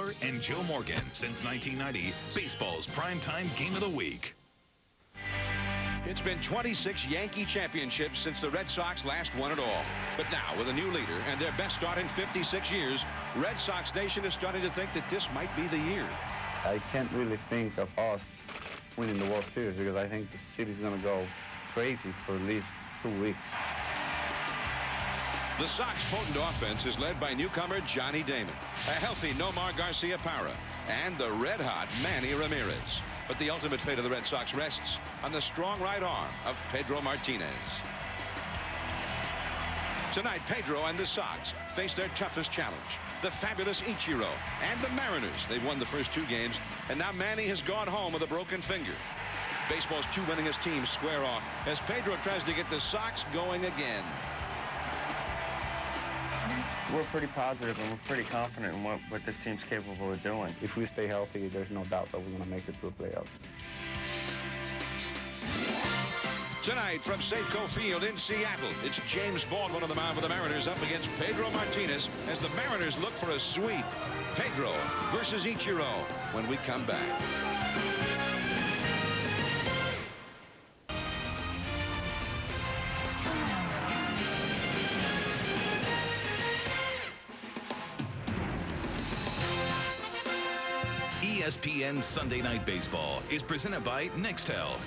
Miller and Joe Morgan. Since 1990, baseball's primetime game of the week. It's been 26 Yankee championships since the Red Sox last won it all. But now, with a new leader and their best start in 56 years, Red Sox Nation is starting to think that this might be the year. I can't really think of us winning the World Series because I think the city's going to go crazy for at least 2 weeks. The Sox potent offense is led by newcomer Johnny Damon, a healthy Nomar Garciaparra, and the red-hot Manny Ramirez. But the ultimate fate of the Red Sox rests on the strong right arm of Pedro Martinez. Tonight, Pedro and the Sox face their toughest challenge, the fabulous Ichiro and the Mariners. They've won the first 2 games, and now Manny has gone home with a broken finger. Baseball's 2 winningest teams square off as Pedro tries to get the Sox going again. We're pretty positive and we're pretty confident in what this team's capable of doing. If we stay healthy, there's no doubt that we're going to make it to the playoffs. Tonight from Safeco Field in Seattle, it's James Baldwin on the mound for the Mariners up against Pedro Martinez as the Mariners look for a sweep. Pedro versus Ichiro when we come back. ESPN Sunday Night Baseball is presented by Nextel.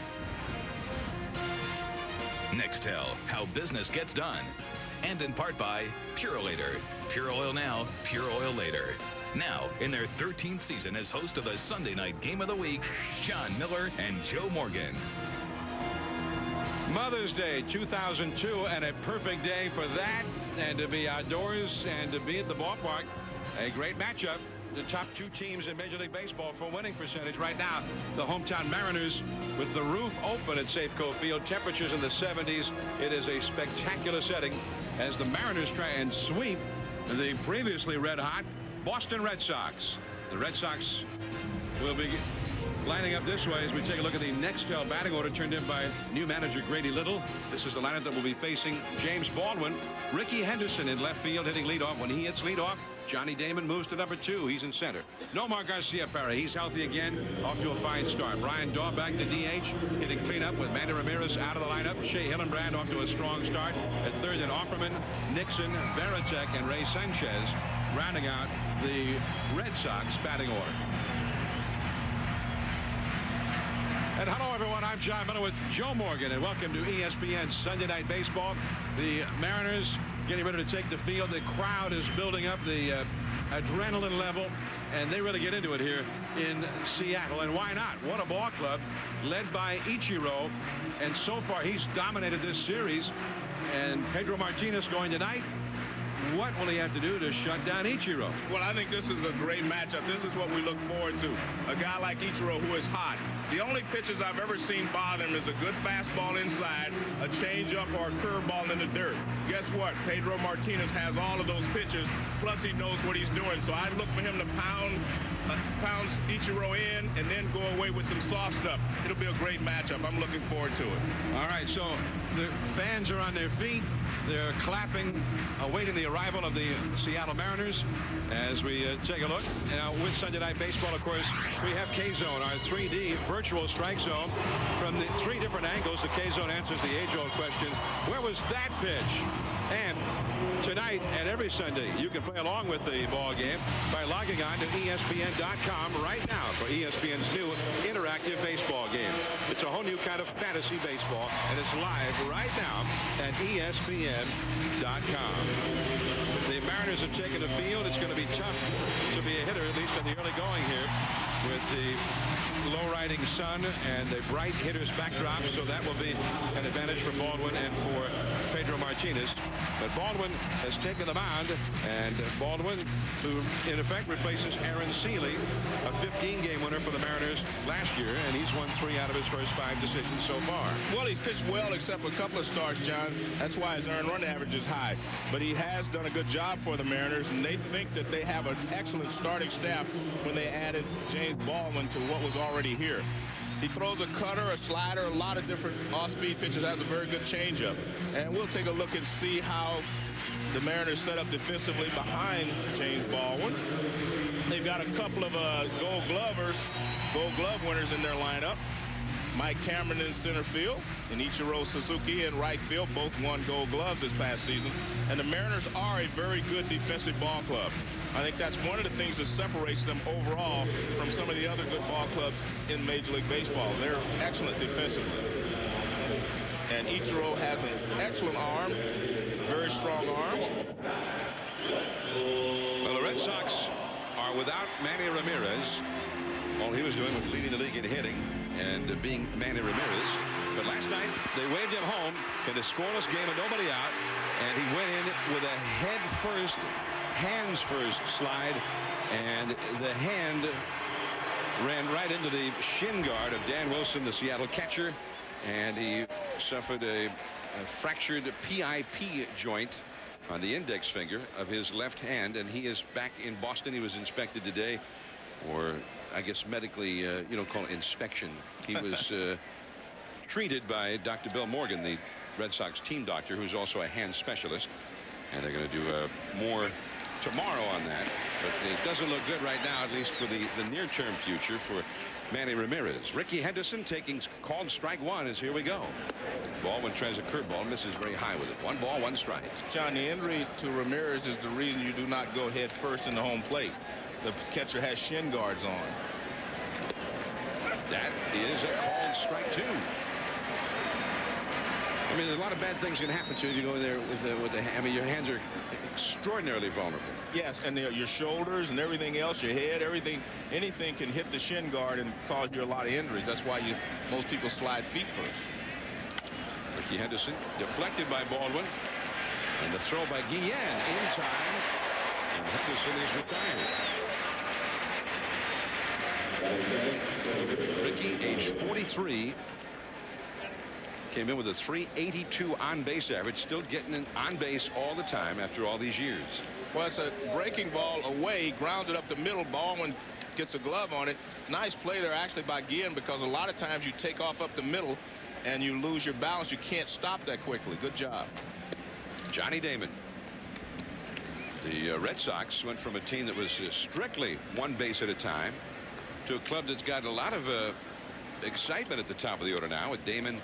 Nextel, how business gets done. And in part by Purolator. Pure oil now, pure oil later. Now, in their 13th season as host of the Sunday Night Game of the Week, John Miller and Joe Morgan. Mother's Day 2002, and a perfect day for that, and to be outdoors and to be at the ballpark. A great matchup. The top 2 teams in Major League Baseball for winning percentage right now. The hometown Mariners with the roof open at Safeco Field. Temperatures in the 70s. It is a spectacular setting as the Mariners try and sweep the previously red-hot Boston Red Sox. The Red Sox will be lining up this way as we take a look at the Nextel batting order turned in by new manager Grady Little. This is the lineup that will be facing James Baldwin. Ricky Henderson in left field hitting leadoff. When he hits leadoff, Johnny Damon moves to number 2. He's in center. Nomar Garciaparra, he's healthy again, off to a fine start. Brian Daw back to DH, hitting cleanup with Manny Ramirez out of the lineup. Shea Hillenbrand off to a strong start. At third, then Offerman, Nixon, Veritek, and Ray Sanchez rounding out the Red Sox batting order. And hello, everyone. I'm John Miller with Joe Morgan, and welcome to ESPN Sunday Night Baseball. The Mariners getting ready to take the field. The crowd is building up, the adrenaline level, and they really get into it here in Seattle. And why not? What a ball club led by Ichiro, and so far he's dominated this series. And Pedro Martinez going tonight. What will he have to do to shut down Ichiro? Well, I think this is a great matchup. This is what we look forward to. A guy like Ichiro who is hot. The only pitches I've ever seen bother him is a good fastball inside, a changeup, or a curveball in the dirt. Guess what? Pedro Martinez has all of those pitches, plus he knows what he's doing. So I look for him to pound Ichiro in and then go away with some soft stuff. It'll be a great matchup. I'm looking forward to it. All right, so the fans are on their feet. They're clapping, awaiting the arrival of the Seattle Mariners as we take a look. Now, with Sunday Night Baseball, of course, we have K-Zone, our 3D virtual strike zone. From the 3 different angles, the K-Zone answers the age-old question, where was that pitch? And tonight and every Sunday, you can play along with the ball game by logging on to ESPN.com right now for ESPN's new interactive baseball game. It's a whole new kind of fantasy baseball, and it's live right now at ESPN.com. The Mariners have taken the field. It's going to be tough to be a hitter, at least in the early going here, with the low-riding sun and the bright hitter's backdrop, so that will be an advantage for Baldwin and for Pedro Martinez. But Baldwin has taken the mound, and Baldwin, who in effect replaces Aaron Seeley, a 15-game winner for the Mariners last year, and he's won 3 out of his first 5 decisions so far. Well, he's pitched well except for a couple of starts, John. That's why his earned run average is high. But he has done a good job for the Mariners, and they think that they have an excellent starting staff when they added James Baldwin to what was already here. He throws a cutter, a slider, a lot of different off-speed pitches, has a very good changeup. And we'll take a look and see how the Mariners set up defensively behind James Baldwin. They've got a couple of Gold Glove winners in their lineup. Mike Cameron in center field and Ichiro Suzuki in right field. Both won Gold Gloves this past season. And the Mariners are a very good defensive ball club. I think that's one of the things that separates them overall from some of the other good ball clubs in Major League Baseball. They're excellent defensively. And Ichiro has an excellent arm, very strong arm. Well, the Red Sox are without Manny Ramirez. All he was doing was leading the league in hitting and being Manny Ramirez. But last night, they waved him home in a scoreless game and nobody out. And he went in with a head-first, hands-first slide. And the hand ran right into the shin guard of Dan Wilson, the Seattle catcher. And he suffered a fractured PIP joint on the index finger of his left hand. And he is back in Boston. He was inspected today, or I guess medically, you don't call it inspection. He was treated by Dr. Bill Morgan, the Red Sox team doctor, who's also a hand specialist. And they're going to do more tomorrow on that. But it doesn't look good right now, at least for the near-term future for Manny Ramirez. Ricky Henderson taking called strike one as here we go. Baldwin tries a curveball, misses very high with it. 1 ball, 1 strike. John, the injury to Ramirez is the reason you do not go head first in the home plate. The catcher has shin guards on. That is a called strike 2. I mean, a lot of bad things can happen to you if you go there with the I mean, your hands are extraordinarily vulnerable. Yes, and your shoulders and everything else, your head, anything can hit the shin guard and cause you a lot of injuries. That's why most people slide feet first. Ricky Henderson deflected by Baldwin, and the throw by Guillen in time, and Henderson is retired. Ricky, age 43, came in with a .382 on-base average, still getting on base all the time after all these years. Well, it's a breaking ball away, grounded up the middle. Baldwin gets a glove on it. Nice play there actually by Guillen, because a lot of times you take off up the middle and you lose your balance. You can't stop that quickly. Good job. Johnny Damon. The Red Sox went from a team that was strictly one base at a time to a club that's got a lot of excitement at the top of the order now with Damon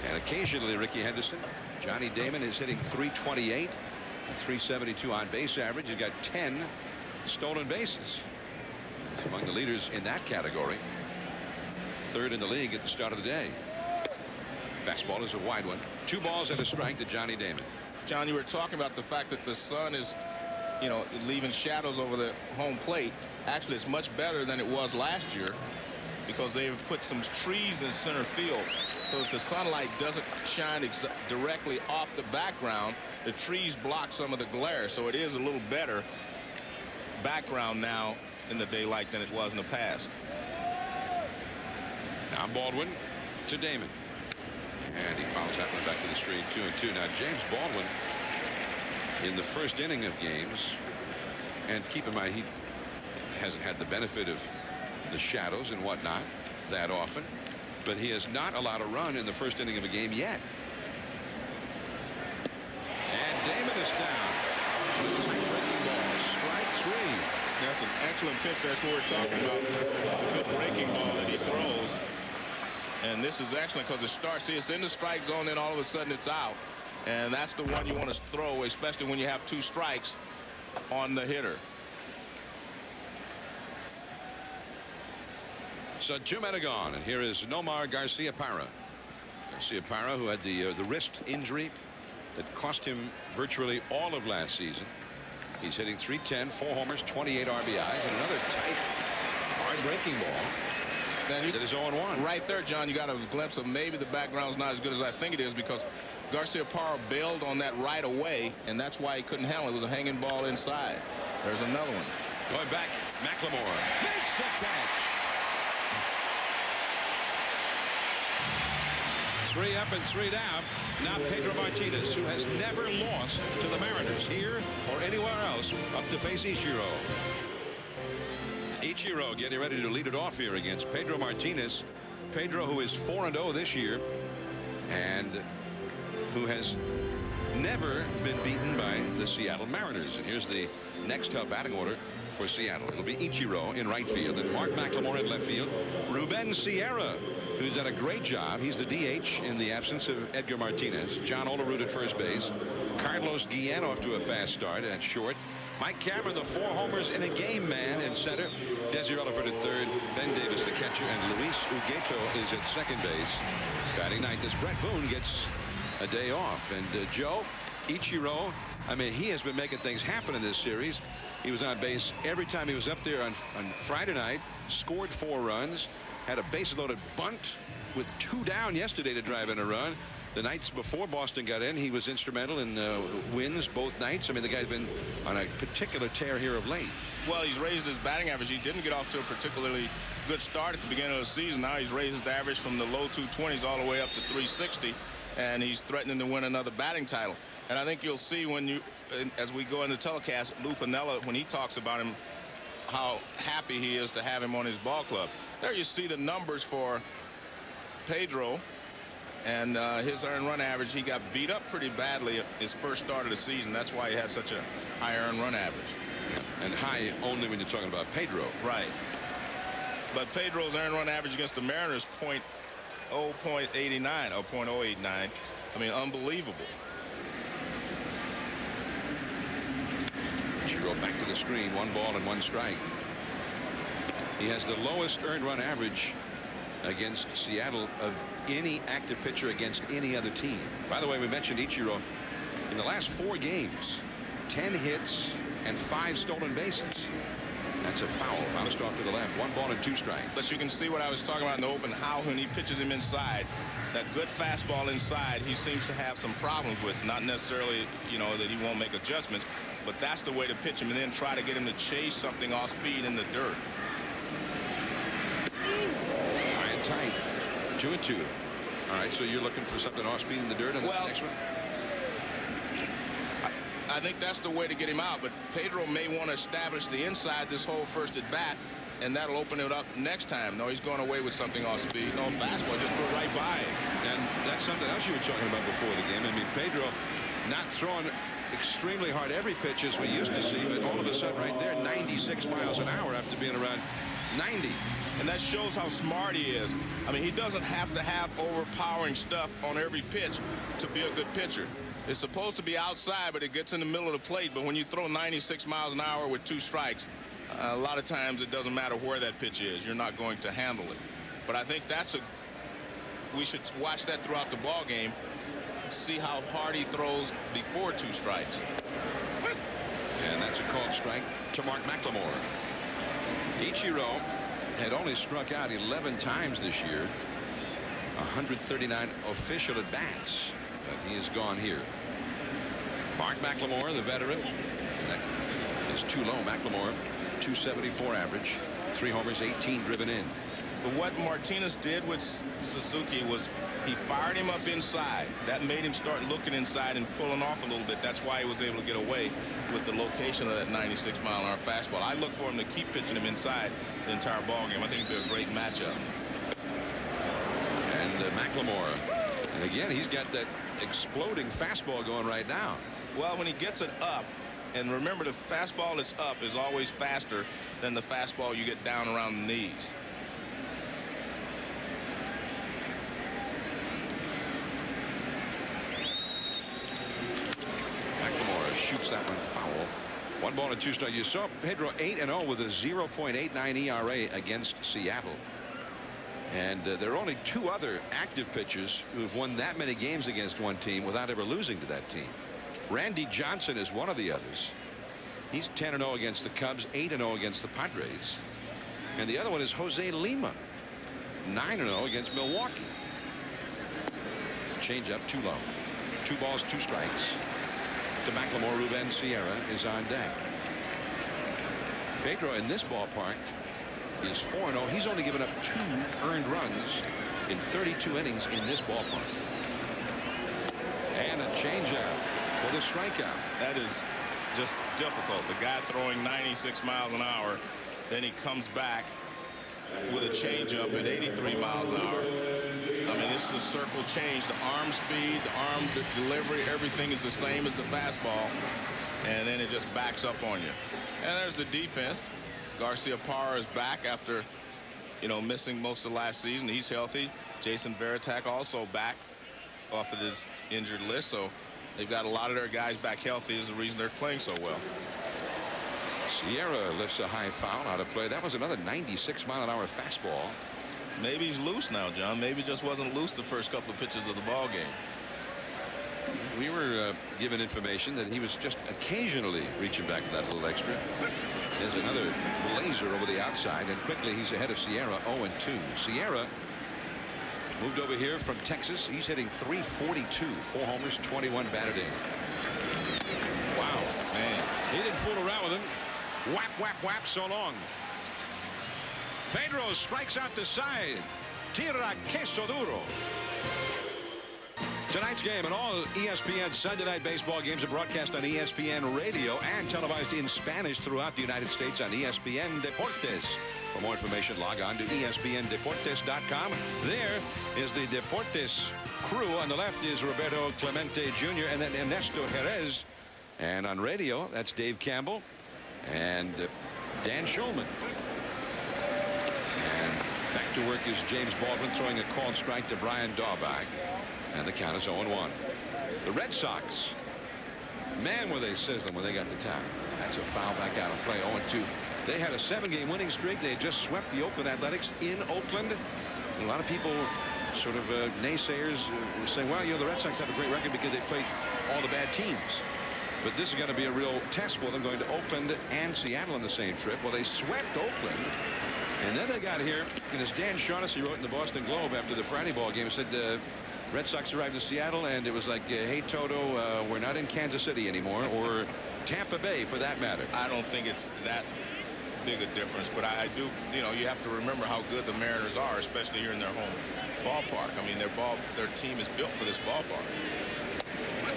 and occasionally Ricky Henderson. Johnny Damon is hitting .328, a .372 on base average. He's got 10 stolen bases. He's among the leaders in that category. 3rd in the league at the start of the day. Fastball is a wide one. 2 balls and a strike to Johnny Damon. John, you were talking about the fact that the sun is, leaving shadows over the home plate. Actually, it's much better than it was last year, because they've put some trees in center field. So if the sunlight doesn't shine directly off the background, the trees block some of the glare. So it is a little better background now in the daylight than it was in the past. Now Baldwin to Damon. And he fouls that one back to the screen. 2-2. Now James Baldwin in the first inning of games. And keep in mind, he hasn't had the benefit of the shadows and whatnot that often. But he has not allowed a run in the first inning of a game yet. And Damon is down. With a breaking ball. Strike 3. That's an excellent pitch. That's what we're talking about. Good breaking ball that he throws. And this is excellent because it starts. See, it's in the strike zone, then all of a sudden it's out. And that's the one you want to throw, especially when you have 2 strikes on the hitter. So 2 men are gone, and here is Nomar Garcia-Parra. Garcia-Parra, who had the wrist injury that cost him virtually all of last season. He's hitting .310, 4 homers, 28 RBIs, and another tight, hard breaking ball. That is 0-1. Right there, John, you got a glimpse of maybe the background's not as good as I think it is, because Garcia-Parra bailed on that right away, and that's why he couldn't handle it. It was a hanging ball inside. There's another one. Going back, McLemore makes the catch. 3 up and 3 down. Now Pedro Martinez, who has never lost to the Mariners here or anywhere else, up to face Ichiro. Ichiro getting ready to lead it off here against Pedro Martinez. Pedro, who is 4-0 this year and who has never been beaten by the Seattle Mariners. And here's the next up batting order for Seattle. It'll be Ichiro in right field, and Mark McLemore in left field. Ruben Sierra, who's done a great job. He's the DH in the absence of Edgar Martinez. John Olerud at first base. Carlos Guillen off to a fast start at short. Mike Cameron, the 4 homers in a game man in center. Desi Rutherford at third. Ben Davis, the catcher, and Luis Ugueto is at second base. Batting ninth as Brett Boone gets a day off. And Joe, Ichiro, I mean, he has been making things happen in this series. He was on base every time he was up there on Friday night. Scored 4 runs. Had a base-loaded bunt with 2 down yesterday to drive in a run. The nights before Boston got in, he was instrumental in wins both nights. I mean, the guy's been on a particular tear here of late. Well, he's raised his batting average. He didn't get off to a particularly good start at the beginning of the season. Now he's raised his average from the low 220s all the way up to 360, and he's threatening to win another batting title. And I think you'll see when as we go into telecast, Lou Piniella, when he talks about him, how happy he is to have him on his ball club. There you see the numbers for Pedro. And his earned run average, he got beat up pretty badly at his first start of the season. That's why he had such a high earned run average. And high only when you're talking about Pedro. Right. But Pedro's earned run average against the Mariners, 0.89 or 0.089. I mean, unbelievable. Chiro back to the screen. 1 ball and 1 strike. He has the lowest earned run average against Seattle of any active pitcher against any other team. By the way, we mentioned Ichiro. In the last 4 games, 10 hits and 5 stolen bases. That's a foul. Bounced off to the left. 1 ball and 2 strikes. But you can see what I was talking about in the open, how when he pitches him inside, that good fastball inside, he seems to have some problems with. Not necessarily, you know, that he won't make adjustments, but that's the way to pitch him, and then try to get him to chase something off speed in the dirt. Tight. 2-2. All right, so you're looking for something off speed in the dirt on the next one? I think that's the way to get him out, but Pedro may want to establish the inside this whole first at bat, and that'll open it up next time. No, he's going away with something off speed. No fastball, just put right by it. And that's something else you were talking about before the game. I mean, Pedro not throwing extremely hard every pitch as we used to see, but all of a sudden right there, 96 miles an hour after being around 90. And that shows how smart he is. I mean, he doesn't have to have overpowering stuff on every pitch to be a good pitcher. It's supposed to be outside, but it gets in the middle of the plate. But when you throw 96 miles an hour with 2 strikes, a lot of times it doesn't matter where that pitch is. You're not going to handle it. But I think we should watch that throughout the ball game. See how hard he throws before 2 strikes. And that's a called strike to Mark McLemore. Ichiro had only struck out 11 times this year. 139 official at bats, but he is gone here. Mark McLemore, the veteran, and that is too low. McLemore, 274 average, 3 homers, 18 driven in. But what Martinez did with Suzuki was he fired him up inside. That made him start looking inside and pulling off a little bit. That's why he was able to get away with the location of that 96-mile-an-hour fastball. I look for him to keep pitching him inside the entire ball game. I think it'd be a great matchup. And McLemore, and again, he's got that exploding fastball going right now. Well, when he gets it up, and remember, the fastball that's up is always faster than the fastball you get down around the knees. Shoots that one foul. 1 ball and 2 strikes. You saw Pedro 8-0 with a 0.89 ERA against Seattle. And there are only 2 other active pitchers who've won that many games against one team without ever losing to that team. Randy Johnson is one of the others. He's 10-0 against the Cubs, 8-0 against the Padres. And the other one is Jose Lima, 9-0 against Milwaukee. Change up too low. 2 balls, 2 strikes. To McLemore, Ruben Sierra is on deck. Pedro in this ballpark is 4-0. He's only given up 2 earned runs in 32 innings in this ballpark. And a changeup for the strikeout. That is just difficult. The guy throwing 96 miles an hour, then he comes back with a changeup at 83 miles an hour. I mean, this is a circle change. The arm speed, the arm delivery, everything is the same as the fastball. And then it just backs up on you. And there's the defense. Garciaparra is back after, missing most of last season. He's healthy. Jason Varitek also back off of this injured list. So they've got a lot of their guys back healthy is the reason they're playing so well. Sierra lifts a high foul out of play. That was another 96-mile-an-hour fastball. Maybe he's loose now, John. Maybe just wasn't loose the first couple of pitches of the ball game. We were given information that he was just occasionally reaching back for that little extra. There's another laser over the outside, and quickly he's ahead of Sierra, 0-2. Sierra moved over here from Texas. He's hitting .342, 4 homers, 21 batted in. Wow, man. He didn't fool around with him. Whap, whap, whap, so long. Pedro strikes out the side. Tira queso duro. Tonight's game and all ESPN Sunday Night Baseball games are broadcast on ESPN Radio and televised in Spanish throughout the United States on ESPN Deportes. For more information, log on to ESPNDeportes.com. There is the Deportes crew. On the left is Roberto Clemente Jr. and then Ernesto Jerez. And on radio, that's Dave Campbell and Dan Schulman. And back to work is James Baldwin throwing a called strike to Brian Daubach. And the count is 0-1. The Red Sox, man, were they sizzling when they got the time. That's a foul back out of play, 0-2. They had a 7-game winning streak. They had just swept the Oakland Athletics in Oakland. And a lot of people, sort of naysayers, were saying, well, the Red Sox have a great record because they played all the bad teams. But this is going to be a real test for them, going to Oakland and Seattle on the same trip. Well, they swept Oakland. And then they got here, and as Dan Shaughnessy wrote in the Boston Globe after the Friday ball game, said, Red Sox arrived in Seattle, and it was like, hey, Toto, we're not in Kansas City anymore, or Tampa Bay, for that matter. I don't think it's that big a difference, but I do, you have to remember how good the Mariners are, especially here in their home ballpark. I mean, their team is built for this ballpark.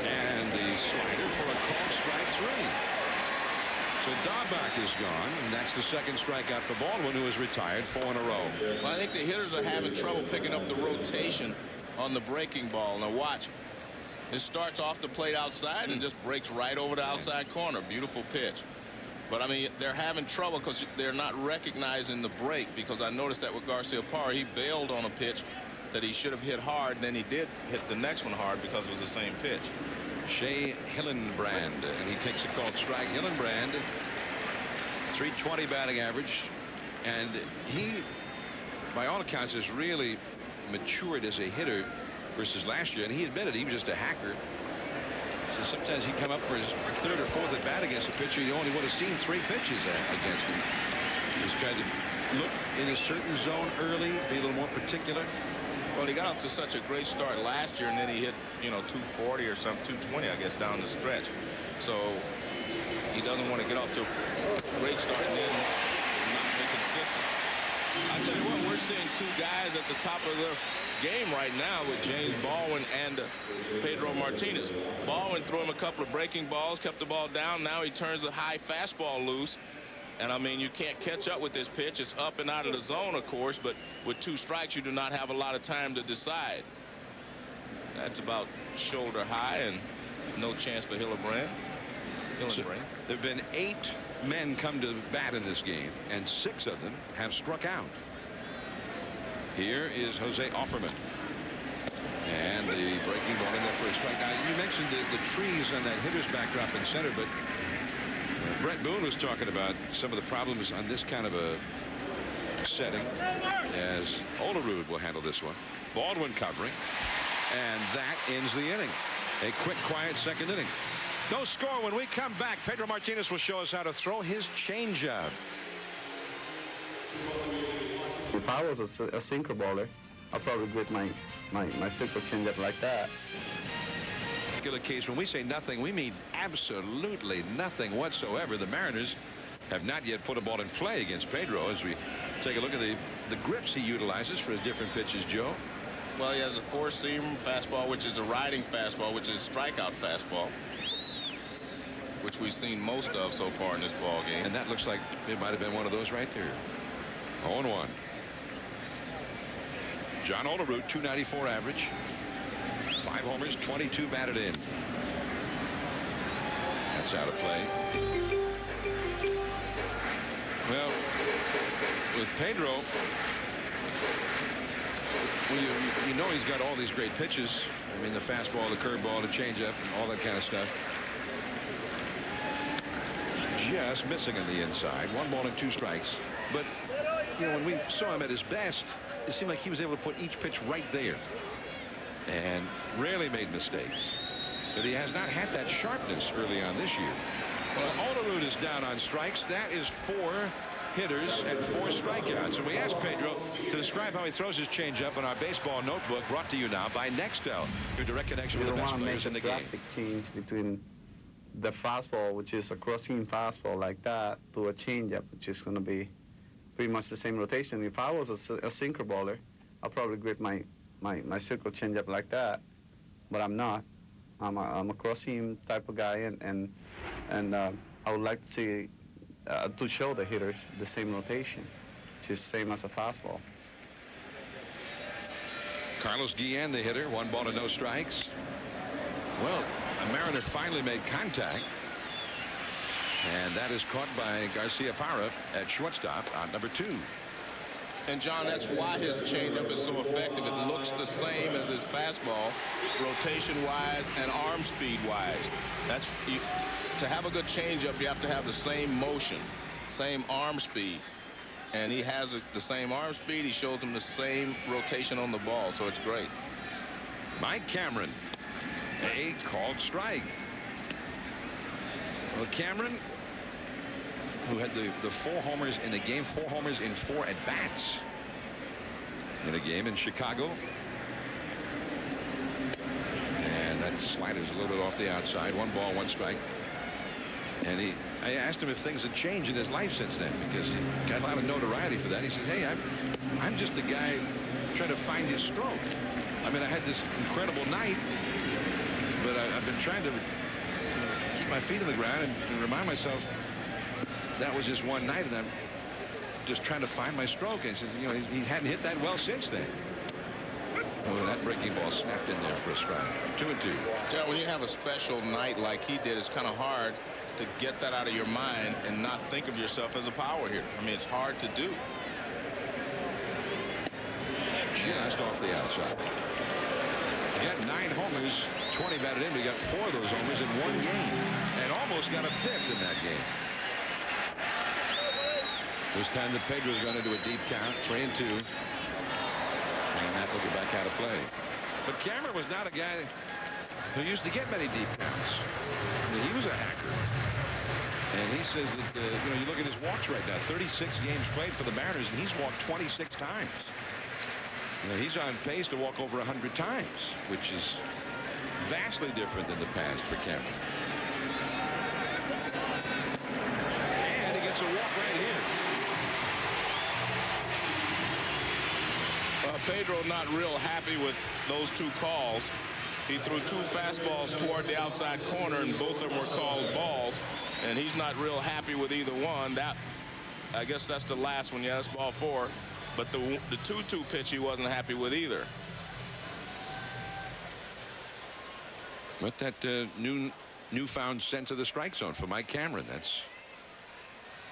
And the slider for a called strike 3. So Daubach is gone, and that's the second strikeout for Baldwin, who has retired 4 in a row. Well, I think the hitters are having trouble picking up the rotation on the breaking ball. Now watch. It starts off the plate outside and just breaks right over the outside corner. Beautiful pitch. But I mean, they're having trouble because they're not recognizing the break, because I noticed that with Garciaparra, he bailed on a pitch that he should have hit hard, and then he did hit the next one hard because it was the same pitch. Shea Hillenbrand, and he takes a called strike. Hillenbrand, .320 batting average, and he, by all accounts, has really matured as a hitter versus last year, and he admitted he was just a hacker. So sometimes he'd come up for his 3rd or 4th at bat against a pitcher you only would have seen 3 pitches against him. Just tried to look in a certain zone early, be a little more particular. Well, he got off to such a great start last year, and then he hit, 240 or something, 220, I guess, down the stretch. So he doesn't want to get off to a great start and then not be consistent. I tell you what, we're seeing 2 guys at the top of their game right now with James Baldwin and Pedro Martinez. Baldwin threw him a couple of breaking balls, kept the ball down. Now he turns a high fastball loose. And I mean, you can't catch up with this pitch. It's up and out of the zone, of course, but with 2 strikes, you do not have a lot of time to decide. That's about shoulder high and no chance for Hillenbrand. So there have been 8 men come to bat in this game, and 6 of them have struck out. Here is Jose Offerman. And the breaking ball in there for a strike. Now, you mentioned the trees on that hitter's backdrop in center, but Brett Boone was talking about some of the problems on this kind of a setting, as Olerud will handle this one. Baldwin covering, and that ends the inning. A quick, quiet second inning. No score. When we come back, Pedro Martinez will show us how to throw his changeup. If I was a sinker baller, I'd probably get my sinker changeup like that. Case, when we say nothing, we mean absolutely nothing whatsoever. The Mariners have not yet put a ball in play against Pedro. As we take a look at the grips he utilizes for his different pitches, Joe. Well, he has a 4-seam fastball, which is a riding fastball, which is strikeout fastball, which we've seen most of so far in this ball game. And that looks like it might have been one of those right there. 0-1. John Olerud, 294 average. 5 homers, 22 batted in. That's out of play. Well, with Pedro, well, you know he's got all these great pitches. I mean, the fastball, the curveball, the changeup, and all that kind of stuff. Just missing on the inside. 1 ball and 2 strikes. But, you know, when we saw him at his best, it seemed like he was able to put each pitch right there. And rarely made mistakes. But he has not had that sharpness early on this year. Well, Olerud is down on strikes. That is 4 hitters and 4 strikeouts. And we asked Pedro to describe how he throws his changeup in our baseball notebook, brought to you now by Nextel, your direct connection with the best players in the game. Drastic change between the fastball, which is a crossing fastball like that, to a changeup, which is going to be pretty much the same rotation. If I was a sinker baller, I'll probably grip my circle changeup like that, but I'm not. I'm a crossing type of guy, and I would like to see to show the hitters the same rotation, which is same as a fastball. Carlos Guillen, the hitter, 1 ball and no strikes. Well, a Mariner finally made contact, and that is caught by Garcia Parra at shortstop on number 2. And, John, that's why his changeup is so effective. It looks the same as his fastball, rotation-wise and arm speed-wise. That's to have a good changeup, you have to have the same motion, same arm speed. And he has the same arm speed. He shows them the same rotation on the ball, so it's great. Mike Cameron, a called strike. Well, Cameron, who had the 4 homers in the game, 4 homers in 4 at-bats in a game in Chicago. And that slider's a little bit off the outside. 1 ball, 1 strike. And I asked him if things had changed in his life since then, because he got a lot of notoriety for that. He says, hey, I'm just a guy trying to find his stroke. I mean, I had this incredible night, but I've been trying to keep my feet on the ground and remind myself that was just one night, and I'm just trying to find my stroke. And he says, you know, he hadn't hit that well since then. Oh, that breaking ball snapped in there for a strike. 2-2. Joe, when you have a special night like he did, it's kind of hard to get that out of your mind and not think of yourself as a power hitter. I mean, it's hard to do. Just off the outside. He got 9 homers, 20 batted in, but he got 4 of those homers in 1 game, and almost got a 5th in that game. This time the Pedro's gone into a deep count, 3-2. And that will go back out of play. But Cameron was not a guy who used to get many deep counts. I mean, he was a hacker. And he says that, you know, you look at his walks right now, 36 games played for the Mariners, and he's walked 26 times. You know, he's on pace to walk over 100 times, which is vastly different than the past for Cameron. And he gets a walk right here. Pedro not real happy with those 2 calls. He threw 2 fastballs toward the outside corner, and both of them were called balls, and he's not real happy with either one. That, I guess that's the last one. Yeah, that's ball 4. But the 2-2 pitch he wasn't happy with either. With that newfound sense of the strike zone for Mike Cameron,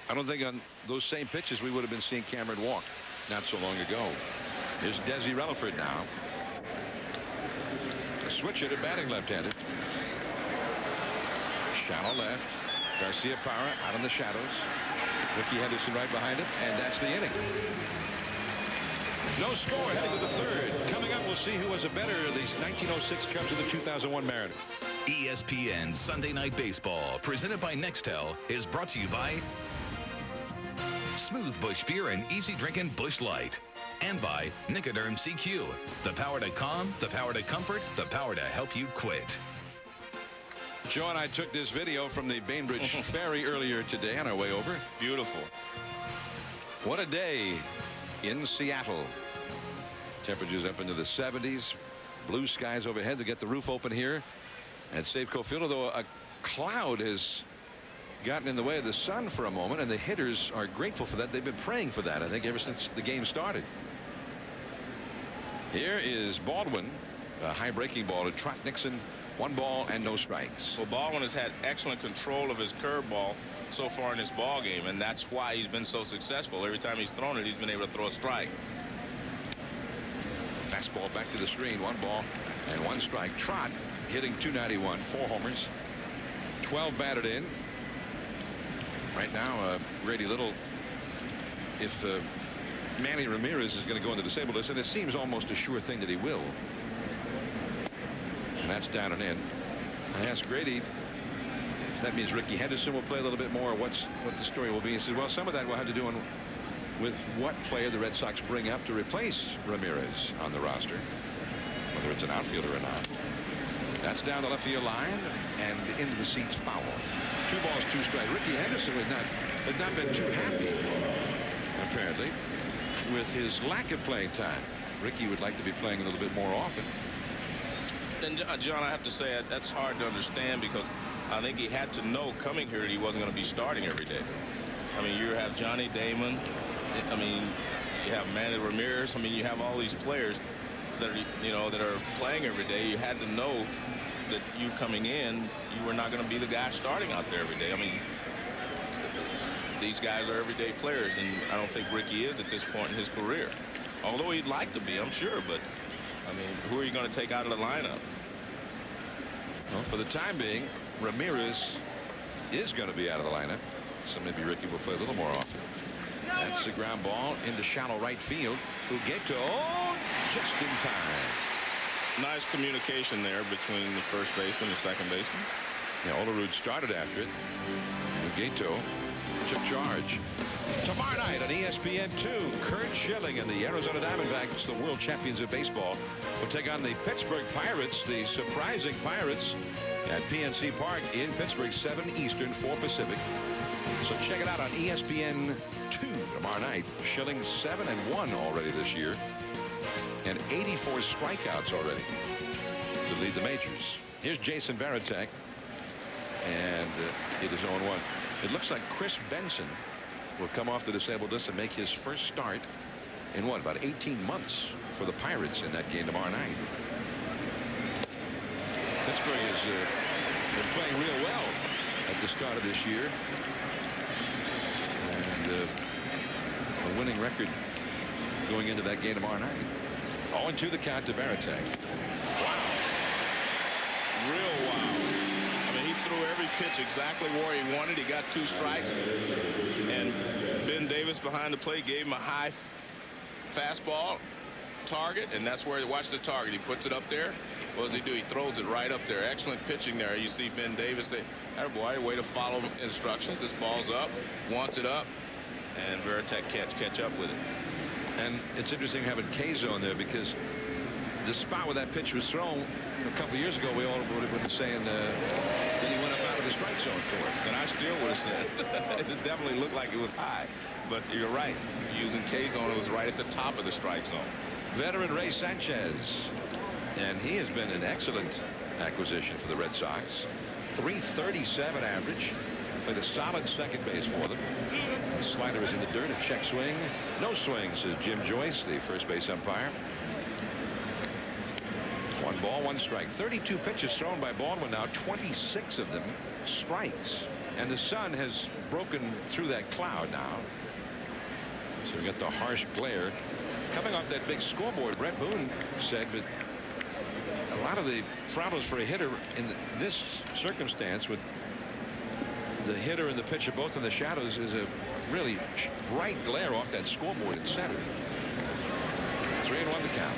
I don't think on those same pitches we would have been seeing Cameron walk not so long ago. Here's Desi Relaford now. A switch hitter batting left-handed. Shallow left. Garcia Parra out in the shadows. Ricky Henderson right behind him, and that's the inning. No score heading to the 3rd. Coming up, we'll see who was a better of these 1906 Cubs and the 2001 Mariners. ESPN Sunday Night Baseball, presented by Nextel, is brought to you by Smooth Bush Beer and Easy Drinking Bush Light. And by Nicoderm CQ, the power to calm, the power to comfort, the power to help you quit. Joe and I took this video from the Bainbridge Ferry earlier today on our way over. Beautiful. What a day in Seattle. Temperatures up into the 70s. Blue skies overhead to get the roof open here at Safeco Field, although a cloud has gotten in the way of the sun for a moment, and the hitters are grateful for that. They've been praying for that, I think, ever since the game started. Here is Baldwin, a high breaking ball to Trot Nixon. 1 ball and no strikes. Well, Baldwin has had excellent control of his curveball so far in this ball game, and that's why he's been so successful. Every time he's thrown it, he's been able to throw a strike. Fastball back to the screen. 1 ball and 1 strike. Trot hitting .291, 4 homers, 12 batted in. Right now, Grady Little, if Manny Ramirez is going to go on the disabled list, and it seems almost a sure thing that he will. And that's down and in. I asked Grady if that means Ricky Henderson will play a little bit more, or what the story will be. He said, well, some of that will have to do with what player the Red Sox bring up to replace Ramirez on the roster, whether it's an outfielder or not. That's down the left field line and into the seats, foul. 2 balls, 2 strikes. Ricky Henderson had not been too happy, apparently, with his lack of playing time. Ricky would like to be playing a little bit more often. And John, I have to say that's hard to understand, because I think he had to know coming here that he wasn't going to be starting every day. I mean, you have Johnny Damon. I mean, you have Manny Ramirez. I mean, you have all these players that are, that are playing every day. You had to know that you coming in, you were not going to be the guy starting out there every day. I mean, these guys are everyday players, and I don't think Ricky is at this point in his career. Although he'd like to be, I'm sure, but I mean, who are you going to take out of the lineup? Well, for the time being, Ramirez is going to be out of the lineup, so maybe Ricky will play a little more often. That's the ground ball into shallow right field. Ugeto just in time. Nice communication there between the first baseman and the second baseman. Yeah, Olerud started after it. Ugeto took charge. Tomorrow night on ESPN 2, Curt Schilling and the Arizona Diamondbacks, the world champions of baseball, will take on the Pittsburgh Pirates, the surprising Pirates, at PNC Park in Pittsburgh, 7 Eastern, 4 Pacific. So check it out on ESPN 2 tomorrow night. Schilling 7-1 already this year, and 84 strikeouts already to lead the majors. Here's Jason Varitek, and it is 0-1. It looks like Chris Benson will come off the disabled list and make his first start in about 18 months for the Pirates in that game tomorrow night. Pittsburgh has been playing real well at the start of this year, and a winning record going into that game tomorrow night. 0-2 the count to Varitek. Wow. Real wow. I mean, he threw every pitch exactly where he wanted. He got 2 strikes, and Ben Davis behind the plate gave him a high fastball target, and that's where he watched the target. He puts it up there. What does he do? He throws it right up there. Excellent pitching there. You see Ben Davis say, "Hey boy, way to follow instructions. This ball's up, wants it up," and Varitek catch up with it. And it's interesting having K-zone there, because the spot where that pitch was thrown a couple of years ago, we all would have been saying that he went up out of the strike zone for it. And I still would have said it definitely looked like it was high. But you're right. Using K-zone, it was right at the top of the strike zone. Veteran Ray Sanchez, and he has been an excellent acquisition for the Red Sox. .337 average. Played a solid second base for them. The slider is in the dirt. A check swing. No swing, says Jim Joyce, the first base umpire. 1 ball, 1 strike. 32 pitches thrown by Baldwin now. 26 of them strikes. And the sun has broken through that cloud now. So we got the harsh glare coming off that big scoreboard. Brett Boone said that a lot of the problems for a hitter in this circumstance, with the hitter and the pitcher both in the shadows, is a really bright glare off that scoreboard in center. 3-1 the count.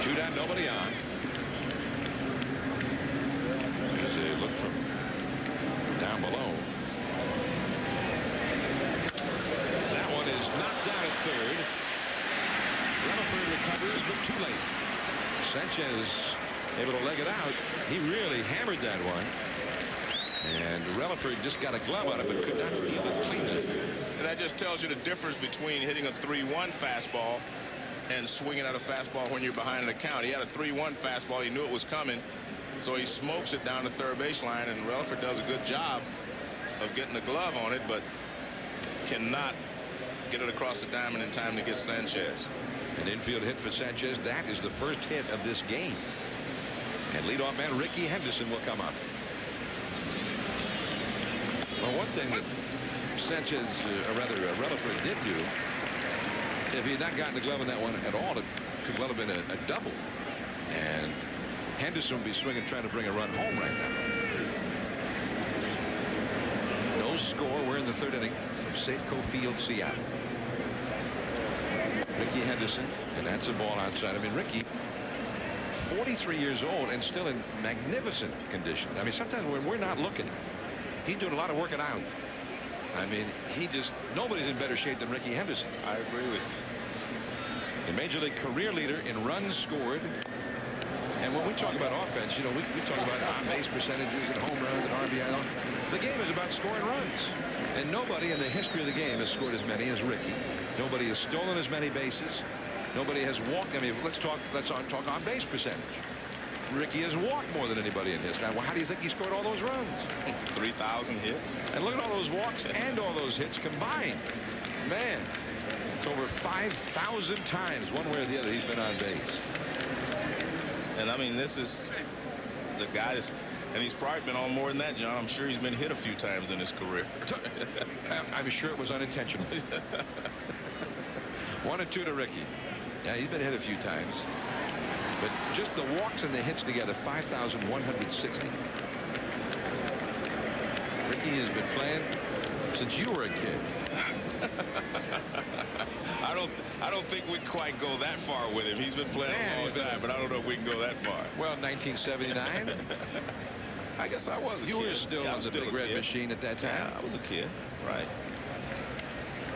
Two down, nobody on. There's a look from down below. That one is knocked down at third. Rutherford recovers, but too late. Sanchez able to leg it out. He really hammered that one. And Rutherford just got a glove on it, but could not feel it cleanly. And that just tells you the difference between hitting a 3-1 fastball and swinging at a fastball when you're behind an account. He had a 3-1 fastball. He knew it was coming, so he smokes it down the third baseline, and Rutherford does a good job of getting the glove on it, but cannot get it across the diamond in time to get Sanchez. An infield hit for Sanchez. That is the first hit of this game. And leadoff man Ricky Henderson will come up. Well, one thing that Sanchez, or rather Rutherford, did do, if he had not gotten the glove in that one at all, it could well have been a double. And Henderson will be swinging, trying to bring a run home right now. No score. We're in the third inning from Safeco Field, Seattle. Ricky Henderson, and that's a ball outside. I mean, Ricky, 43 years old and still in magnificent condition. I mean, sometimes when we're not looking, he's doing a lot of working out. I mean, nobody's in better shape than Ricky Henderson. I agree with you. The major league career leader in runs scored. And when we talk about offense, you know, we talk about on-base percentages and home runs and RBI. The game is about scoring runs. And nobody in the history of the game has scored as many as Ricky. Nobody has stolen as many bases. Nobody has walked. I mean, let's talk on base percentage. Ricky has walked more than anybody in history. Now, how do you think he scored all those runs? 3,000 hits. And look at all those walks and all those hits combined. Man, it's over 5,000 times, one way or the other, he's been on base. And I mean, this is the guy that's, and he's probably been on more than that, John. I'm sure he's been hit a few times in his career. I'm sure it was unintentional. 1-2 to Ricky. Yeah, he's been hit a few times. But just the walks and the hits together, 5,160. Ricky has been playing since you were a kid. I don't think we quite go that far with him. He's been playing a long time, but I don't know if we can go that far. Well, 1979. I guess I was a kid. You were still on the big red machine at that time. Yeah, I was a kid. Right.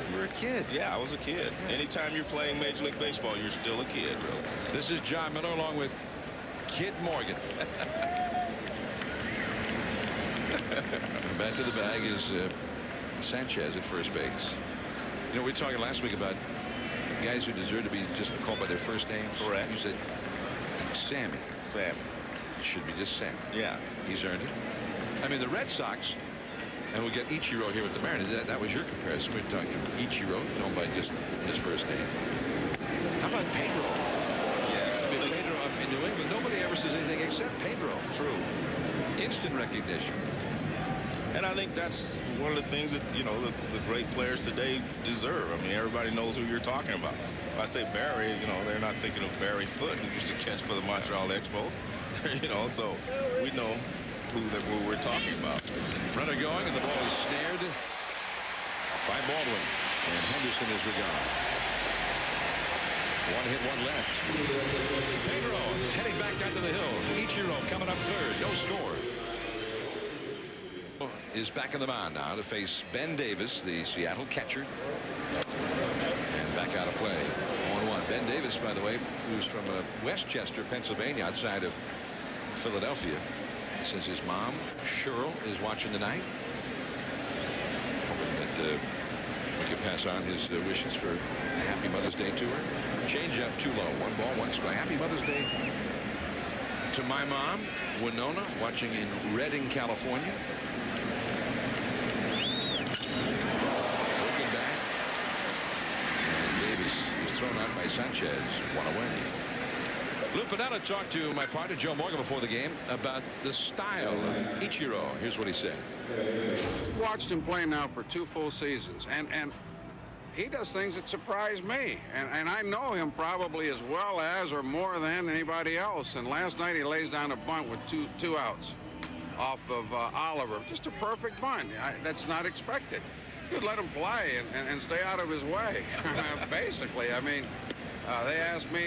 You were a kid. Yeah, I was a kid. Anytime you're playing Major League Baseball, you're still a kid, really. This is John Miller along with Kid Morgan. Back to the bag is Sanchez at first base. You know, we were talking last week about guys who deserve to be just called by their first names. Correct. You said Sammy. Sammy. It should be just Sammy. Yeah. He's earned it. I mean, the Red Sox, and we'll get Ichiro here with the Mariners. That was your comparison. We're talking Ichiro, known by just his first name. How about Pedro? Yes. I mean, Pedro up in New England, nobody ever says anything except Pedro. True. Instant recognition. And I think that's one of the things that, you know, the great players today deserve. I mean, everybody knows who you're talking about. If I say Barry, you know, they're not thinking of Barry Foote, who used to catch for the Montreal Expos. You know, so we know who we're talking about. Runner going, and the ball is snared by Baldwin. And Henderson is regarded. One hit, one left. Pedro heading back down to the hill. Ichiro coming up third. No score. Is back in the mound now to face Ben Davis, the Seattle catcher. And back out of play. 1-1. Ben Davis, by the way, who's from Westchester, Pennsylvania, outside of Philadelphia. He says his mom, Cheryl, is watching tonight. Hoping that we can pass on his wishes for a happy Mother's Day to her. Change up too low. 1 ball, 1 strike. Happy Mother's Day to my mom, Winona, watching in Redding, California. Looking back. And Davis is thrown out by Sanchez. 1 away. Lou Piniella talked to my partner Joe Morgan before the game about the style of Ichiro. Here's what he said. Watched him play now for 2 full seasons, and he does things that surprise me, and I know him probably as well as or more than anybody else. And last night he lays down a bunt with two outs off of Oliver. Just a perfect bunt. That's not expected. You'd let him play and stay out of his way. Basically, I mean, they asked me,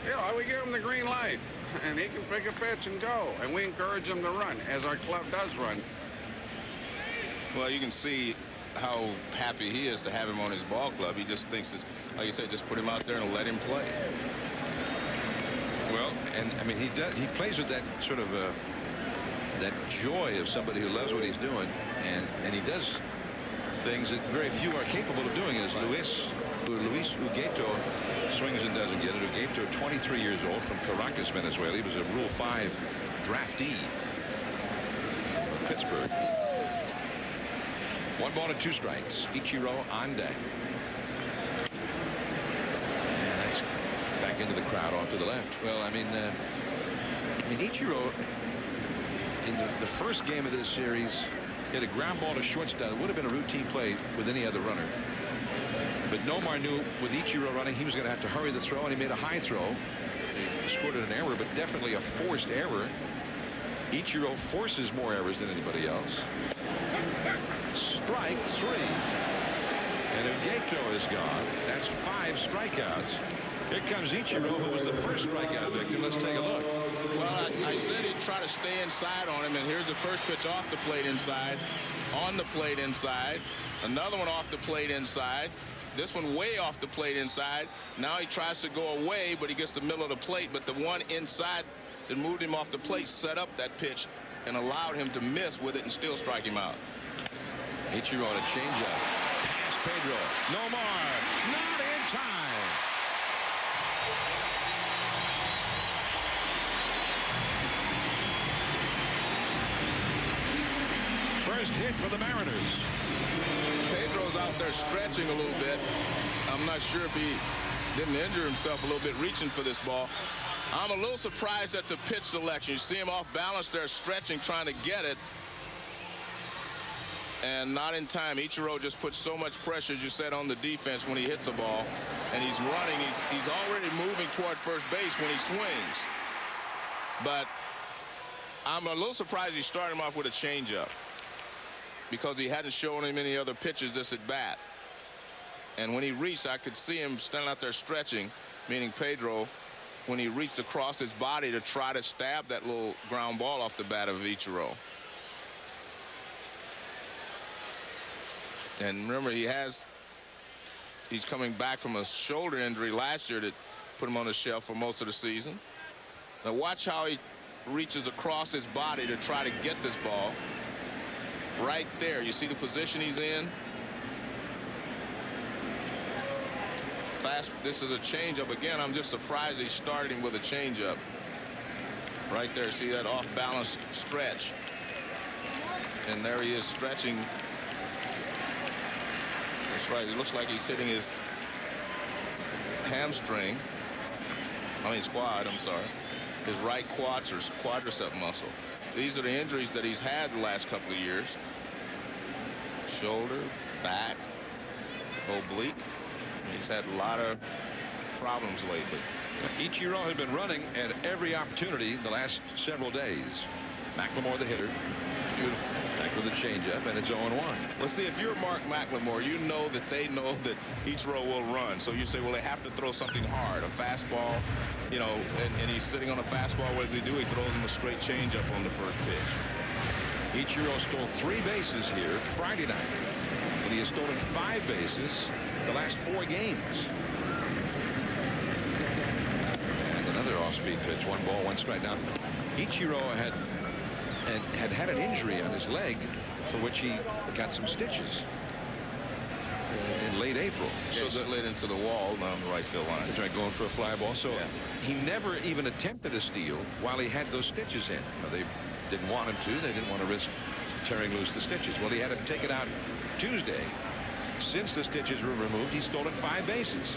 you know, we give him the green light, and he can pick a pitch and go, and we encourage him to run, as our club does run. Well, you can see how happy he is to have him on his ball club. He just thinks that, like you said, just put him out there and let him play. Well, and I mean, he plays with that sort of that joy of somebody who loves what he's doing, and he does things that very few are capable of doing. As Luis Ugueto swings and doesn't get it. Ugueto, 23 years old, from Caracas, Venezuela. He was a Rule 5 draftee from Pittsburgh. 1 ball and 2 strikes. Ichiro on deck. And that's back into the crowd off to the left. Well, I mean Ichiro in the first game of this series hit a ground ball to shortstop. It would have been a routine play with any other runner. But Nomar knew with Ichiro running, he was going to have to hurry the throw, and he made a high throw. He scored an error, but definitely a forced error. Ichiro forces more errors than anybody else. Strike 3. And Ugeto is gone. That's 5 strikeouts. Here comes Ichiro, who was the first strikeout victim. Let's take a look. Well, I said he'd try to stay inside on him, and here's the first pitch off the plate inside, on the plate inside, another one off the plate inside, this one way off the plate inside. Now he tries to go away, but he gets the middle of the plate, but the one inside that moved him off the plate set up that pitch and allowed him to miss with it and still strike him out. Ichiro on a changeup. Past Pedro. Nomar. Not in time. First hit for the Mariners. Pedro's out there stretching a little bit. I'm not sure if he didn't injure himself a little bit reaching for this ball. I'm a little surprised at the pitch selection. You see him off balance there stretching, trying to get it. And not in time. Ichiro just puts so much pressure, as you said, on the defense when he hits a ball. And he's running. He's already moving toward first base when he swings. But I'm a little surprised he started him off with a changeup, because he hadn't shown him any other pitches this at bat. And when he reached, I could see him standing out there stretching, meaning Pedro, when he reached across his body to try to stab that little ground ball off the bat of Ichiro. And remember, he's coming back from a shoulder injury last year that put him on the shelf for most of the season. Now watch how he reaches across his body to try to get this ball. Right there, you see the position he's in. Fast. This is a changeup again. I'm just surprised he started him with a changeup. Right there, see that off balance stretch. And there he is stretching. That's right. It looks like he's hitting his hamstring. Quad, I'm sorry. His right quadricep muscle. These are the injuries that he's had the last couple of years. Shoulder, back, oblique. He's had a lot of problems lately. Ichiro had been running at every opportunity the last several days. McLemore, the hitter. Beautiful. Back with a changeup, and it's 0-1. Well, see, if you're Mark McLemore, you know that they know that Ichiro will run. So you say, well, they have to throw something hard, a fastball, you know, and he's sitting on a fastball. What does he do? He throws him a straight changeup on the first pitch. Ichiro stole 3 bases here Friday night, and he has stolen 5 bases the last 4 games. And another off-speed pitch. 1 ball, 1 strike. Now, Ichiro had an injury on his leg for which he got some stitches in late April. So slid into the wall down the right field line. They tried going for a fly ball. So he never even attempted a steal while he had those stitches in. They didn't want him to. They didn't want to risk tearing loose the stitches. Well, he had him take it out Tuesday. Since the stitches were removed, he's stolen 5 bases.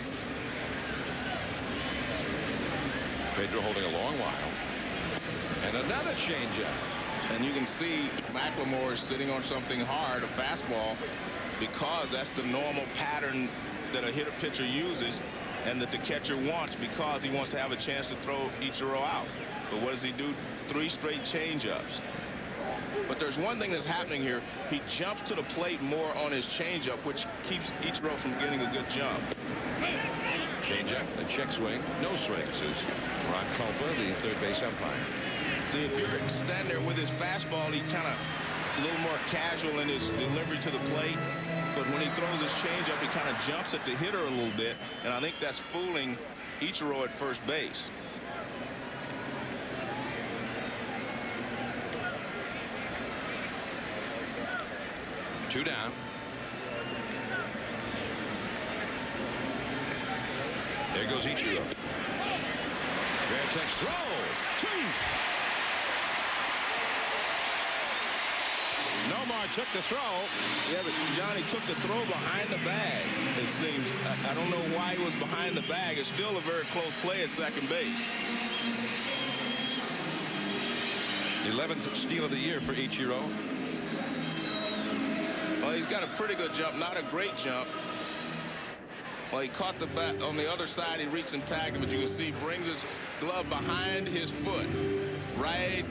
Pedro holding a long while. And another changeup. And you can see McLemore is sitting on something hard, a fastball, because that's the normal pattern that a hitter pitcher uses and that the catcher wants, because he wants to have a chance to throw Ichiro out. But what does he do? 3 straight changeups. But there's one thing that's happening here. He jumps to the plate more on his changeup, which keeps Ichiro from getting a good jump. Changeup, a check swing, no swing, says Ron Culpa, the third base umpire. See, if you're standing there with his fastball, he kind of a little more casual in his delivery to the plate. But when he throws his changeup, he kind of jumps at the hitter a little bit. And I think that's fooling Ichiro at first base. Two down. There goes Ichiro. Veritek's throw. 2. No Nomar took the throw. Yeah, but Johnny took the throw behind the bag, it seems. I don't know why he was behind the bag. It's still a very close play at second base. 11th steal of the year for Ichiro. Well, he's got a pretty good jump, not a great jump. Well, he caught the bat on the other side. He reached and tagged him, but you can see he brings his glove behind his foot right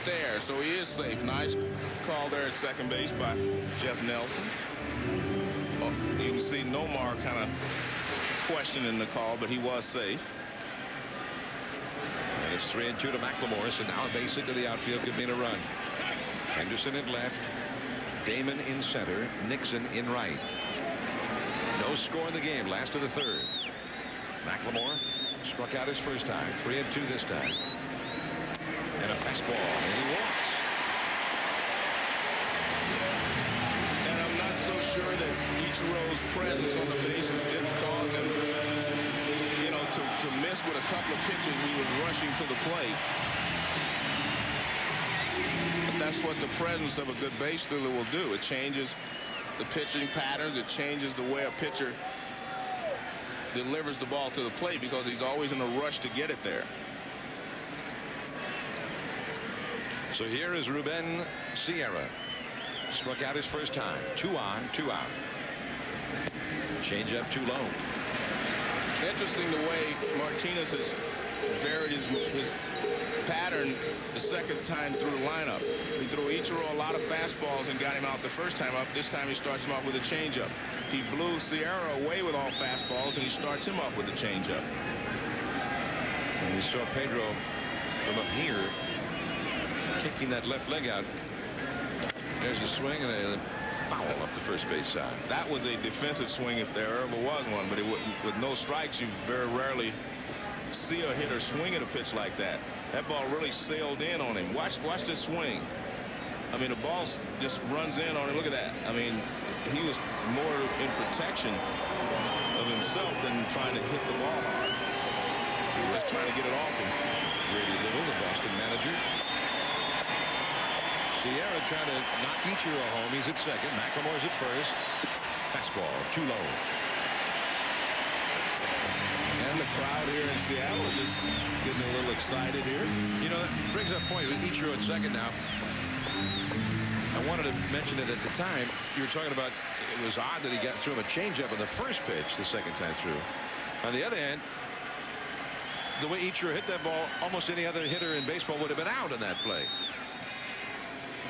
there. So he is safe. Nice call there at second base by Jeff Nelson. Oh, you can see Nomar kind of questioning the call, but he was safe. And it's 3-2 to McLemore. So now a base hit to the outfield could mean a run. Henderson at left. Damon in center. Nixon in right. No score in the game. Last of the third. McLemore struck out his first time. 3-2 this time. And a fastball. And he walks. And I'm not so sure that Ichiro's presence on the bases didn't cause him, you know, to miss with a couple of pitches. He was rushing to the plate. But that's what the presence of a good base stealer will do. It changes the pitching patterns. It changes the way a pitcher delivers the ball to the plate because he's always in a rush to get it there. So here is Ruben Sierra. Struck out his first time. 2 on, 2 out. Change up too low. Interesting the way Martinez has varied his pattern the second time through the lineup. He threw Ichiro a lot of fastballs and got him out the first time up. This time he starts him off with a changeup. He blew Sierra away with all fastballs, and he starts him up with a changeup. And we saw Pedro from up here kicking that left leg out. There's a swing and a foul up the first base side. That was a defensive swing if there ever was one, but with no strikes, you very rarely see a hitter swing at a pitch like that. That ball really sailed in on him. Watch this swing. I mean, the ball just runs in on him. Look at that. I mean, he was more in protection of himself than trying to hit the ball hard. He was trying to get it off him. Grady Little, the Boston manager. Sierra trying to knock Ichiro home. He's at second. McLemore's at first. Fastball too low. And the crowd here in Seattle is just getting a little excited here. You know, that brings up a point with Ichiro at second now. I wanted to mention it at the time. You were talking about it was odd that he got through him a changeup on the first pitch the second time through. On the other hand, the way Ichiro hit that ball, almost any other hitter in baseball would have been out on that play.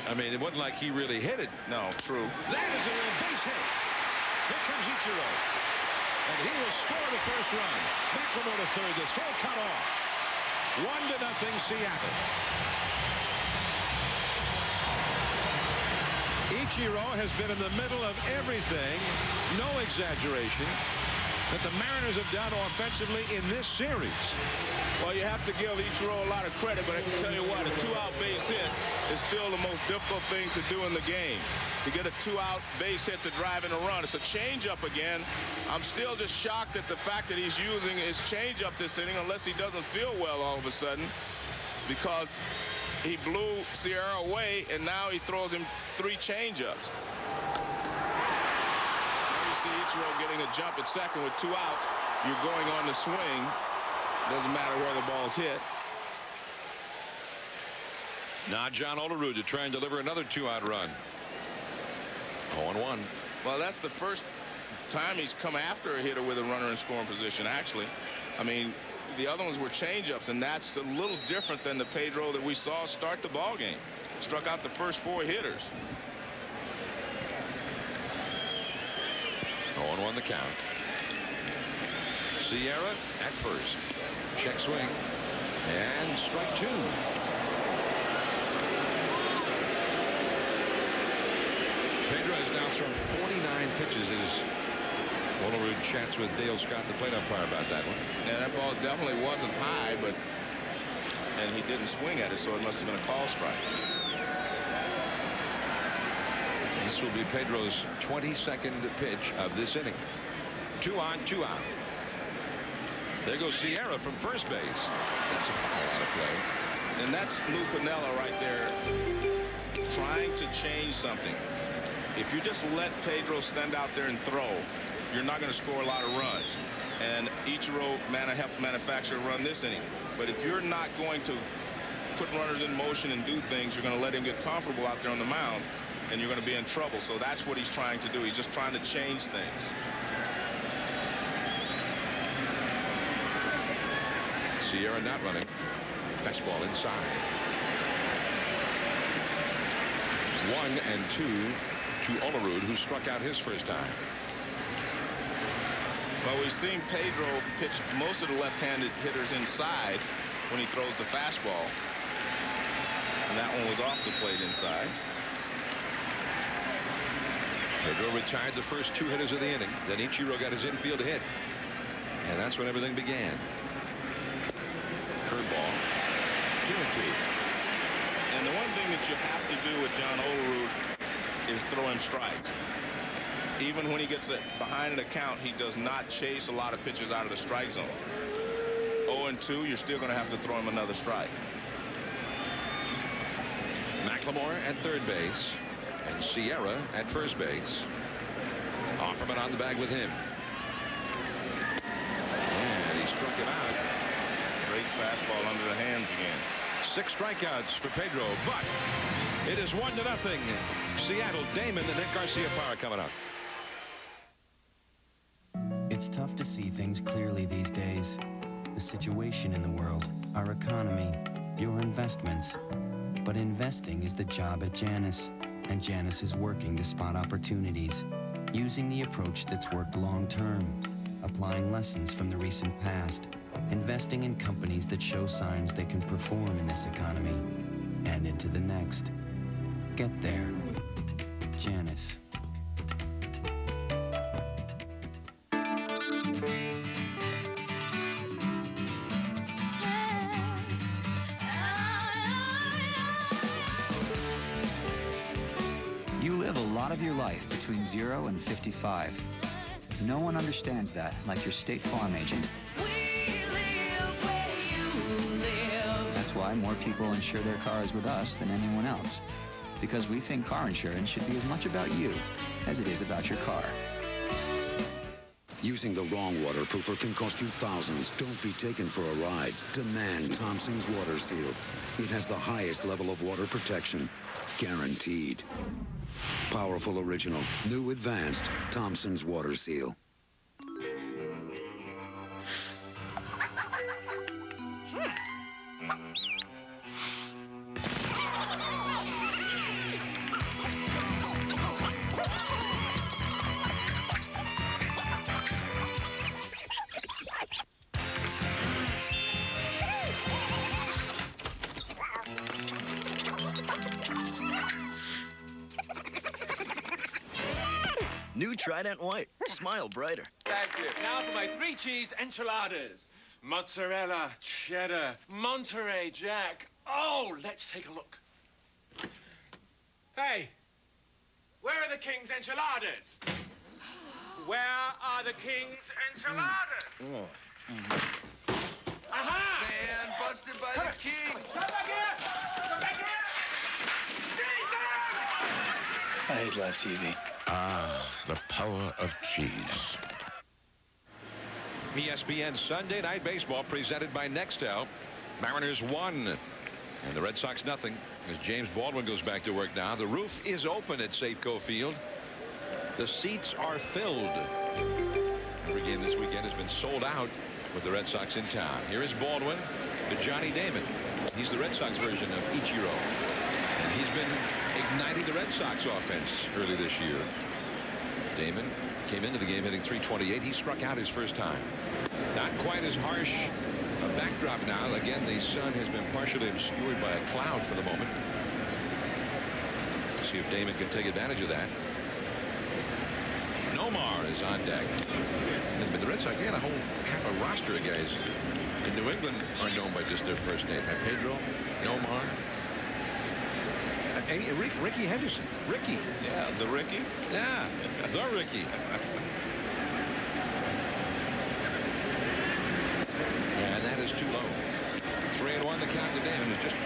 I mean, it wasn't like he really hit it. No, true. That is a real base hit. Here comes Ichiro. And he will score the first run. McLemore to third. The throw cut off. 1-0 Seattle. Ichiro has been in the middle of everything. No exaggeration. That the Mariners have done offensively in this series. Well, you have to give Ichiro a lot of credit, but I can tell you what, a 2-out base hit is still the most difficult thing to do in the game. To get a 2-out base hit to drive in a run. It's a changeup again. I'm still just shocked at the fact that he's using his changeup this inning, unless he doesn't feel well all of a sudden, because he blew Sierra away, and now he throws him 3 changeups. Ichiro getting a jump at second with 2 outs. You're going on the swing. Doesn't matter where the ball's hit. Now John Olerud to try and deliver another 2-out run. 0-1. Well, that's the first time he's come after a hitter with a runner in scoring position, actually. I mean, the other ones were changeups, and that's a little different than the Pedro that we saw start the ball game. Struck out the first 4 hitters. 0-1 the count. Sierra at first. Check swing. And strike 2. Pedro has now thrown 49 pitches as Olerud chats with Dale Scott, the plate umpire, about that one. Yeah, that ball definitely wasn't high, and he didn't swing at it, so it must have been a call strike. This will be Pedro's 22nd pitch of this inning. 2 on, 2 out. There goes Sierra from first base. That's a foul out of play. And that's Lou Piniella right there trying to change something. If you just let Pedro stand out there and throw, you're not going to score a lot of runs. And Ichiro helped manufacture a run this inning. But if you're not going to put runners in motion and do things, you're going to let him get comfortable out there on the mound, and you're going to be in trouble. So that's what he's trying to do. He's just trying to change things. Sierra not running. Fastball inside. 1-2 to Olerud, who struck out his first time. Well, we've seen Pedro pitch most of the left-handed hitters inside when he throws the fastball. And that one was off the plate inside. Pedro retired the first 2 hitters of the inning. Then Ichiro got his infield hit. And that's when everything began. Curveball. 2-2. And the one thing that you have to do with John Olerud is throw him strikes. Even when he gets behind an account, he does not chase a lot of pitches out of the strike zone. 0-2, you're still going to have to throw him another strike. McLemore at third base and Sierra at first base. Offerman on the bag with him. And he struck him out. Great fastball under the hands again. 6 strikeouts for Pedro, but it is 1-0. Seattle. Damon and Nick Garcia-Parra coming up. It's tough to see things clearly these days. The situation in the world, our economy, your investments. But investing is the job at Janus, and Janus is working to spot opportunities, using the approach that's worked long-term, applying lessons from the recent past, investing in companies that show signs they can perform in this economy and into the next. Get there. Janus. You live a lot of your life between 0 and 55. No one understands that like your State Farm agent. That's why more people insure their cars with us than anyone else. Because we think car insurance should be as much about you as it is about your car. Using the wrong waterproofer can cost you thousands. Don't be taken for a ride. Demand Thompson's Water Seal. It has the highest level of water protection. Guaranteed. Powerful original. New advanced Thompson's Water Seal. New Trident White. Smile brighter. Thank you. Now for my 3-cheese enchiladas. Mozzarella, cheddar, Monterey Jack. Oh, let's take a look. Hey, where are the King's enchiladas? Where are the King's enchiladas? Aha! Man, busted by the King. Come back here! Come back here! Jesus! I hate live TV. Ah, the power of cheese. ESPN Sunday Night Baseball presented by Nextel. Mariners 1 and the Red Sox nothing as James Baldwin goes back to work now. The roof is open at Safeco Field. The seats are filled. Every game this weekend has been sold out with the Red Sox in town. Here is Baldwin to Johnny Damon. He's the Red Sox version of Ichiro. And he's been igniting the Red Sox offense early this year. Damon came into the game hitting .328. He struck out his first time. Not quite as harsh a backdrop now. Again, the sun has been partially obscured by a cloud for the moment. See if Damon can take advantage of that. Nomar is on deck. But the Red Sox, they had a whole half a roster of guys in New England are known by just their first name. Pedro, Nomar, Ricky Henderson. Ricky. Yeah, the Ricky. Yeah, the Ricky. And that is too low. 3-1 the count to Damon, who's just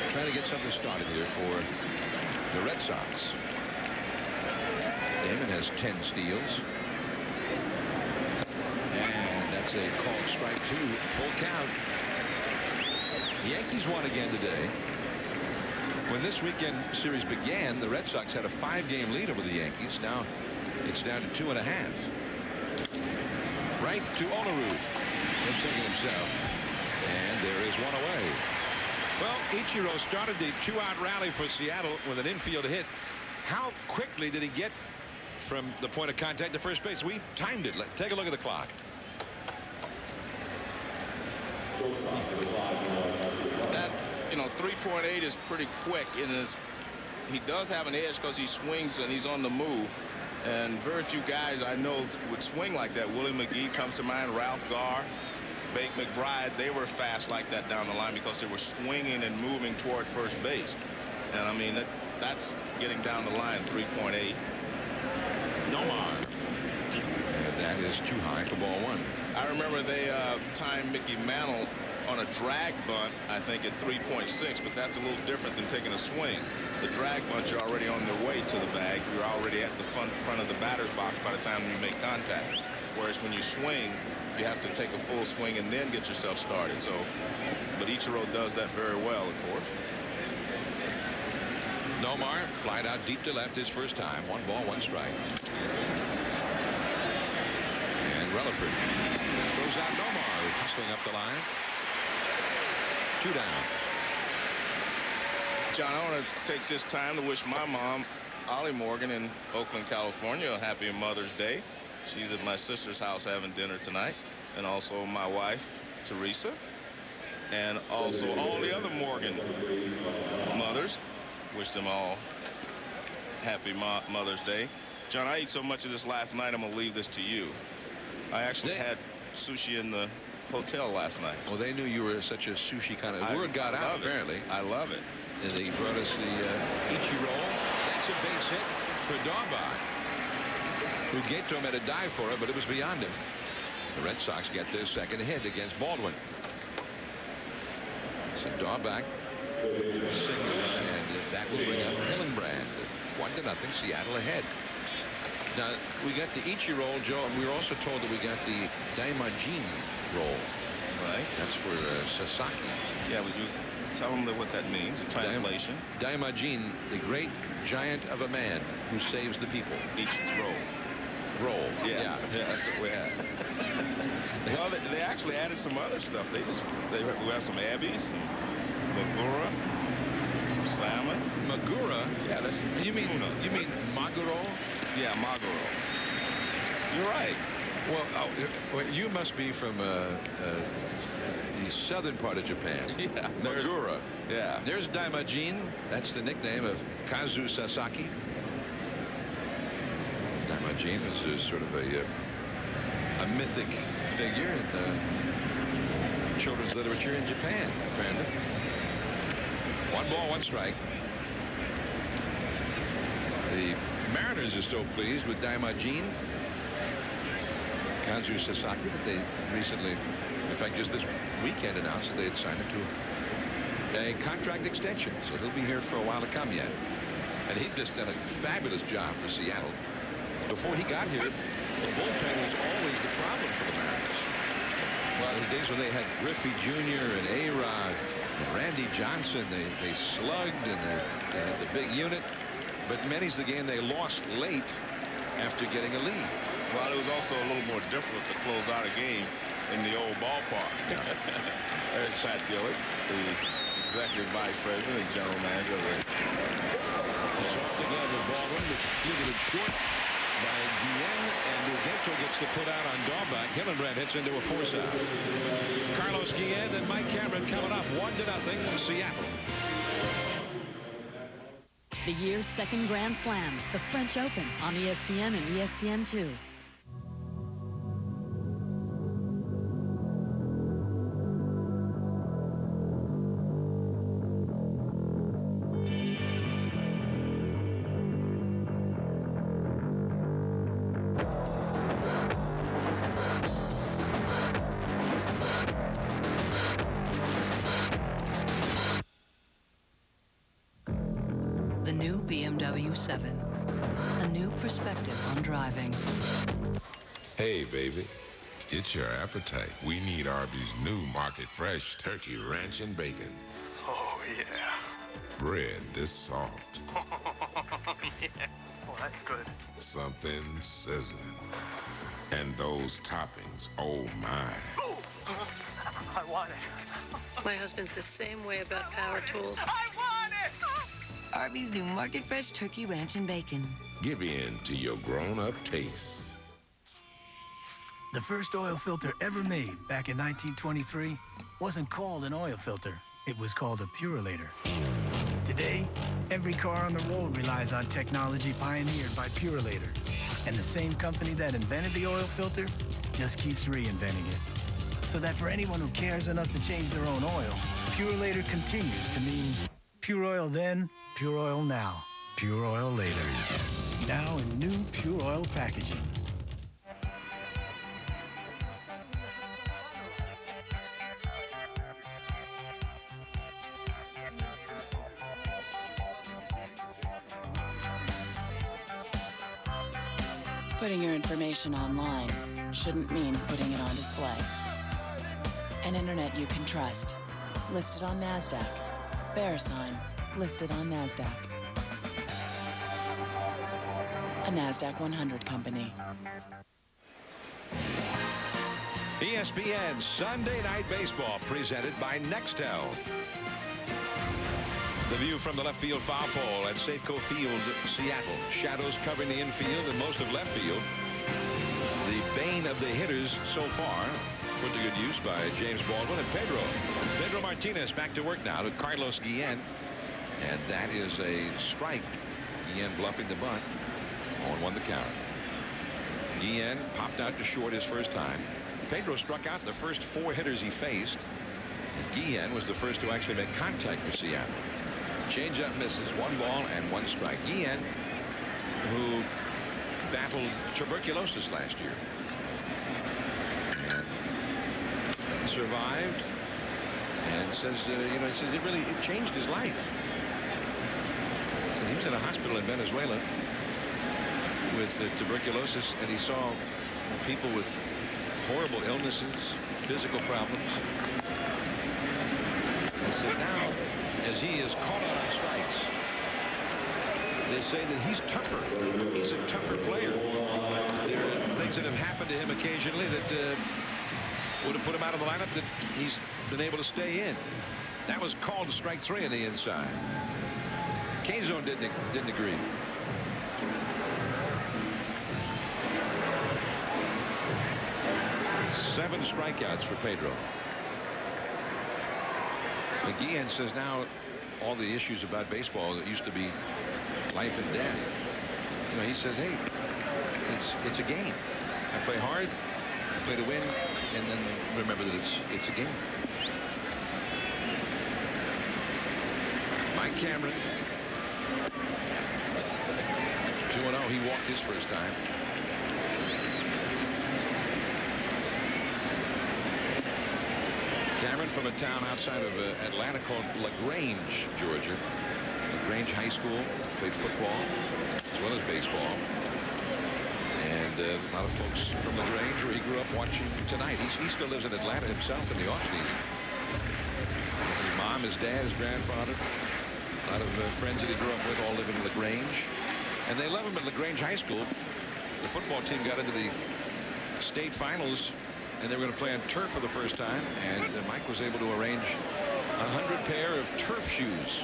trying to get something started here for the Red Sox. Damon has 10 steals. And that's a called strike 2, full count. The Yankees won again today. When this weekend series began, the Red Sox had a 5-game lead over the Yankees. Now it's down to 2.5. Right to Olerud. He'll take it himself. And there is one away. Well, Ichiro started the 2-out rally for Seattle with an infield hit. How quickly did he get from the point of contact to first base? We timed it. Take a look at the clock. That, 3.8 is pretty quick. He does have an edge because he swings and he's on the move. And very few guys I know would swing like that. Willie McGee comes to mind, Ralph Garr, Bake McBride. They were fast like that down the line because they were swinging and moving toward first base. And I mean, that's getting down the line, 3.8. Nomar. And that is too high for ball 1. I remember they timed Mickey Mantle on a drag bunt, I think, at 3.6, but that's a little different than taking a swing. The drag bunt, you're already on your way to the bag. You're already at the front of the batter's box by the time you make contact. Whereas when you swing, you have to take a full swing and then get yourself started. So, but Ichiro does that very well, of course. Nomar flied out deep to left his first time. 1 ball, 1 strike. And Rutherford throws out Nomar, who's hustling up the line. 2 down. John, I want to take this time to wish my mom, Ollie Morgan, in Oakland, California, a happy Mother's Day. She's at my sister's house having dinner tonight. And also my wife, Teresa. And also all the other Morgan mothers. Wish them all happy Mother's Day. John, I ate so much of this last night, I'm going to leave this to you. I actually had sushi in the hotel last night. Well, they knew you were such a sushi kind of... Word got out, apparently. I love it. And they brought us the Ichiro. That's a base hit for Daubach, who Gato made a dive for it, but it was beyond him. The Red Sox get their second hit against Baldwin. So Daubach singles, and that will bring up Hillenbrand. 1-0, Seattle ahead. Now, we got the Ichiro, Joe, and we were also told that we got the Daimajin roll. Right. That's for Sasaki. Yeah, would you tell them what that means, the translation? Daimajin, the great giant of a man who saves the people. Ichiro. Roll. Yeah, that's what we had. Well, they actually added some other stuff. We have some Abby, some Magura, some salmon. Magura? Yeah, that's... You mean Maguro? Yeah, Maguro. You're right. Well, you must be from the southern part of Japan. Yeah. Magura. Yeah. There's Daimajin. That's the nickname of Kazu Sasaki. Daimajin is sort of a mythic figure in children's literature in Japan, apparently. 1 ball, 1 strike. The Mariners are so pleased with Daimajin, Kazu Sasaki, that they recently, in fact, just this weekend announced that they had signed him to a contract extension, so he'll be here for a while to come yet. And he'd just done a fabulous job for Seattle. Before he got here, the bullpen was always the problem for the Mariners. Well, the days when they had Griffey Jr. and A-Rod and Randy Johnson, they slugged and they had the big unit. But many's the game they lost late after getting a lead. Well, it was also a little more difficult to close out a game in the old ballpark. There's Pat Gillett, the executive vice president and general manager of the... It's off the glove of Baldwin, but fielded it short by Guillen, and Ugeto gets the put out on Daubach. Hillenbrand hits into a force out. Carlos Guillen and Mike Cameron coming up 1-0 Seattle. The year's second Grand Slam, the French Open, on ESPN and ESPN2. W7. A new perspective on driving. Hey, baby. Get your appetite. We need Arby's new market fresh turkey ranch and bacon. Oh, yeah. Bread this soft. Yeah. Oh, that's good. Something sizzling. And those toppings, oh my. Ooh. I want it. My husband's the same way about power tools. I want it! Arby's new market fresh turkey ranch and bacon. Give in to your grown-up tastes. The first oil filter ever made back in 1923 wasn't called an oil filter. It was called a purolator. Today, every car on the road relies on technology pioneered by Purolator. And the same company that invented the oil filter just keeps reinventing it. So that for anyone who cares enough to change their own oil, Purolator continues to mean pure oil then, pure oil now, pure oil later. Now in new pure oil packaging. Putting your information online shouldn't mean putting it on display. An internet you can trust. Listed on NASDAQ. VeriSign. Listed on NASDAQ. A NASDAQ 100 company. ESPN Sunday Night Baseball presented by Nextel. The view from the left field foul pole at Safeco Field, Seattle. Shadows covering the infield and most of left field. The bane of the hitters so far, put to good use by James Baldwin and Pedro. Pedro Martinez back to work now to Carlos Guillen. And that is a strike. Guillen bluffing the bunt. 0-1 the count. Guillen popped out to short his first time. Pedro struck out the first 4 hitters he faced. Guillen was the first to actually make contact for Seattle. Changeup misses, 1 ball and 1 strike. Guillen, who battled tuberculosis last year and survived, and says, he says it changed his life. So he was in a hospital in Venezuela with tuberculosis, and he saw people with horrible illnesses, physical problems. And so now, as he is caught out on strikes, they say that he's tougher. He's a tougher player. There are things that have happened to him occasionally that would have put him out of the lineup that he's been able to stay in. That was called strike 3 on the inside. K-Zone didn't agree. Seven strikeouts for Pedro. McGeehan says now all the issues about baseball that used to be life and death, he says, hey, it's a game. I play hard, I play to win, and then remember that it's a game. Mike Cameron, 2-0. He walked his first time. Cameron from a town outside of Atlanta called LaGrange, Georgia. LaGrange High School, played football as well as baseball. And a lot of folks from LaGrange where he grew up watching tonight. He still lives in Atlanta himself in the offseason. His mom, his dad, his grandfather, a lot of friends that he grew up with all live in LaGrange. And they love him at LaGrange High School. The football team got into the state finals, and they were going to play on turf for the first time, and Mike was able to arrange 100 pair of turf shoes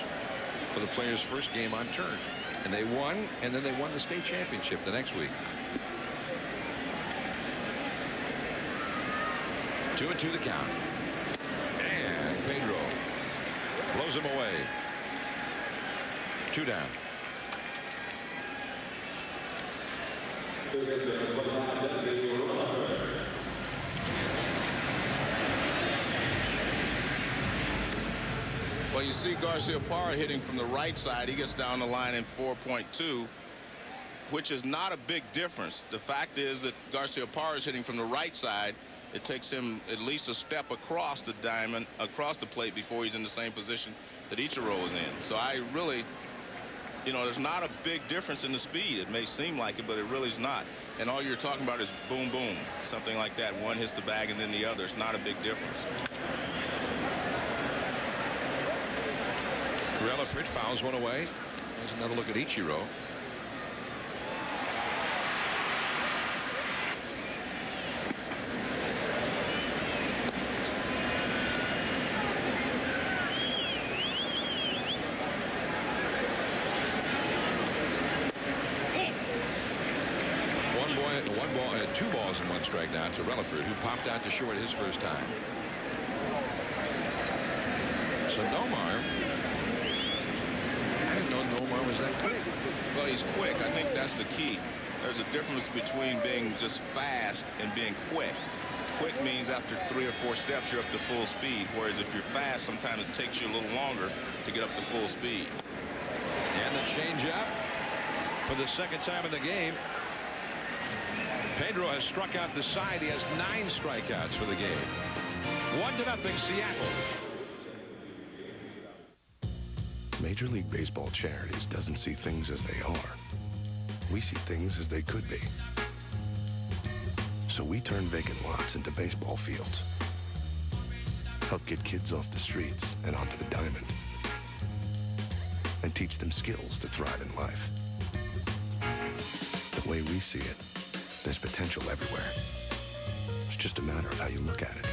for the players' first game on turf. And they won, and then they won the state championship the next week. 2-2 the count. And Pedro blows him away. 2 down. Well, you see Garcia-Parra hitting from the right side. He gets down the line in 4.2, which is not a big difference. The fact is that Garcia-Parra is hitting from the right side. It takes him at least a step across the diamond, across the plate, before he's in the same position that Ichiro is in. So I really You know, there's not a big difference in the speed. It may seem like it, but it really is not. And all you're talking about is boom, boom, something like that. One hits the bag and then the other. It's not a big difference. Relaford fouls one away. There's another look at Ichiro. Two balls and one strike now to Relaford, who popped out to short his first time. So Nomar, I didn't know Nomar was that quick. Well, he's quick. I think that's the key. There's a difference between being just fast and being quick. Quick means after 3 or 4 steps, you're up to full speed. Whereas if you're fast, sometimes it takes you a little longer to get up to full speed. And the changeup for the second time in the game. Pedro has struck out the side. He has 9 strikeouts for the game. 1-0 Seattle. Major League Baseball Charities doesn't see things as they are. We see things as they could be. So we turn vacant lots into baseball fields. Help get kids off the streets and onto the diamond. And teach them skills to thrive in life. The way we see it, there's potential everywhere. It's just a matter of how you look at it.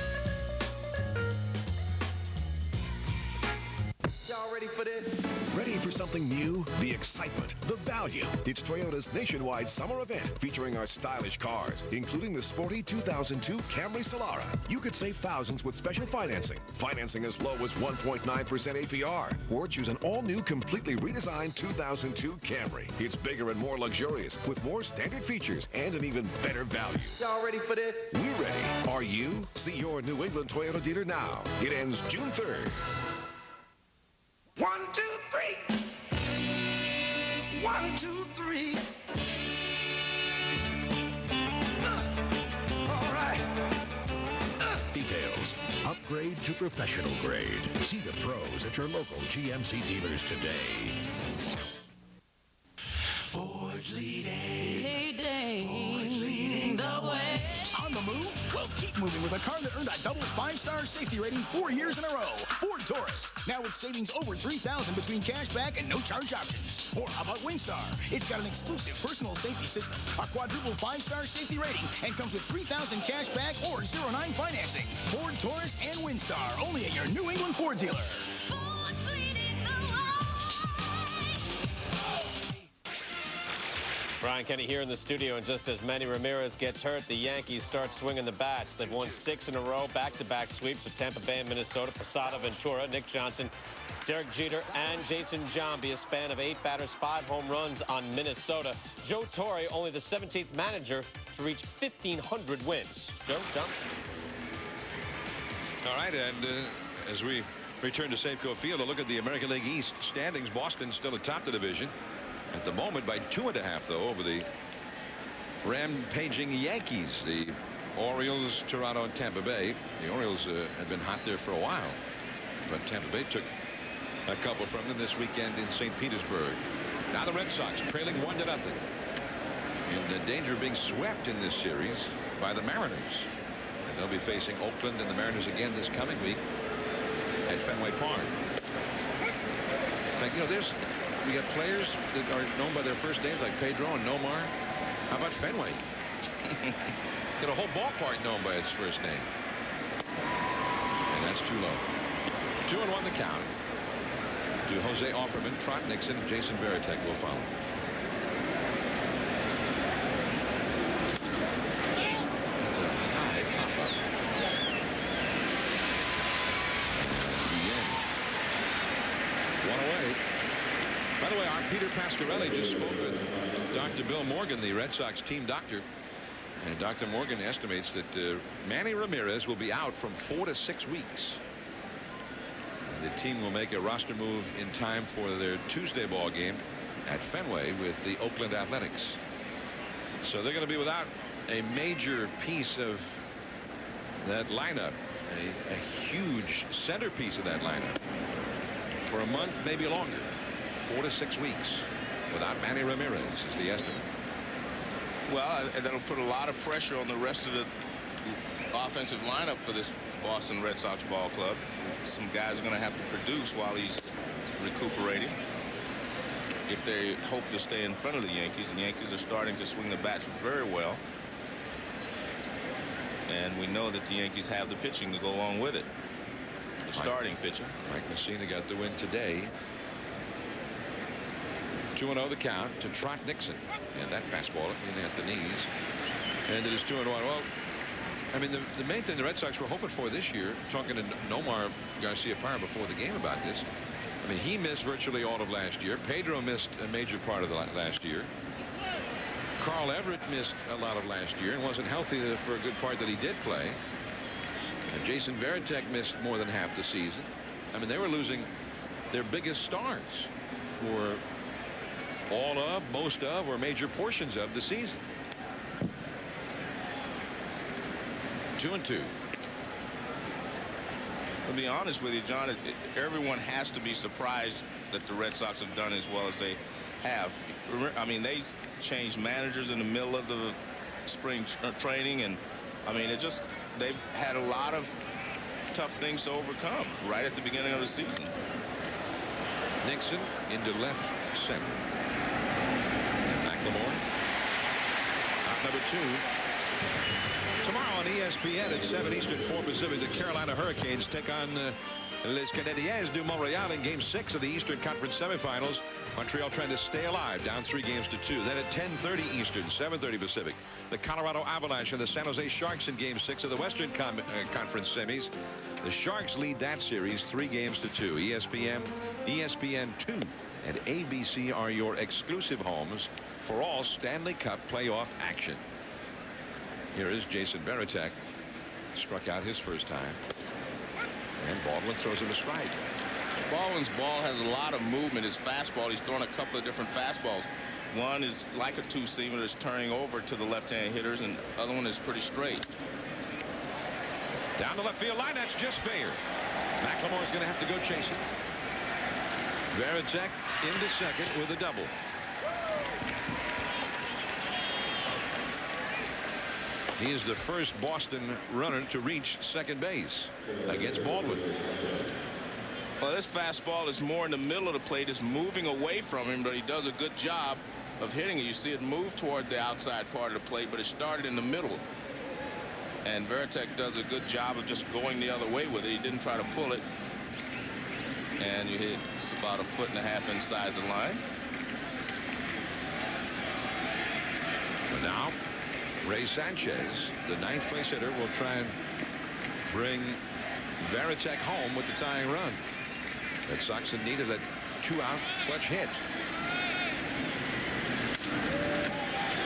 Y'all ready for this? Ready for something new? The excitement, the value. It's Toyota's nationwide summer event featuring our stylish cars, including the sporty 2002 Camry Solara. You could save thousands with special financing. Financing as low as 1.9% APR. Or choose an all-new, completely redesigned 2002 Camry. It's bigger and more luxurious with more standard features and an even better value. Y'all ready for this? We're ready. Are you? See your New England Toyota dealer now. It ends June 3rd. 1, 2, 3. 1, 2, 3. All right. Details. Upgrade to professional grade. See the pros at your local GMC dealers today. Ford's leading. Ford's leading the way. On the move? Well, keep moving with a car that earned a double 5-star safety rating 4 years in a row. Ford Taurus. Now with savings over $3,000 between cash back and no charge options. Or how about Winstar? It's got an exclusive personal safety system, a quadruple 5-star safety rating, and comes with $3,000 cash back or 0-9 financing. Ford Taurus and Winstar. Only at your New England Ford dealer. Brian Kenny here in the studio, and just as Manny Ramirez gets hurt, the Yankees start swinging the bats. They've won 6 in a row, back-to-back sweeps with Tampa Bay and Minnesota. Posada, Ventura, Nick Johnson, Derek Jeter, and Jason Giambi. A span of 8 batters, 5 home runs on Minnesota. Joe Torre, only the 17th manager to reach 1,500 wins. Joe, John? All right, and as we return to Safeco Field, a look at the American League East standings. Boston still atop the division. At the moment by 2.5, though, over the rampaging Yankees. The Orioles, Toronto, and Tampa Bay. The Orioles had been hot there for a while, but Tampa Bay took a couple from them this weekend in St. Petersburg. Now the Red Sox trailing 1-0. In the danger of being swept in this series by the Mariners. And they'll be facing Oakland and the Mariners again this coming week at Fenway Park. In fact, you know, we got players that are known by their first names like Pedro and Nomar. How about Fenway? Got a whole ballpark known by its first name. And that's too low. 2-1 the count to Jose Offerman, Trot Nixon, and Jason Varitek will follow. That's a high pop-up. One away. By the way, our Peter Pasquarelli just spoke with Dr. Bill Morgan, the Red Sox team doctor. And Dr. Morgan estimates that Manny Ramirez will be out from 4 to 6 weeks. And the team will make a roster move in time for their Tuesday ball game at Fenway with the Oakland Athletics. So they're going to be without a major piece of that lineup, a huge centerpiece of that lineup for a month, maybe longer. 4 to 6 weeks. without Manny Ramirez is the estimate. Well, that'll put a lot of pressure on the rest of the offensive lineup for this Boston Red Sox ball club. Some guys are going to have to produce while he's recuperating if they hope to stay in front of the Yankees. The Yankees are starting to swing the bats very well. And we know that the Yankees have the pitching to go along with it. The starting pitcher. Mike Messina got the win today. 2-0 the count to Trot Nixon. And that fastball in at the knees. And it is 2-1. Well, I mean, the main thing the Red Sox were hoping for this year, talking to Nomar Garcia-Parra before the game about this, I mean, he missed virtually all of last year. Pedro missed a major part of the last year. Carl Everett missed a lot of last year and wasn't healthy for a good part that he did play. And Jason Varitek missed more than half the season. I mean, they were losing their biggest stars for all of, most of, or major portions of the season. 2-2. To be honest with you, John, everyone has to be surprised that the Red Sox have done as well as they have. I mean, they changed managers in the middle of the spring training, and I mean, they've had a lot of tough things to overcome right at the beginning of the season. Nixon into left center. And McLemore out number 2. Tomorrow on ESPN at 7 Eastern, 4 Pacific, the Carolina Hurricanes take on Les Canadiens du Montréal in Game 6 of the Eastern Conference semifinals. Montreal trying to stay alive, down 3-2. Then at 10:30 Eastern, 7:30 Pacific, the Colorado Avalanche and the San Jose Sharks in Game 6 of the Western Conference semis. The Sharks lead that series 3-2. ESPN 2 and ABC are your exclusive homes for all Stanley Cup playoff action. Here is Jason Varitek. Struck out his first time. And Baldwin throws him a strike. Baldwin's ball has a lot of movement. His fastball, he's throwing a couple of different fastballs. One is like a two-seamer that's turning over to the left-hand hitters, and the other one is pretty straight. Down the left field line, that's just fair. McLemore's going to have to go chase it. Varitek into second with a double. He is the first Boston runner to reach second base against Baldwin. Well, this fastball is more in the middle of the plate. It's moving away from him, but he does a good job of hitting it. You see it move toward the outside part of the plate, but it started in the middle. And Varitek does a good job of just going the other way with it. He didn't try to pull it. And you hit it's about 1.5 feet inside the line. And now Ray Sanchez, the 9th place hitter, will try and bring Varitek home with the tying run. Red Sox in need of that 2-out clutch hit.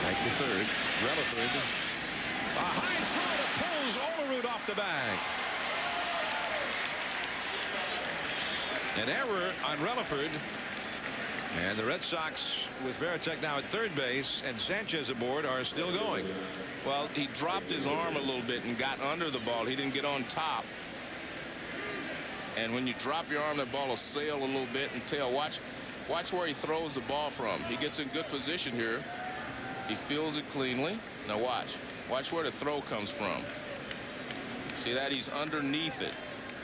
Back to third. Relaford. A high throw that pulls Olerud off the bag. An error on Relaford. And the Red Sox, with Varitek now at third base and Sanchez aboard, are still going. Well, he dropped his arm a little bit and got under the ball. He didn't get on top. And when you drop your arm, that ball will sail a little bit and tail. Watch where he throws the ball from. He gets in good position here. He feels it cleanly. Now watch where the throw comes from. See that? He's underneath it,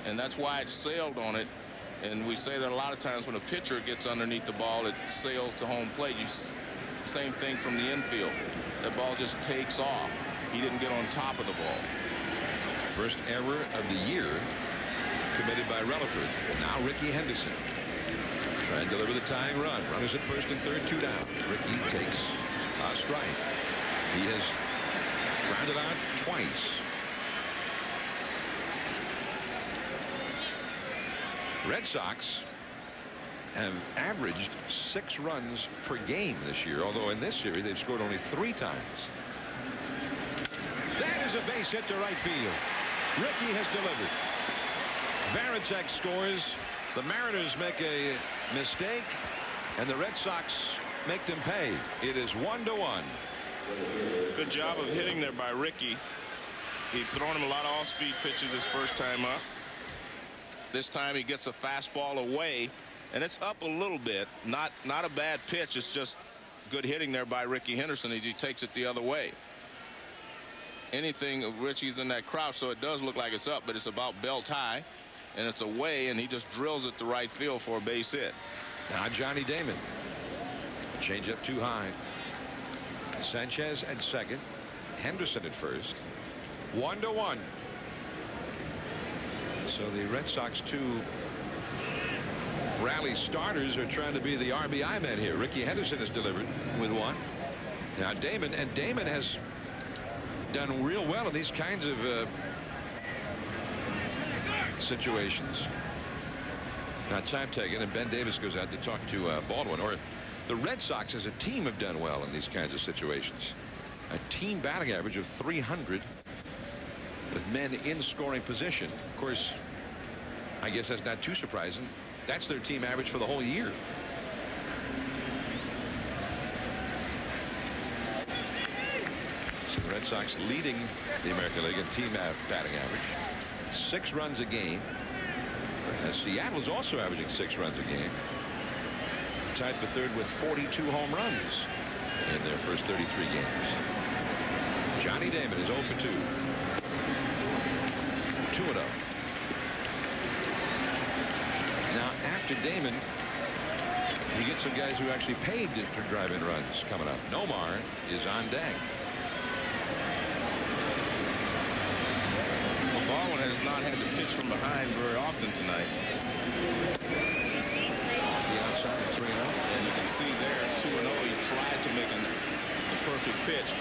and that's why it sailed on it. And we say that a lot of times when a pitcher gets underneath the ball, it sails to home plate. Same thing from the infield. That ball just takes off. He didn't get on top of the ball. First error of the year committed by Relaford. Now Ricky Henderson trying to deliver the tying run. Runners at first and third, 2 down. Ricky takes a strike. He has grounded out twice. Red Sox have averaged 6 runs per game this year, although in this series they've scored only 3 times. That is a base hit to right field. Ricky has delivered. Varitek scores. The Mariners make a mistake, and the Red Sox make them pay. It is 1-1. Good job of hitting there by Ricky. He'd thrown him a lot of off-speed pitches his first time up. This time he gets a fastball away, and it's up a little bit. Not a bad pitch. It's just good hitting there by Ricky Henderson as he takes it the other way. Anything, Richie's in that crouch, so it does look like it's up, but it's about belt high, and it's away, and he just drills it to right field for a base hit. Now Johnny Damon. Change up too high. Sanchez at second. Henderson at first. 1-1. So the Red Sox two rally starters are trying to be the RBI men here. Ricky Henderson has delivered with one. Now Damon, and Damon has done real well in these kinds of situations. Now time taken, and Ben Davis goes out to talk to Baldwin. Or the Red Sox as a team have done well in these kinds of situations. A team batting average of 300 with men in scoring position. Of course, I guess that's not too surprising. That's their team average for the whole year. So the Red Sox leading the American League in team batting average. 6 runs a game. Seattle is also averaging 6 runs a game. Tied for third with 42 home runs in their first 33 games. Johnny Damon is 0 for 2. 2-0. Now after Damon, you get some guys who actually paid to drive in runs coming up. Nomar is on deck. Well, Baldwin has not had to pitch from behind very often tonight. Off the outside, 3-0. And you can see there, 2-0, he tried to make a perfect pitch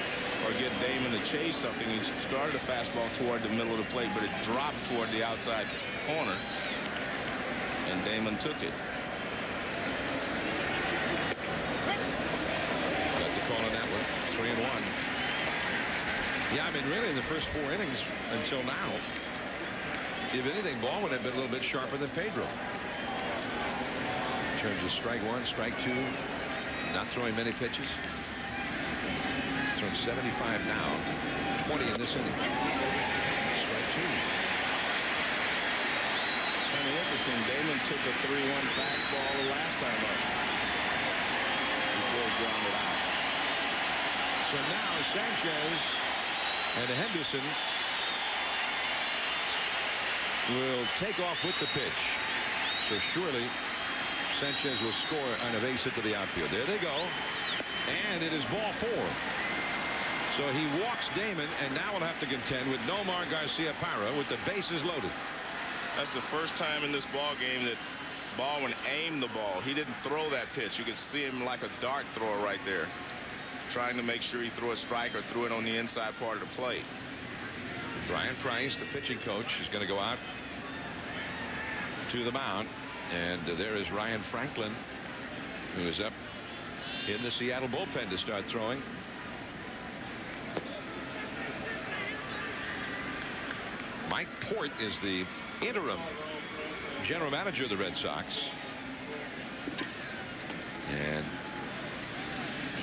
or get Damon to chase something. He started a fastball toward the middle of the plate, but it dropped toward the outside corner, and Damon took it. Got the call on that one. 3-1. Yeah, I mean, really, in the first 4 innings until now, if anything, Baldwin had been a little bit sharper than Pedro. In terms of strike 1, strike 2, not throwing many pitches. He's thrown 75 now, 20 in this inning. Strike 2. Kind of interesting. Damon took a 3-1 fastball the last time up before he grounded out. So now Sanchez and Henderson will take off with the pitch. So surely Sanchez will score on a base hit to the outfield. There they go. And it is ball 4. So he walks Damon, and now will have to contend with Nomar Garcia-Parra with the bases loaded. That's the first time in this ball game that Baldwin aimed the ball. He didn't throw that pitch. You could see him like a dart thrower right there, trying to make sure he threw a strike or threw it on the inside part of the plate. Brian Price, the pitching coach, is going to go out to the mound. And there is Ryan Franklin, who is up in the Seattle bullpen to start throwing. Mike Port is the interim general manager of the Red Sox. And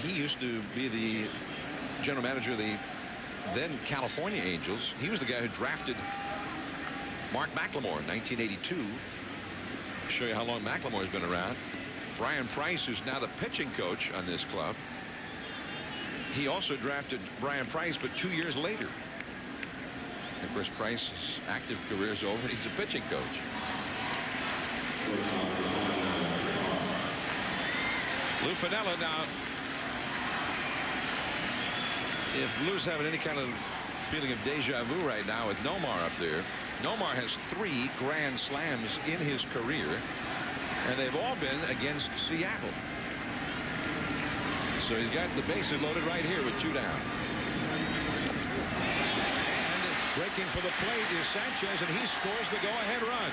he used to be the general manager of the then California Angels. He was the guy who drafted Mark McLemore in 1982. Show you how long McLemore's been around. Brian Price, who's now the pitching coach on this club. He also drafted Brian Price, but 2 years later. Of course, Price's active career is over. He's a pitching coach. Lou Piniella now. If Lou's having any kind of feeling of deja vu right now with Nomar up there. Nomar has 3 grand slams in his career, and they've all been against Seattle. So he's got the bases loaded right here with 2 down. And breaking for the plate is Sanchez, and he scores the go-ahead run.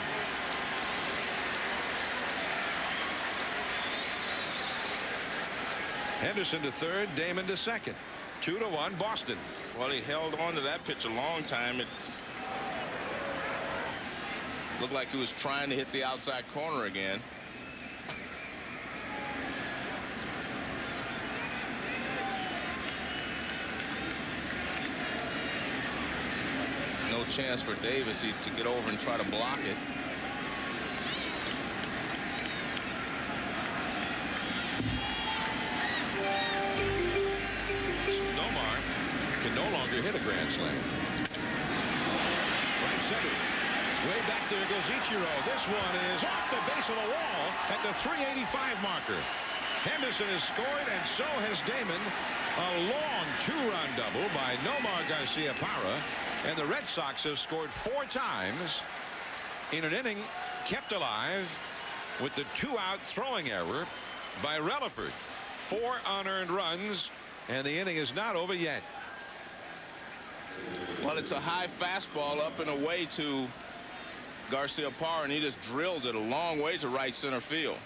Henderson to third, Damon to second. 2-1 Boston. Well, he held on to that pitch a long time. It looked like he was trying to hit the outside corner again. No chance for Davis to get over and try to block it. can no longer hit a grand slam. Right center. Way back there goes Ichiro. This one is off the base of the wall at the 385 marker. Henderson has scored, and so has Damon. A long 2-run double by Nomar Garcia-Parra. And the Red Sox have scored 4 times in an inning kept alive with the 2-out throwing error by Relaford. 4 unearned runs, and the inning is not over yet. Well, it's a high fastball up and away to Garcia-Parra, and he just drills it a long way to right center field.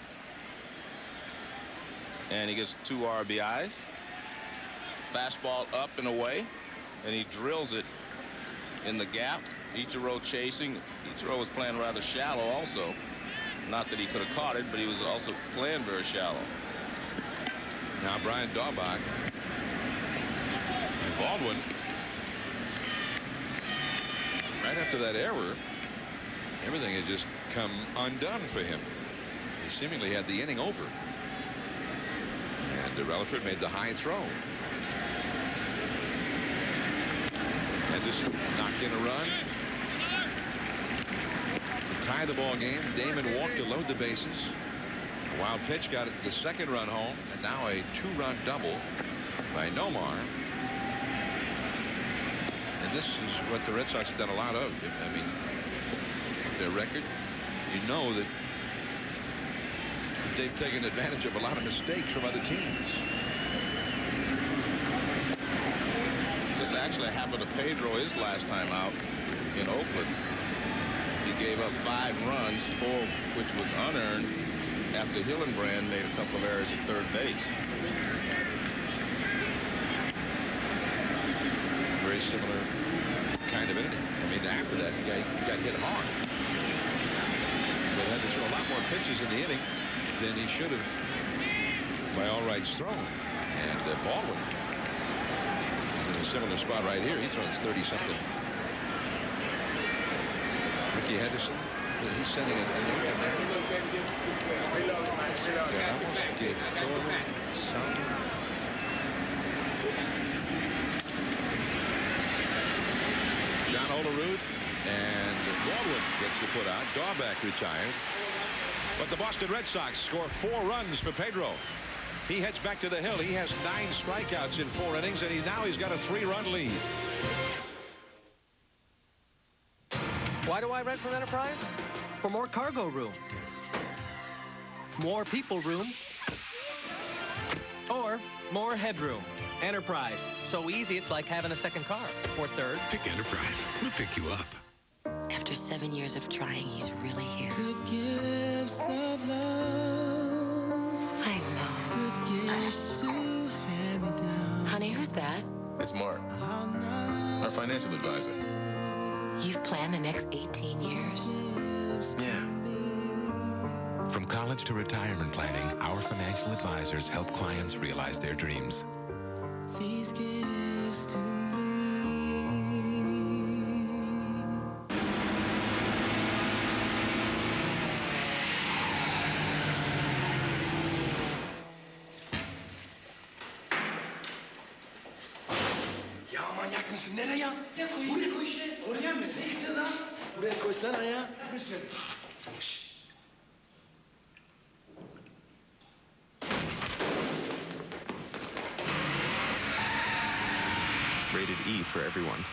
And he gets 2 RBIs. Fastball up and away, and he drills it in the gap. Ichiro chasing. Ichiro was playing rather shallow also. Not that he could have caught it, but he was also playing very shallow. Now Brian Daubach and Baldwin. Right after that error, everything had just come undone for him. He seemingly had the inning over. And Relaford made the high throw. Henderson knocked in a run to tie the ball game. Damon walked to load the bases. A wild pitch got the 2nd run home, and now a 2-run double by Nomar. And this is what the Red Sox have done a lot of. I mean, with their record, you know that they've taken advantage of a lot of mistakes from other teams. This actually happened to Pedro his last time out in Oakland. He gave up 5 runs, 4 which was unearned, after Hillenbrand made a couple of errors at third base. Very similar kind of inning. I mean, after that, he got hit hard. But had to throw a lot more pitches in the inning than he should have by all rights thrown. And Baldwin is in a similar spot right here. He throws 30-something. Ricky Henderson, he's sending a note to Manny. John Olerud, and Baldwin gets the put out. Daubach retired. But the Boston Red Sox score 4 runs for Pedro. He heads back to the hill. He has 9 strikeouts in 4 innings, and now he's got a 3-run lead. Why do I rent from Enterprise? For more cargo room, more people room, or more headroom. Enterprise. So easy, it's like having a second car. Or third. Pick Enterprise. We'll pick you up. After 7 years of trying, he's really here. Good gifts of love. I know. Good gifts to hand me down. Honey, who's that? It's Mark, our financial advisor. You've planned the next 18 years? Yeah. From college to retirement planning, our financial advisors help clients realize their dreams. These gifts to me. Ya manyak mısın? Nereye ya? Buraya koy işte. Oraya mı? Siktir lan. Buraya koysana ya. Mısın? Rated E for everyone.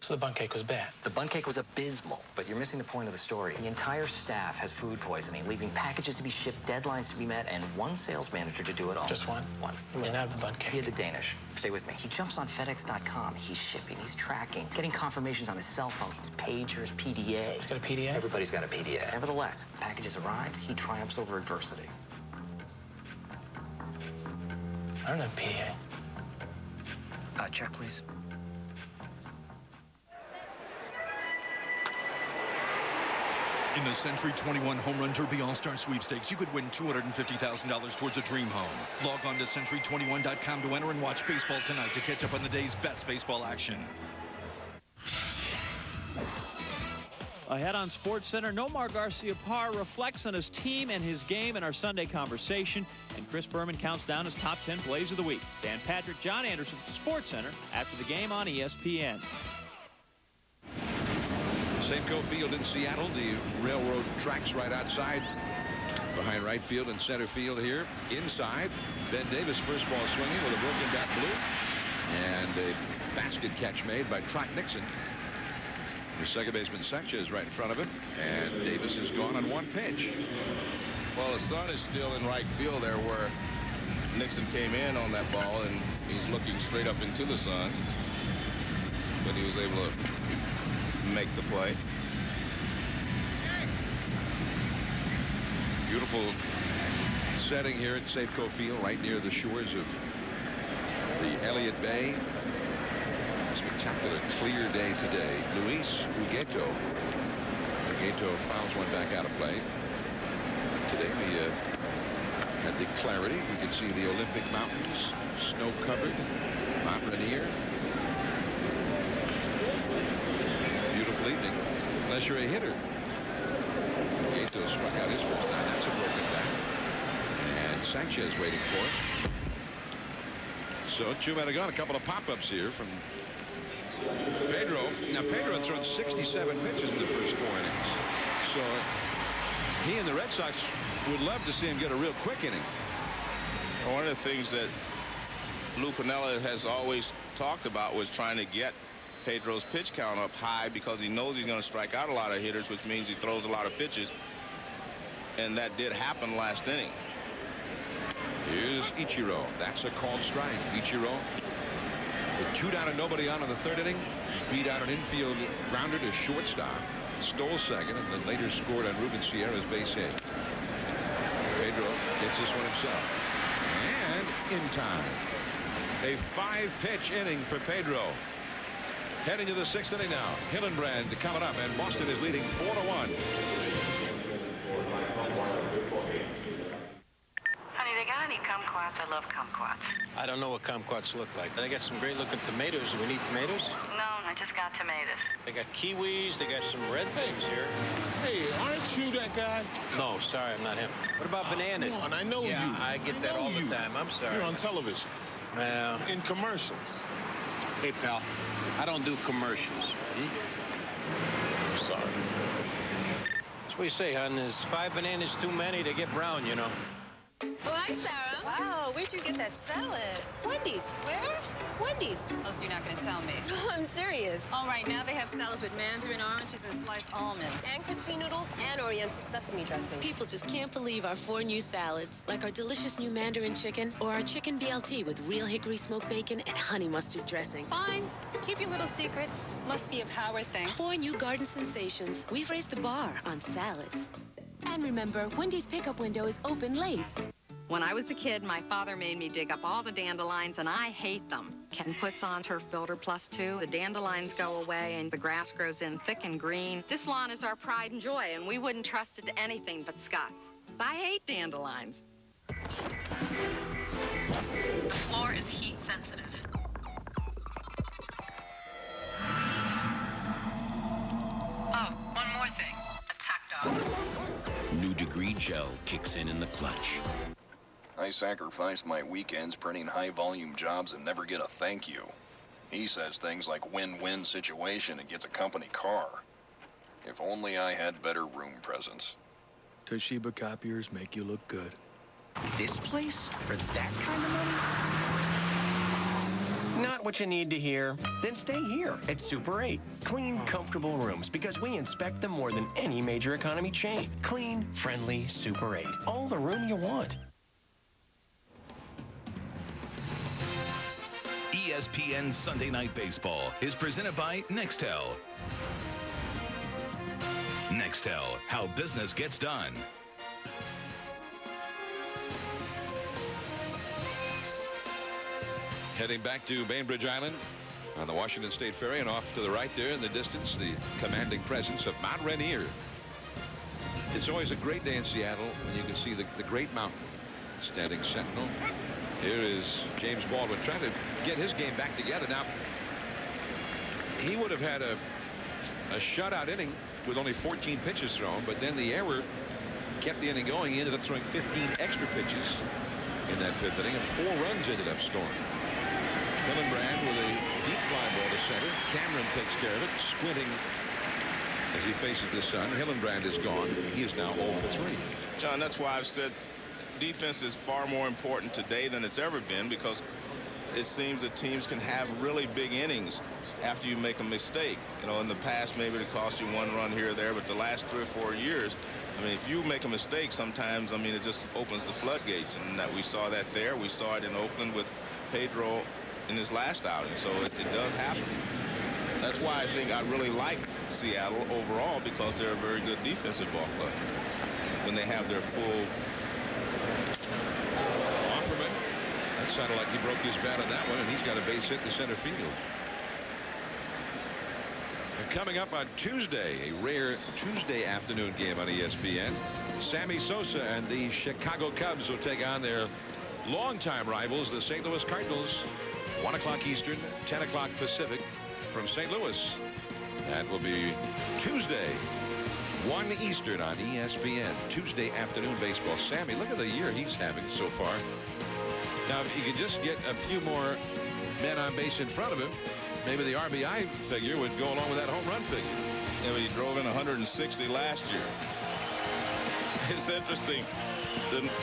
So the bun cake was bad. The bun cake was abysmal, but you're missing the point of the story. The entire staff has food poisoning, leaving packages to be shipped, deadlines to be met, and one sales manager to do it all. Just one? One. You didn't have the bun cake. He had the Danish. Stay with me. He jumps on FedEx.com. He's shipping. He's tracking. Getting confirmations on his cell phone. His pagers, PDA. He's got a PDA? Everybody's got a PDA. Nevertheless, packages arrive. He triumphs over adversity. I don't have PDA. Check, please. In the Century 21 Home Run Derby All-Star Sweepstakes, you could win $250,000 towards a dream home. Log on to century21.com to enter and watch baseball tonight to catch up on the day's best baseball action. Ahead on SportsCenter, Nomar Garciaparra reflects on his team and his game in our Sunday conversation, and Chris Berman counts down his top 10 plays of the week. Dan Patrick, John Anderson, SportsCenter, after the game on ESPN. Safeco Field in Seattle, the railroad tracks right outside behind right field and center field here. Inside, Ben Davis, first ball swinging with a broken bat blue, and a basket catch made by Trot Nixon. The second baseman Sanchez right in front of him, and Davis is gone on one pitch. Well, the sun is still in right field there where Nixon came in on that ball, and he's looking straight up into the sun, but he was able to make the play. Beautiful setting here at Safeco Field, right near the shores of the Elliott Bay. Spectacular clear day today. Luis Hugueto fouls one back out of play. Today we had the clarity. We could see the Olympic Mountains, snow-covered, Mount Rainier. Beautiful evening, unless you're a hitter. Hugueto struck out his first time. That's a broken bat. And Sanchez waiting for it. So two men are gone. A couple of pop-ups here from Pedro. Now Pedro had thrown 67 pitches in the first 4 innings. So he and the Red Sox would love to see him get a real quick inning. One of the things that Lou Piniella has always talked about was trying to get Pedro's pitch count up high, because he knows he's going to strike out a lot of hitters, which means he throws a lot of pitches. And that did happen last inning. Here's Ichiro. That's a called strike. Ichiro with 2 down and nobody on in the 3rd inning. Beat out an infield grounder to shortstop. Stole second and then later scored on Ruben Sierra's base hit. Pedro gets this one himself. And in time. A 5-pitch inning for Pedro. Heading to the 6th inning now. Hillenbrand coming up, and Boston is leading 4-1. Honey, they got any kumquats? I love kumquats. I don't know what kumquats look like. They got some great looking tomatoes. Do we need tomatoes? No, I just got tomatoes. They got kiwis. They got some red things here. Hey, aren't you that guy? No, sorry, I'm not him. What about bananas? Come on, I know you. I get that all the time. I'm sorry. You're on television. Well, in commercials. Hey, pal, I don't do commercials. I'm sorry. That's what you say, hon. Is 5 bananas too many to get brown, you know? Oh, hi, Sarah. Wow, where'd you get that salad? Wendy's. Where? Wendy's. Oh, so you're not going to tell me. No, I'm serious. All right, now they have salads with mandarin oranges and sliced almonds. And crispy noodles and Oriental sesame dressing. People just can't believe our 4 new salads, like our delicious new mandarin chicken or our chicken BLT with real hickory smoked bacon and honey mustard dressing. Fine. Keep your little secret. Must be a power thing. 4 new garden sensations. We've raised the bar on salads. And remember, Wendy's pickup window is open late. When I was a kid, my father made me dig up all the dandelions, and I hate them. Ken puts on Turf Builder Plus 2. The dandelions go away, and the grass grows in thick and green. This lawn is our pride and joy, and we wouldn't trust it to anything but Scott's. I hate dandelions. The floor is heat sensitive. Oh, one more thing. Attack dogs. New Degree Gel kicks in the clutch. I sacrifice my weekends printing high-volume jobs and never get a thank you. He says things like win-win situation and gets a company car. If only I had better room presence. Toshiba copiers make you look good. This place? For that kind of money? Not what you need to hear. Then stay here at Super 8. Clean, comfortable rooms, because we inspect them more than any major economy chain. Clean, friendly Super 8. All the room you want. ESPN Sunday Night Baseball is presented by Nextel. Nextel, how business gets done. Heading back to Bainbridge Island on the Washington State Ferry, and off to the right there in the distance, the commanding presence of Mount Rainier. It's always a great day in Seattle when you can see the great mountain standing sentinel. Here is James Baldwin trying to get his game back together. Now, he would have had a shutout inning with only 14 pitches thrown, but then the error kept the inning going. He ended up throwing 15 extra pitches in that 5th inning, and 4 runs ended up scoring. Hillenbrand with a deep fly ball to center. Cameron takes care of it, squinting as he faces the sun. Hillenbrand is gone. He is now 0 for 3. John, that's why I've said defense is far more important today than it's ever been, because it seems that teams can have really big innings after you make a mistake. You know, in the past, maybe it cost you 1 run here or there, but the last 3 or 4 years, I mean, if you make a mistake, sometimes, I mean, it just opens the floodgates, and that we saw that there. We saw it in Oakland with Pedro in his last outing, so it does happen. That's why I think I really like Seattle overall, because they're a very good defensive ball club when they have their full. Offerman, that sounded like he broke his bat on that one, and he's got a base hit to center field. And coming up on Tuesday, a rare Tuesday afternoon game on ESPN, Sammy Sosa and the Chicago Cubs will take on their longtime rivals, the St. Louis Cardinals. 1 o'clock Eastern, 10 o'clock Pacific from St. Louis. That will be Tuesday, 1 Eastern on ESPN. Tuesday afternoon baseball. Sammy, look at the year he's having so far. Now, if you could just get a few more men on base in front of him, maybe the RBI figure would go along with that home run figure. Yeah, but he drove in 160 last year. It's interesting.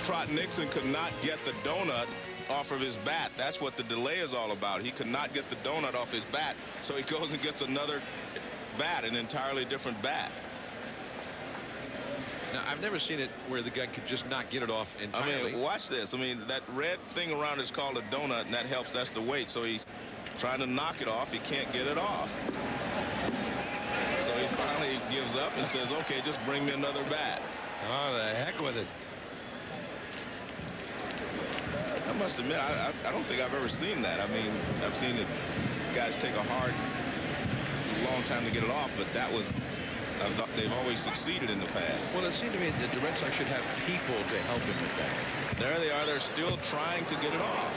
Trot Nixon could not get the donut off of his bat. That's what the delay is all about. He could not get the donut off his bat, so he goes and gets another bat, an entirely different bat. Now, I've never seen it where the guy could just not get it off entirely. I mean, watch this. I mean, that red thing around is called a donut, and that helps. That's the weight. So he's trying to knock it off. He can't get it off. So he finally gives up and says, okay, just bring me another bat. Oh, the heck with it. I must admit, I don't think I've ever seen that. I mean, I've seen it, guys take a long time to get it off, but that was, they've always succeeded in the past. Well, it seemed to me that the Red Sox should have people to help him with that. There they are. They're still trying to get it off.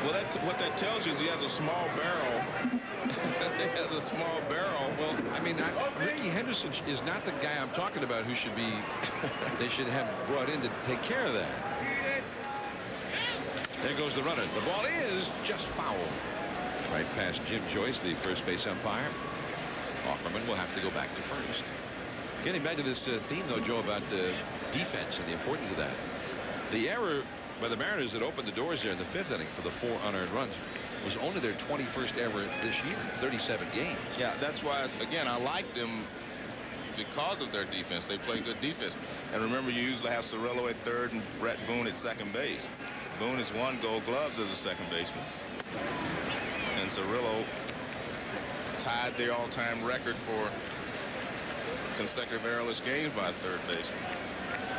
Well, what that tells you is he has a small barrel. He has a small barrel. Well, I mean, Ricky Henderson is not the guy I'm talking about who should be, they should have brought in to take care of that. There goes the runner. The ball is just foul. Right past Jim Joyce, the first base umpire. Offerman will have to go back to first. Getting back to this theme, though, Joe, about defense and the importance of that. The error by the Mariners that opened the doors there in the 5th inning for the 4 unearned runs was only their 21st error this year, 37 games. Yeah, that's why, again, I like them because of their defense. They play good defense. And remember, you usually have Cirillo at third and Brett Boone at second base. Boone has won Gold Gloves as a second baseman. And Cirillo tied the all-time record for consecutive errorless games by third baseman.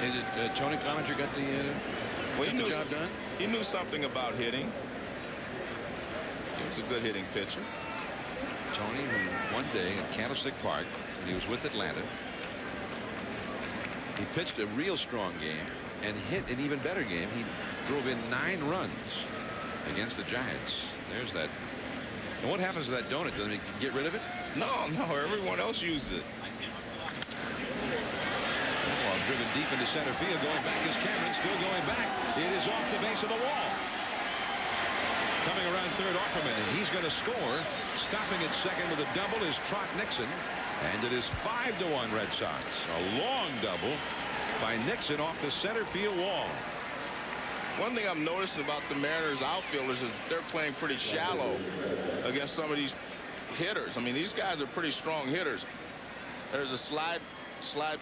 And did Tony Cloninger got the job done? He knew something about hitting. He was a good hitting pitcher. Tony, who one day at Candlestick Park, when he was with Atlanta, he pitched a real strong game and hit an even better game. He drove in 9 runs against the Giants. There's that. And what happens to that donut? Does he get rid of it? No, everyone else uses it. Ball driven deep into center field. Going back is Cameron. Still going back. It is off the base of the wall. Coming around third, Offerman, and he's going to score. Stopping at second with a double is Trot Nixon. And it is 5-1 Red Sox. A long double by Nixon off the center field wall. One thing I'm noticing about the Mariners outfielders is they're playing pretty shallow against some of these hitters. I mean, these guys are pretty strong hitters. There's a slide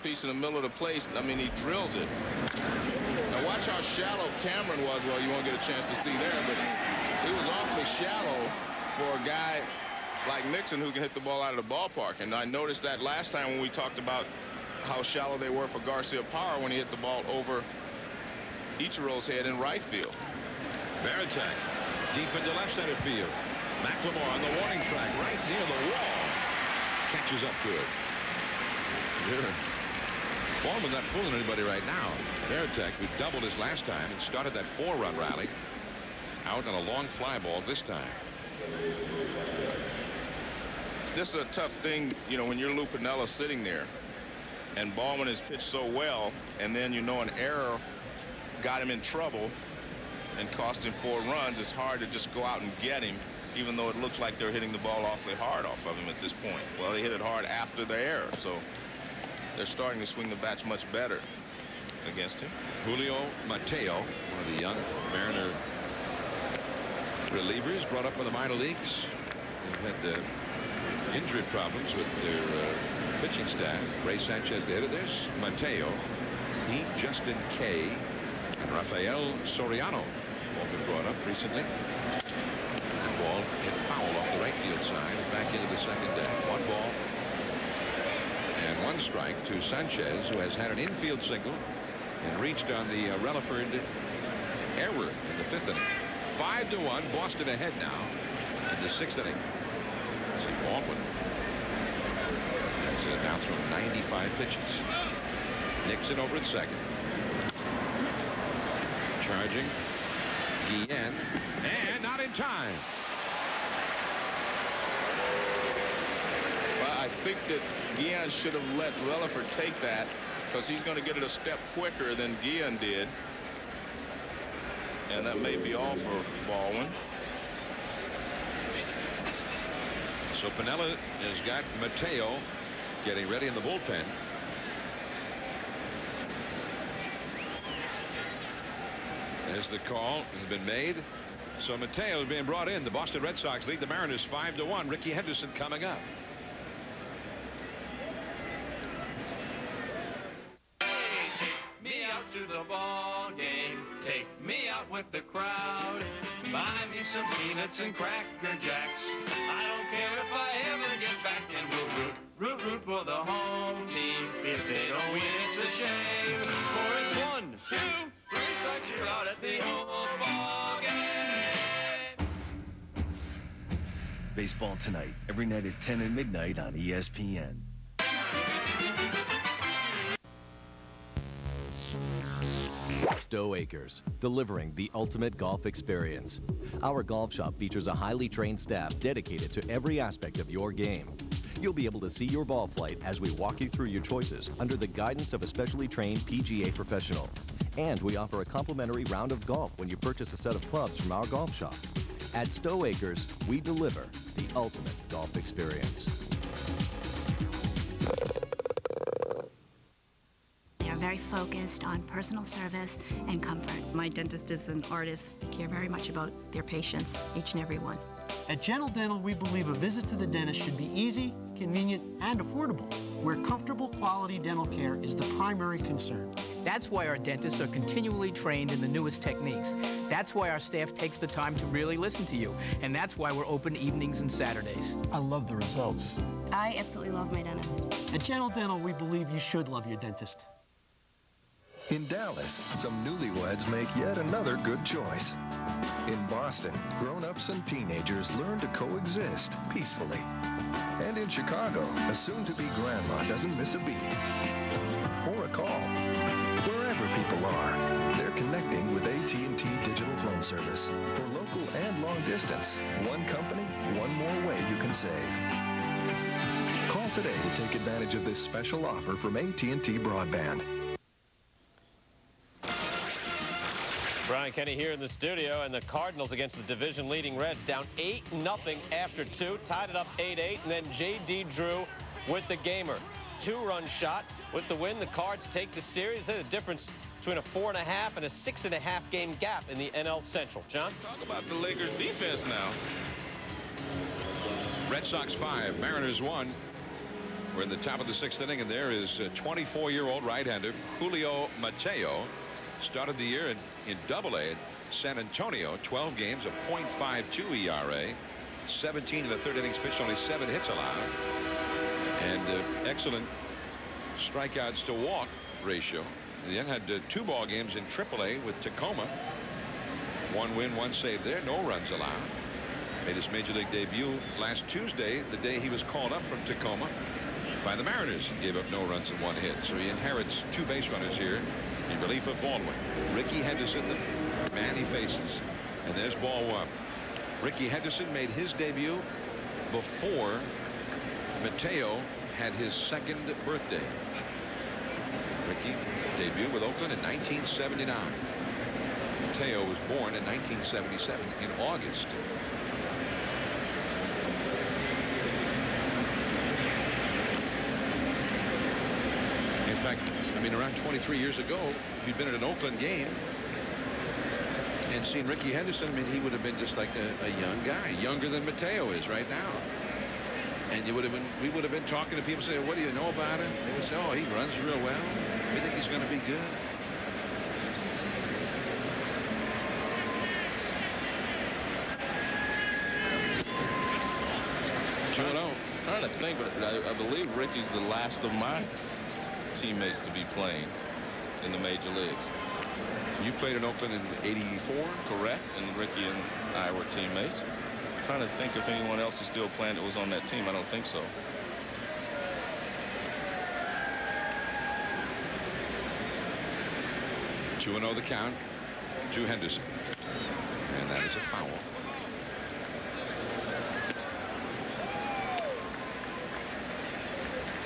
piece in the middle of the plate. I mean, he drills it. Now watch how shallow Cameron was. Well, you won't get a chance to see there, but he was awfully shallow for a guy like Nixon who can hit the ball out of the ballpark. And I noticed that last time when we talked about how shallow they were for Garcia Parra when he hit the ball over Ichiro's head in right field. Veritek deep into left center field. McLemore on the warning track right near the wall. Catches up to it. Ballman not fooling anybody right now. Veritek, who doubled his last time and started that 4-run rally, out on a long fly ball this time. this is a tough thing, you know, when you're Lou Piniella sitting there and Baldwin has pitched so well, and then, you know, an error got him in trouble and cost him 4 runs. It's hard to just go out and get him, even though it looks like they're hitting the ball awfully hard off of him at this point. Well, they hit it hard after the error, so they're starting to swing the bats much better against him. Julio Mateo, one of the young Mariner relievers brought up from the minor leagues. They've had injury problems with their pitching staff. Ray Sanchez, the hitter. There's Mateo. He, Justin Kay, and Rafael Soriano all been brought up recently. That ball hit foul off the right field side back into the second deck. 1 ball and 1 strike to Sanchez, who has had an infield single and reached on the Relaford error in the 5th inning. 5-1, Boston ahead now in the 6th inning. See Baldwin has now thrown 95 pitches. Nixon over at second. Charging Guillen, and not in time. Well, I think that Guillen should have let Relaford take that, because he's going to get it a step quicker than Guillen did. And that may be all for Baldwin. So Piniella has got Mateo getting ready in the bullpen. As the call has been made. So Mateo is being brought in. The Boston Red Sox lead the Mariners 5-1. Ricky Henderson coming up. Me out to the ball game. Take me out with the crowd. Buy me some peanuts and Cracker Jacks. I don't care if I ever get back, and we'll root for the home team. If they don't win, it's a shame. For it's 1, 2, 3 strikes, you're out at the old ball game. Baseball Tonight, every night at 10 and midnight on ESPN. Stowe Acres, delivering the ultimate golf experience. Our golf shop features a highly trained staff dedicated to every aspect of your game. You'll be able to see your ball flight as we walk you through your choices under the guidance of a specially trained PGA professional. And we offer a complimentary round of golf when you purchase a set of clubs from our golf shop. At Stowe Acres, we deliver the ultimate golf experience. They are very focused on personal service and comfort. My dentist is an artist. They care very much about their patients, each and every one. At Gentle Dental, we believe a visit to the dentist should be easy, convenient, and affordable, where comfortable, quality dental care is the primary concern. That's why our dentists are continually trained in the newest techniques. That's why our staff takes the time to really listen to you. And that's why we're open evenings and Saturdays. I love the results. I absolutely love my dentist. At Gentle Dental, we believe you should love your dentist. In Dallas, some newlyweds make yet another good choice. In Boston, grown-ups and teenagers learn to coexist peacefully. And in Chicago, a soon-to-be grandma doesn't miss a beat or a call. Wherever people are, they're connecting with AT&T Digital Phone Service. For local and long distance, one company, one more way you can save. Call today to take advantage of this special offer from AT&T Broadband. Brian Kenny here in the studio, and the Cardinals against the division-leading Reds down 8-0 after 2, tied it up 8-8, and then J.D. Drew with the gamer. 2-run shot with the win. The Cards take the series. There's a difference between a 4.5 and a 6.5 game gap in the NL Central. John? Talk about the Lakers defense now. Red Sox 5, Mariners 1. We're in the top of the 6th inning, and there is a 24-year-old right-hander Julio Mateo. Started the year in Double-A at San Antonio, 12 games, a .52 ERA, 17 in the 3rd innings pitched, only 7 hits allowed, and excellent strikeouts to walk ratio. And then had 2 ball games in Triple-A with Tacoma. 1 win, 1 save there, no runs allowed. Made his major league debut last Tuesday, the day he was called up from Tacoma by the Mariners, and gave up no runs and 1 hit. So he inherits 2 base runners here in relief of Baldwin. Ricky Henderson, the man he faces. And there's ball 1. Ricky Henderson made his debut before Mateo had his second birthday. Ricky debuted with Oakland in 1979. Mateo was born in 1977 in August. In fact, I mean, around 23 years ago, if you'd been at an Oakland game and seen Ricky Henderson, I mean, he would have been just like a young guy, younger than Mateo is right now. And we would have been talking to people saying, what do you know about him? They would say, oh, he runs real well. We think he's going to be good. Trying to think, but I believe Ricky's the last of my teammates to be playing in the major leagues. You played in Oakland in '84? Correct. And Ricky and I were teammates. Trying to think if anyone else is still playing that was on that team. I don't think so. Two 2-0 the count to Henderson. And that is a foul.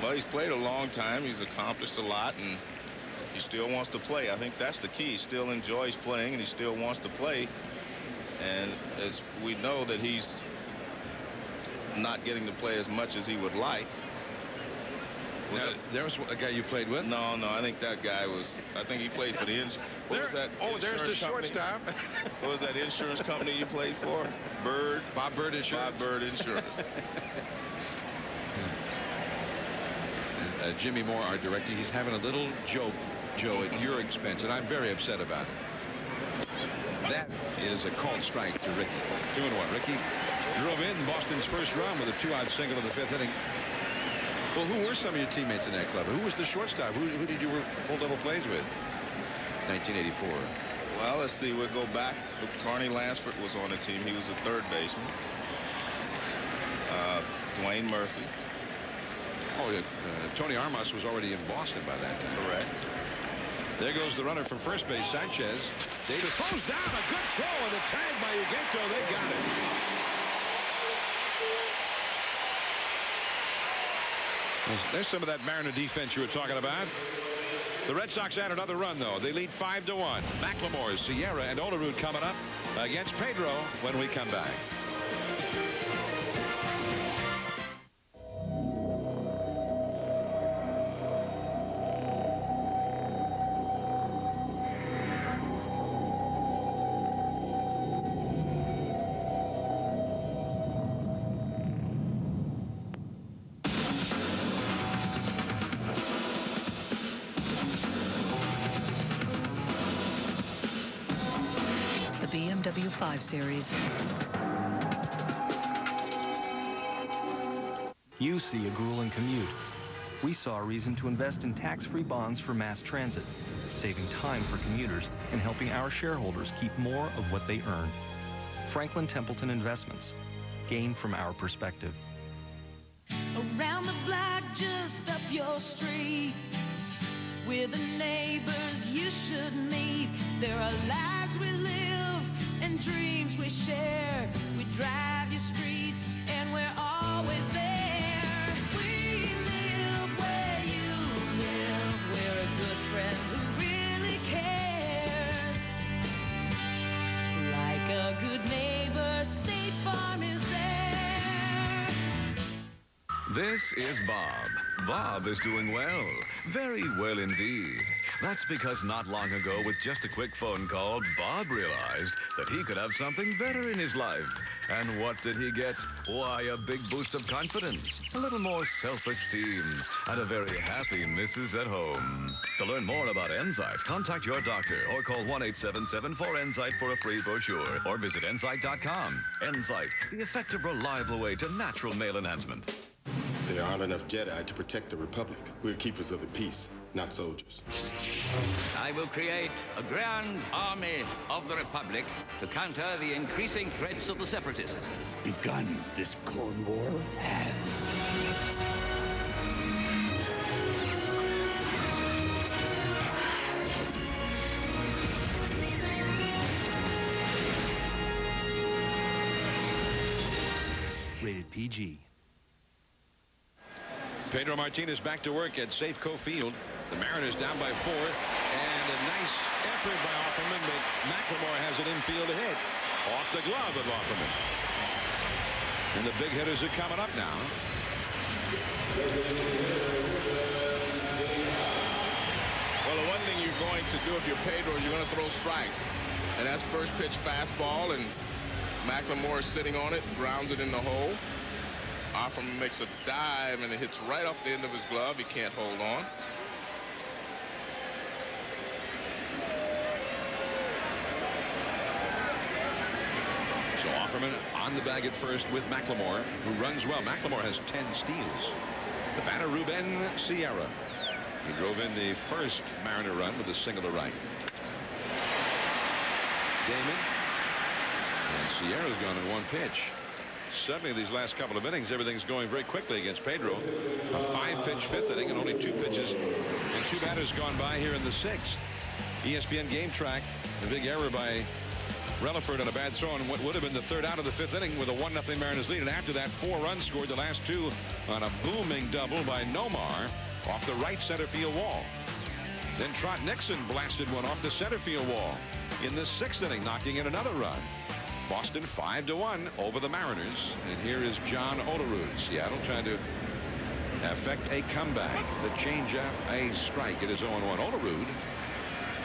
Well, he's played a long time. He's accomplished a lot, and he still wants to play. I think that's the key. He still enjoys playing, and he still wants to play. And as we know that he's not getting to play as much as he would like. Now, there was a guy you played with? No, I think that guy was, I think he played for the there's the shortstop. What was that insurance company you played for? Bob Bird Insurance. Bob Bird Insurance. Jimmy Moore, our director, he's having a little joke, Joe, at your expense, and I'm very upset about it. That is a called strike to Ricky. 2-1. Ricky drove in Boston's first run with a 2-out single in the 5th inning. Well, who were some of your teammates in that club? Who was the shortstop? Who did you hold double plays with? 1984. Well, let's see. We'll go back. Carney Lansford was on the team. He was a third baseman. Dwayne Murphy. Oh, yeah. Tony Armas was already in Boston by that time. Correct. There goes the runner from first base, Sanchez. Davis throws down a good throw, and the tag by Ugueto. They got it. There's some of that Mariner defense you were talking about. The Red Sox add another run, though. They lead 5-1. McLemore, Sierra, and Olerud coming up against Pedro when we come back. BMW 5 Series. You see a grueling commute. We saw a reason to invest in tax-free bonds for mass transit, saving time for commuters and helping our shareholders keep more of what they earn. Franklin Templeton Investments. Gain from our perspective. Around the block just up your street, we're the neighbors you should meet. There are lives we live and dreams we share. We drive your streets and we're always there. We live where you live. We're a good friend who really cares. Like a good neighbor, State Farm is there. This is Bob. Bob is doing well. Very well indeed. That's because not long ago, with just a quick phone call, Bob realized that he could have something better in his life. And what did he get? Why, a big boost of confidence, a little more self-esteem, and a very happy missus at home. To learn more about Enzyte, contact your doctor or call 1-877-4-ENZYTE for a free brochure or visit Enzyte.com. Enzyte, the effective, reliable way to natural male enhancement. There aren't enough Jedi to protect the Republic. We're keepers of the peace, not soldiers. I will create a grand army of the Republic to counter the increasing threats of the Separatists. Begun this Cold War has. Rated PG. Pedro Martinez back to work at Safeco Field. The Mariners down by 4, and a nice effort by Offerman, but McLemore has an infield hit off the glove of Offerman. And the big hitters are coming up now. Well, the one thing you're going to do if you're Pedro is you're going to throw strikes. And that's first pitch fastball, and McLemore is sitting on it, grounds it in the hole. Offerman makes a dive, and it hits right off the end of his glove. He can't hold on. So Offerman on the bag at first with McLemore, who runs well. McLemore has 10 steals. The batter, Ruben Sierra. He drove in the first Mariner run with a single to right. Damon. And Sierra's gone in one pitch. Suddenly, these last couple of innings, everything's going very quickly against Pedro. A 5-pitch fifth inning and only 2 pitches. And 2 batters gone by here in the 6th. ESPN Game Track, a big error by Relaford on a bad throw on what would have been the 3rd out of the 5th inning with a 1-0 Mariners lead. And after that, 4 runs scored, the last 2 on a booming double by Nomar off the right center field wall. Then Trot Nixon blasted one off the center field wall in the 6th inning, knocking in another run. Boston 5-1 over the Mariners. And here is John Olerud. Seattle trying to effect a comeback. The changeup, a strike. It is 0-1. Olerud,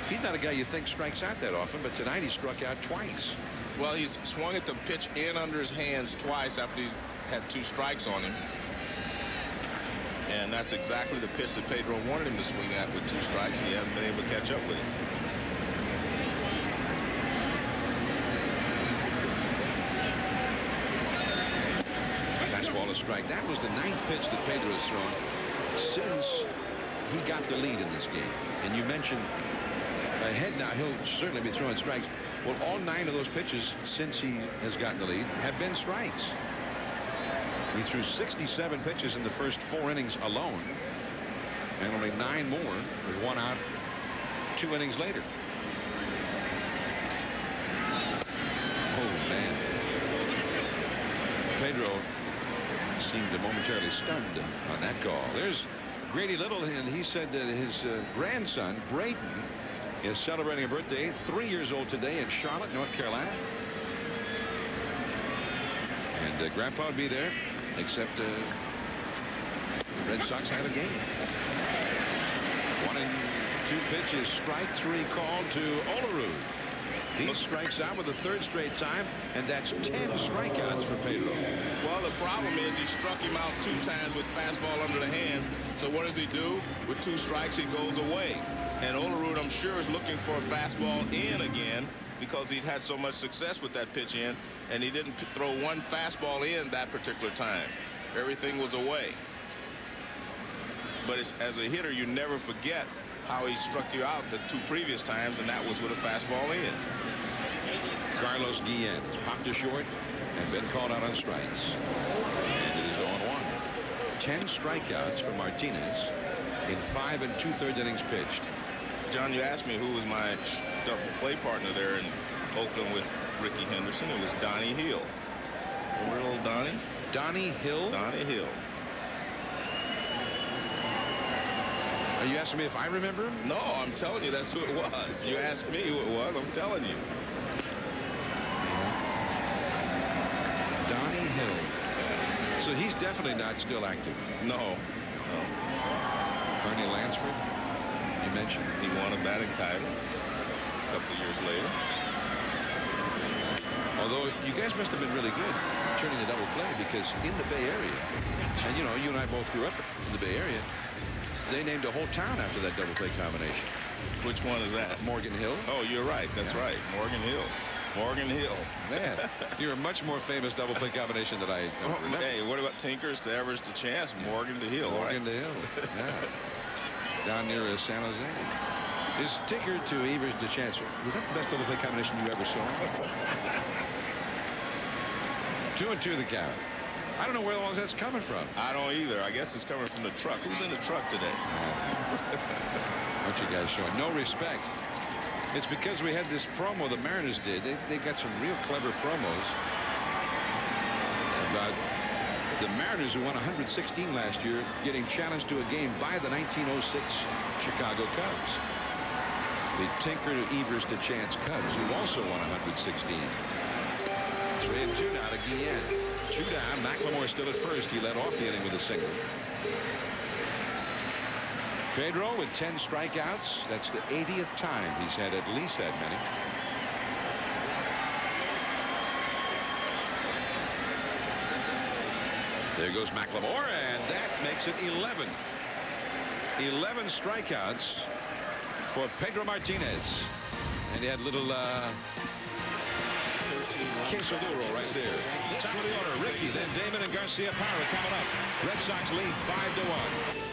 he's not a guy you think strikes out that often, but tonight he struck out twice. Well, he's swung at the pitch in under his hands twice after he had 2 strikes on him. And that's exactly the pitch that Pedro wanted him to swing at with 2 strikes, and he hasn't been able to catch up with it. Fastball, a strike. That was the 9th pitch that Pedro has thrown since he got the lead in this game. And you mentioned ahead now, he'll certainly be throwing strikes. Well, all 9 of those pitches since he has gotten the lead have been strikes. He threw 67 pitches in the first 4 innings alone, and only 9 more with 1 out 2 innings later. Oh, man. Pedro seemed momentarily stunned on that call. There's Grady Little, and he said that his grandson, Brayton, is celebrating a birthday, 3 years old today in Charlotte, North Carolina. And Grandpa would be there, except Red Sox have a game. 1 and 2 pitches, strike 3 called to Olerud. He strikes out with the 3rd straight time, and that's 10 strikeouts for Pedro. Well, the problem is he struck him out 2 times with fastball under the hand. So what does he do? With 2 strikes, he goes away. And Olerud, I'm sure, is looking for a fastball in again because he'd had so much success with that pitch in, and he didn't throw 1 fastball in that particular time. Everything was away. But as a hitter, you never forget how he struck you out the 2 previous times, and that was with a fastball in. Carlos Guillen has popped to short and been called out on strikes. And it is 0-1. 10 strikeouts for Martinez in 5 2/3 innings pitched. John, you asked me who was my double play partner there in Oakland with Ricky Henderson. It was Donnie Hill. Remember little Donnie? Donnie Hill? Donnie Hill. Are you asking me if I remember him? No, I'm telling you that's who it was. You asked me who it was, I'm telling you. Donnie Hill. So he's definitely not still active. No. Carney Lansford, you mentioned. He won a batting title a couple of years later. Although you guys must have been really good turning the double play, because in the Bay Area, and you know, you and I both grew up in the Bay Area, they named a whole town after that double play combination. Which one is that? Morgan Hill. Oh, you're right. That's right. Morgan Hill. Morgan Hill. Man, you're a much more famous double play combination than I remember. Hey, what about Tinkers to Evers to Chance? Morgan to Hill. Morgan to Hill. Yeah. Down near San Jose. Is Tinker to Evers to Chance, was that the best double play combination you ever saw? 2-2 the count. I don't know where all that's coming from. I don't either. I guess it's coming from the truck. Who's in the truck today? Bunch of guys showing no respect. It's because we had this promo the Mariners did. They've got some real clever promos about The Mariners, who won 116 last year, getting challenged to a game by the 1906 Chicago Cubs. The Tinker to Evers to Chance Cubs, who also won 116. 3-2 now to Guillen. 2 down. McLemore still at first. He led off the inning with a single. Pedro with 10 strikeouts. That's the 80th time he's had at least that many. There goes McLemore, and that makes it 11. 11 strikeouts for Pedro Martinez. And he had a little quesaduro right there. Top of the order, Ricky, then Damon and Garcia Parra coming up. Red Sox lead 5-1.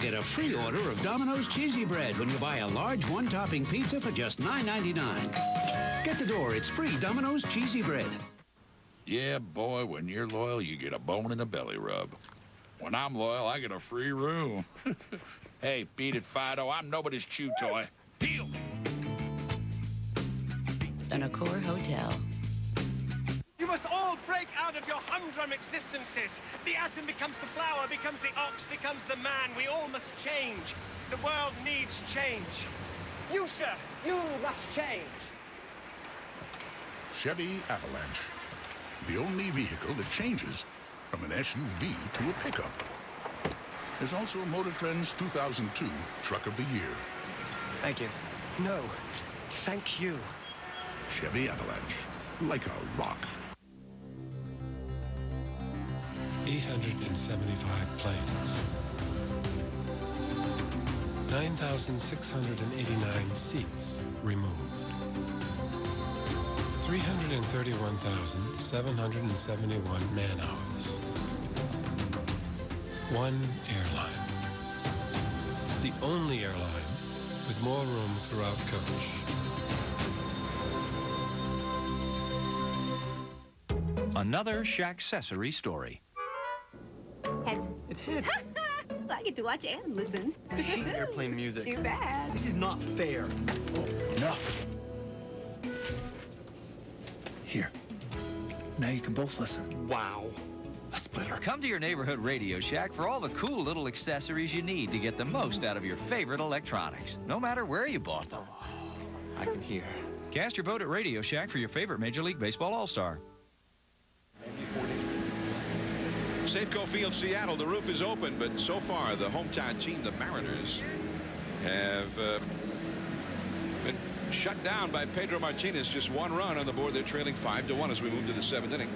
Get a free order of Domino's Cheesy Bread when you buy a large one-topping pizza for just $9.99. Get the door. It's free Domino's Cheesy Bread. Yeah, boy, when you're loyal, you get a bone and a belly rub. When I'm loyal, I get a free room. Hey, beat it, Fido. I'm nobody's chew toy. Deal! An Accor Hotel. You must all break out of your humdrum existences. The atom becomes the flower, becomes the ox, becomes the man. We all must change. The world needs change. You, sir, you must change. Chevy Avalanche. The only vehicle that changes from an SUV to a pickup. There's also Motor Trend's 2002 Truck of the Year. Thank you. No, thank you. Chevy Avalanche. Like a rock. 875 planes, 9,689 seats removed, 331,771 man-hours. One airline. The only airline with more room throughout coach. Another Shack-cessory story. Heads. It's heads. Well, I get to watch and listen. I hate airplane music. Too bad. This is not fair. Enough. Here. Now you can both listen. Wow. A splitter. Come to your neighborhood Radio Shack for all the cool little accessories you need to get the most out of your favorite electronics, no matter where you bought them. I can hear. Cast your vote at Radio Shack for your favorite Major League Baseball All-Star. Safeco Field, Seattle. The roof is open, but so far the hometown team, the Mariners, have been shut down by Pedro Martinez. Just one run on the board. They're trailing 5-1 as we move to the 7th inning.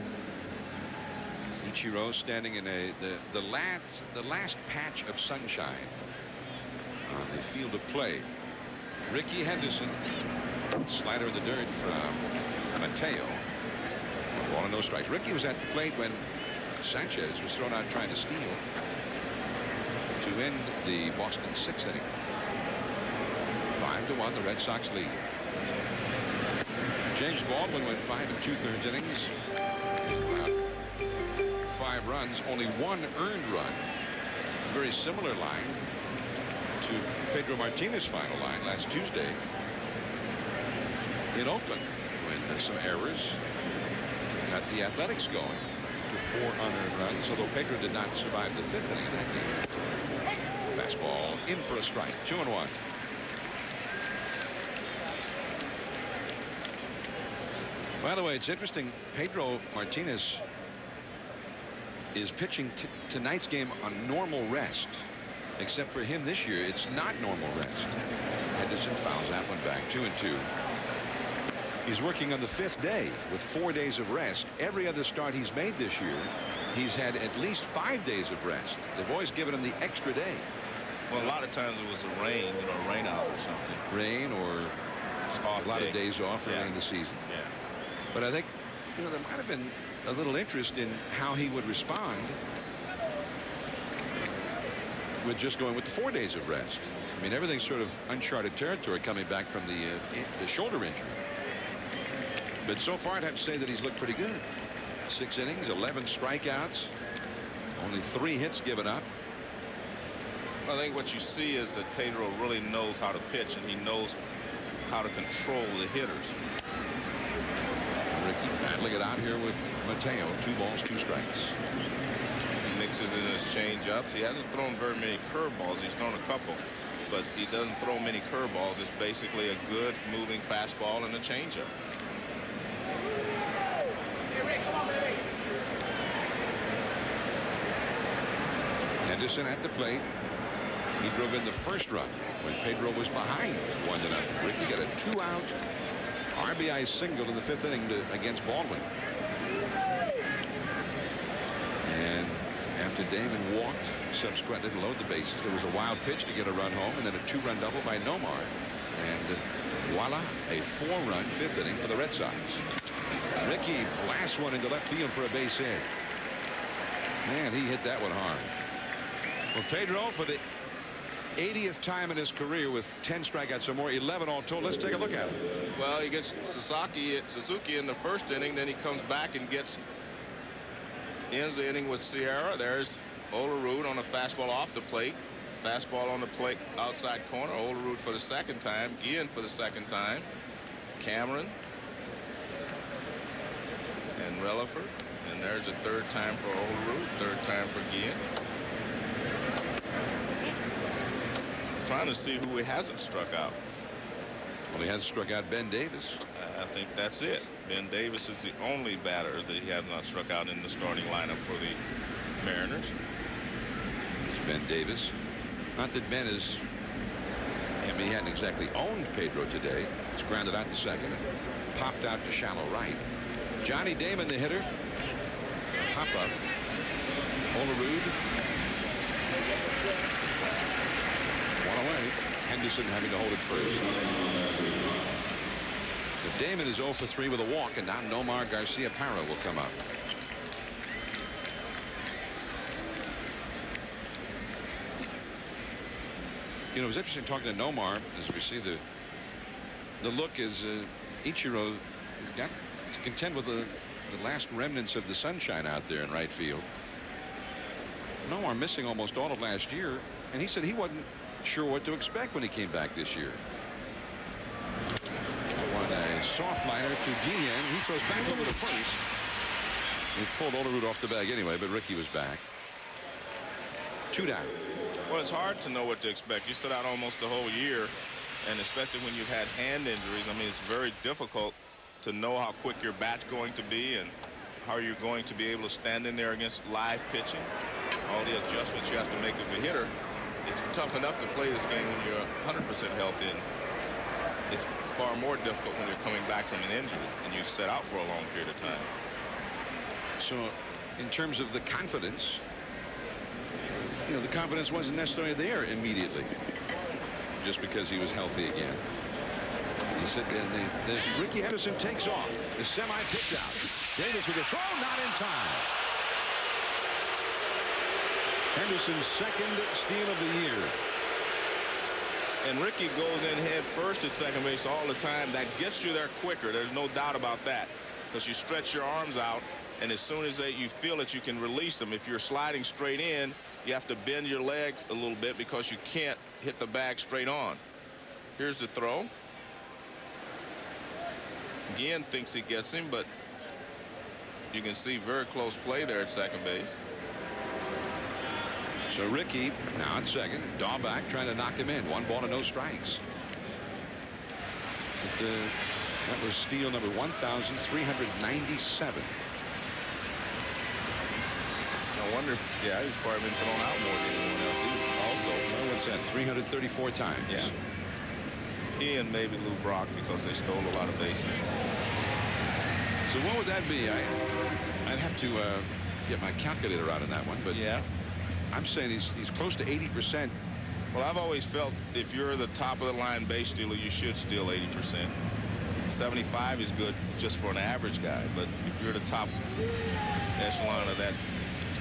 Ichiro standing in the last patch of sunshine on the field of play. Ricky Henderson, slider in the dirt from Mateo. 1-0 strike. Ricky was at the plate when Sanchez was thrown out trying to steal to end the Boston 6th inning. 5-1, the Red Sox lead. James Baldwin went 5 2/3 innings. 5 runs, only 1 earned run. Very similar line to Pedro Martinez's final line last Tuesday in Oakland, when some errors got the Athletics going to 4 unearned runs, although Pedro did not survive the 5th inning of that game. Fastball in for a strike. 2-1. By the way, it's interesting. Pedro Martinez is pitching tonight's game on normal rest. Except for him this year, it's not normal rest. Henderson fouls that one back. 2-2. He's working on the 5th day with 4 days of rest. Every other start he's made this year, he's had at least 5 days of rest. They've always given him the extra day. Well, a lot of times it was a rain, rain out or something. Rain or a lot of days off early in the season. Yeah. But I think, there might have been a little interest in how he would respond with just going with the 4 days of rest. I mean, everything's sort of uncharted territory coming back from the shoulder injury. But so far, I'd have to say that he's looked pretty good. 6 innings, 11 strikeouts, only 3 hits given up. I think what you see is that Pedro really knows how to pitch, and he knows how to control the hitters. Ricky battling it out here with Mateo. 2 balls, 2 strikes. He mixes in his change-ups. He hasn't thrown very many curveballs. He's thrown a couple, but he doesn't throw many curveballs. It's basically a good moving fastball and a changeup. Henderson at the plate. He drove in the first run when Pedro was behind 1-0. Ricky got a 2-out RBI single in the 5th inning against Baldwin. And after Damon walked subsequently to load the bases, there was a wild pitch to get a run home, and then a 2-run double by Nomar. And voila, a 4-run 5th inning for the Red Sox. Ricky blasts one into left field for a base hit. Man, he hit that one hard. Well, Pedro, for the 80th time in his career with 10 strikeouts or more, 11 all told. Let's take a look at him. Well, he gets Suzuki in the first inning, then he comes back and ends the inning with Sierra. There's Olerud on a fastball off the plate. Fastball on the plate outside corner. Olerud for the 2nd time. Guillen for the 2nd time. Cameron. And Relaford. And there's a 3rd time for Olerud. 3rd time for Guillen. Trying to see who he hasn't struck out. Well, he hasn't struck out Ben Davis. I think that's it. Ben Davis is the only batter that he has not struck out in the starting lineup for the Mariners. It's Ben Davis. Not that Ben is, I mean, he hadn't exactly owned Pedro today. He's grounded out to second and popped out to shallow right. Johnny Damon, the hitter. Pop up. Olerud. One away. Henderson having to hold it first. So Damon is 0 for 3 with a walk, and now Nomar Garcia-Parra will come up. You know, it was interesting talking to Nomar as we see the look is Ichiro has got to contend with the last remnants of the sunshine out there in right field. Nomar missing almost all of last year, and he said he wasn't sure what to expect when he came back this year. One a soft liner to Guillen. He throws back over to first. He pulled Olerud off the bag anyway, but Ricky was back. 2 down. Well, it's hard to know what to expect. You sit out almost the whole year, and especially when you've had hand injuries, I mean, it's very difficult to know how quick your bat's going to be and how you're going to be able to stand in there against live pitching. All the adjustments you have to make as a hitter. It's tough enough to play this game when you're 100% healthy. And it's far more difficult when you're coming back from an injury and you've set out for a long period of time. So, in terms of the confidence, you know, the confidence wasn't necessarily there immediately, just because he was healthy again. He said, and Ricky Henderson takes off. The semi picked out. Davis with a throw, not in time. Henderson's 2nd steal of the year. And Ricky goes in head first at second base all the time. That gets you there quicker. There's no doubt about that, because you stretch your arms out, and as soon as you feel it, you can release them. If you're sliding straight in, you have to bend your leg a little bit because you can't hit the bag straight on. Here's the throw. Guillen thinks he gets him, but you can see very close play there at second base. So Ricky now at second. Dahlback trying to knock him in. 1 ball and no strikes. But, that was steal number 1,397. I wonder if, yeah, he's probably been thrown out more than anyone else. Also, well, what's that? 334 times. Yeah. He and maybe Lou Brock, because they stole a lot of bases. So what would that be? I'd have to get my calculator out on that one, but yeah, I'm saying he's close to 80%. Well, I've always felt if you're the top of the line base stealer, you should steal 80%. 75 is good just for an average guy, but if you're the top echelon of that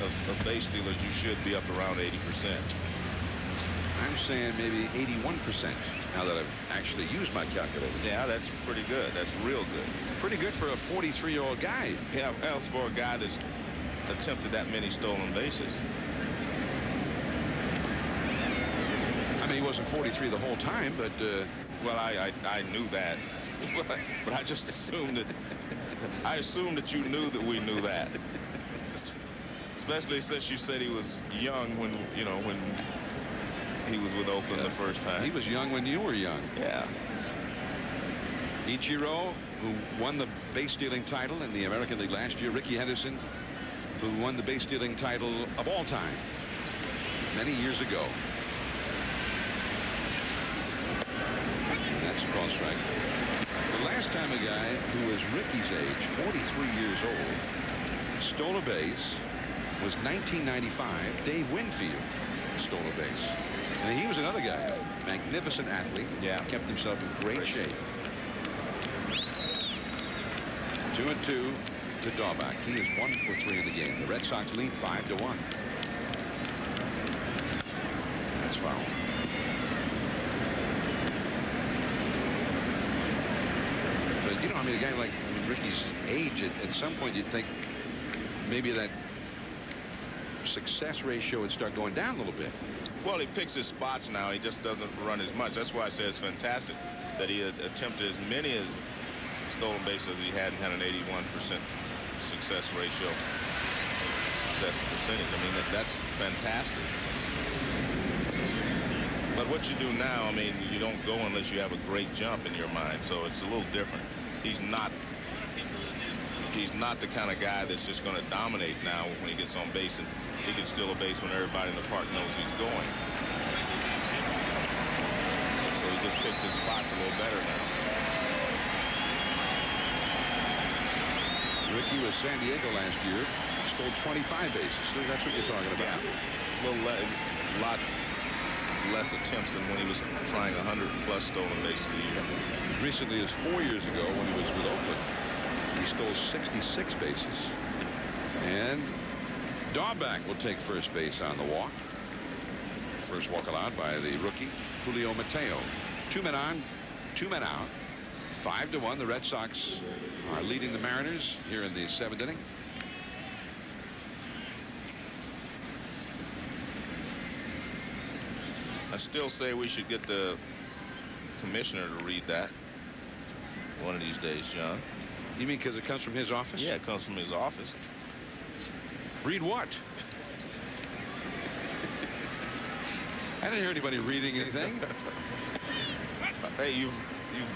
of base stealers, you should be up around 80%. I'm saying maybe 81% now that I've actually used my calculator. Yeah, that's pretty good. That's real good. Pretty good for a 43-year-old guy. Yeah, else for a guy that's attempted that many stolen bases. 43 the whole time, but well, I knew that, but I just assumed that you knew that we knew that. Especially since you said he was young when he was with Oakland the first time. He was young when you were young. Yeah. Ichiro, who won the base stealing title in the American League last year. Ricky Henderson, who won the base stealing title of all time many years ago. And that's a cross strike. The last time a guy who was Ricky's age, 43 years old, stole a base was 1995. Dave Winfield stole a base. And he was another guy, magnificent athlete. Yeah. Kept himself in great shape. 2-2 to Daubach. He is 1 for 3 in the game. The Red Sox lead 5-1. That's foul. But you know, I mean, a guy like Ricky's age, at some point you'd think maybe that success ratio would start going down a little bit. Well, he picks his spots now. He just doesn't run as much. That's why I say it's fantastic that he had attempted as many as stolen bases as he had and had an 81% success ratio, success percentage. I mean, that's fantastic. But what you do now, I mean, you don't go unless you have a great jump in your mind. So it's a little different. He's not the kind of guy that's just going to dominate now when he gets on base, and he can steal a base when everybody in the park knows he's going. So he just picks his spots a little better now. Ricky was San Diego last year, stole 25 bases. So that's what you're talking about. Yeah. A lot less attempts than when he was trying 100+ stolen bases a year. As recently as 4 years ago when he was with Oakland, he stole 66 bases. And Daubach will take first base on the walk. First walk allowed by the rookie, Julio Mateo. 2 men on, 2 men out. 5-1. The Red Sox are leading the Mariners here in the 7th inning. I still say we should get the commissioner to read that one of these days, John. You mean because it comes from his office? Yeah, it comes from his office. Read what? I didn't hear anybody reading anything. Hey, you've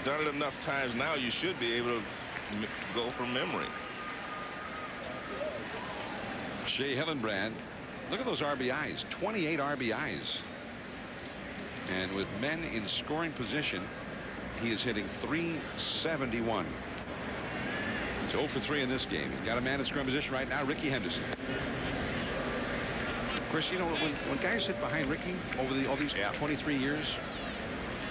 done it enough times now. You should be able to go from memory. Shea Hillenbrand, look at those RBIs, 28 RBIs. And with men in scoring position, he is hitting .371. He's 0 for 3 in this game. He's got a man in scoring position right now, Ricky Henderson. Of course, you know, when guys hit behind Ricky over all these 23 years,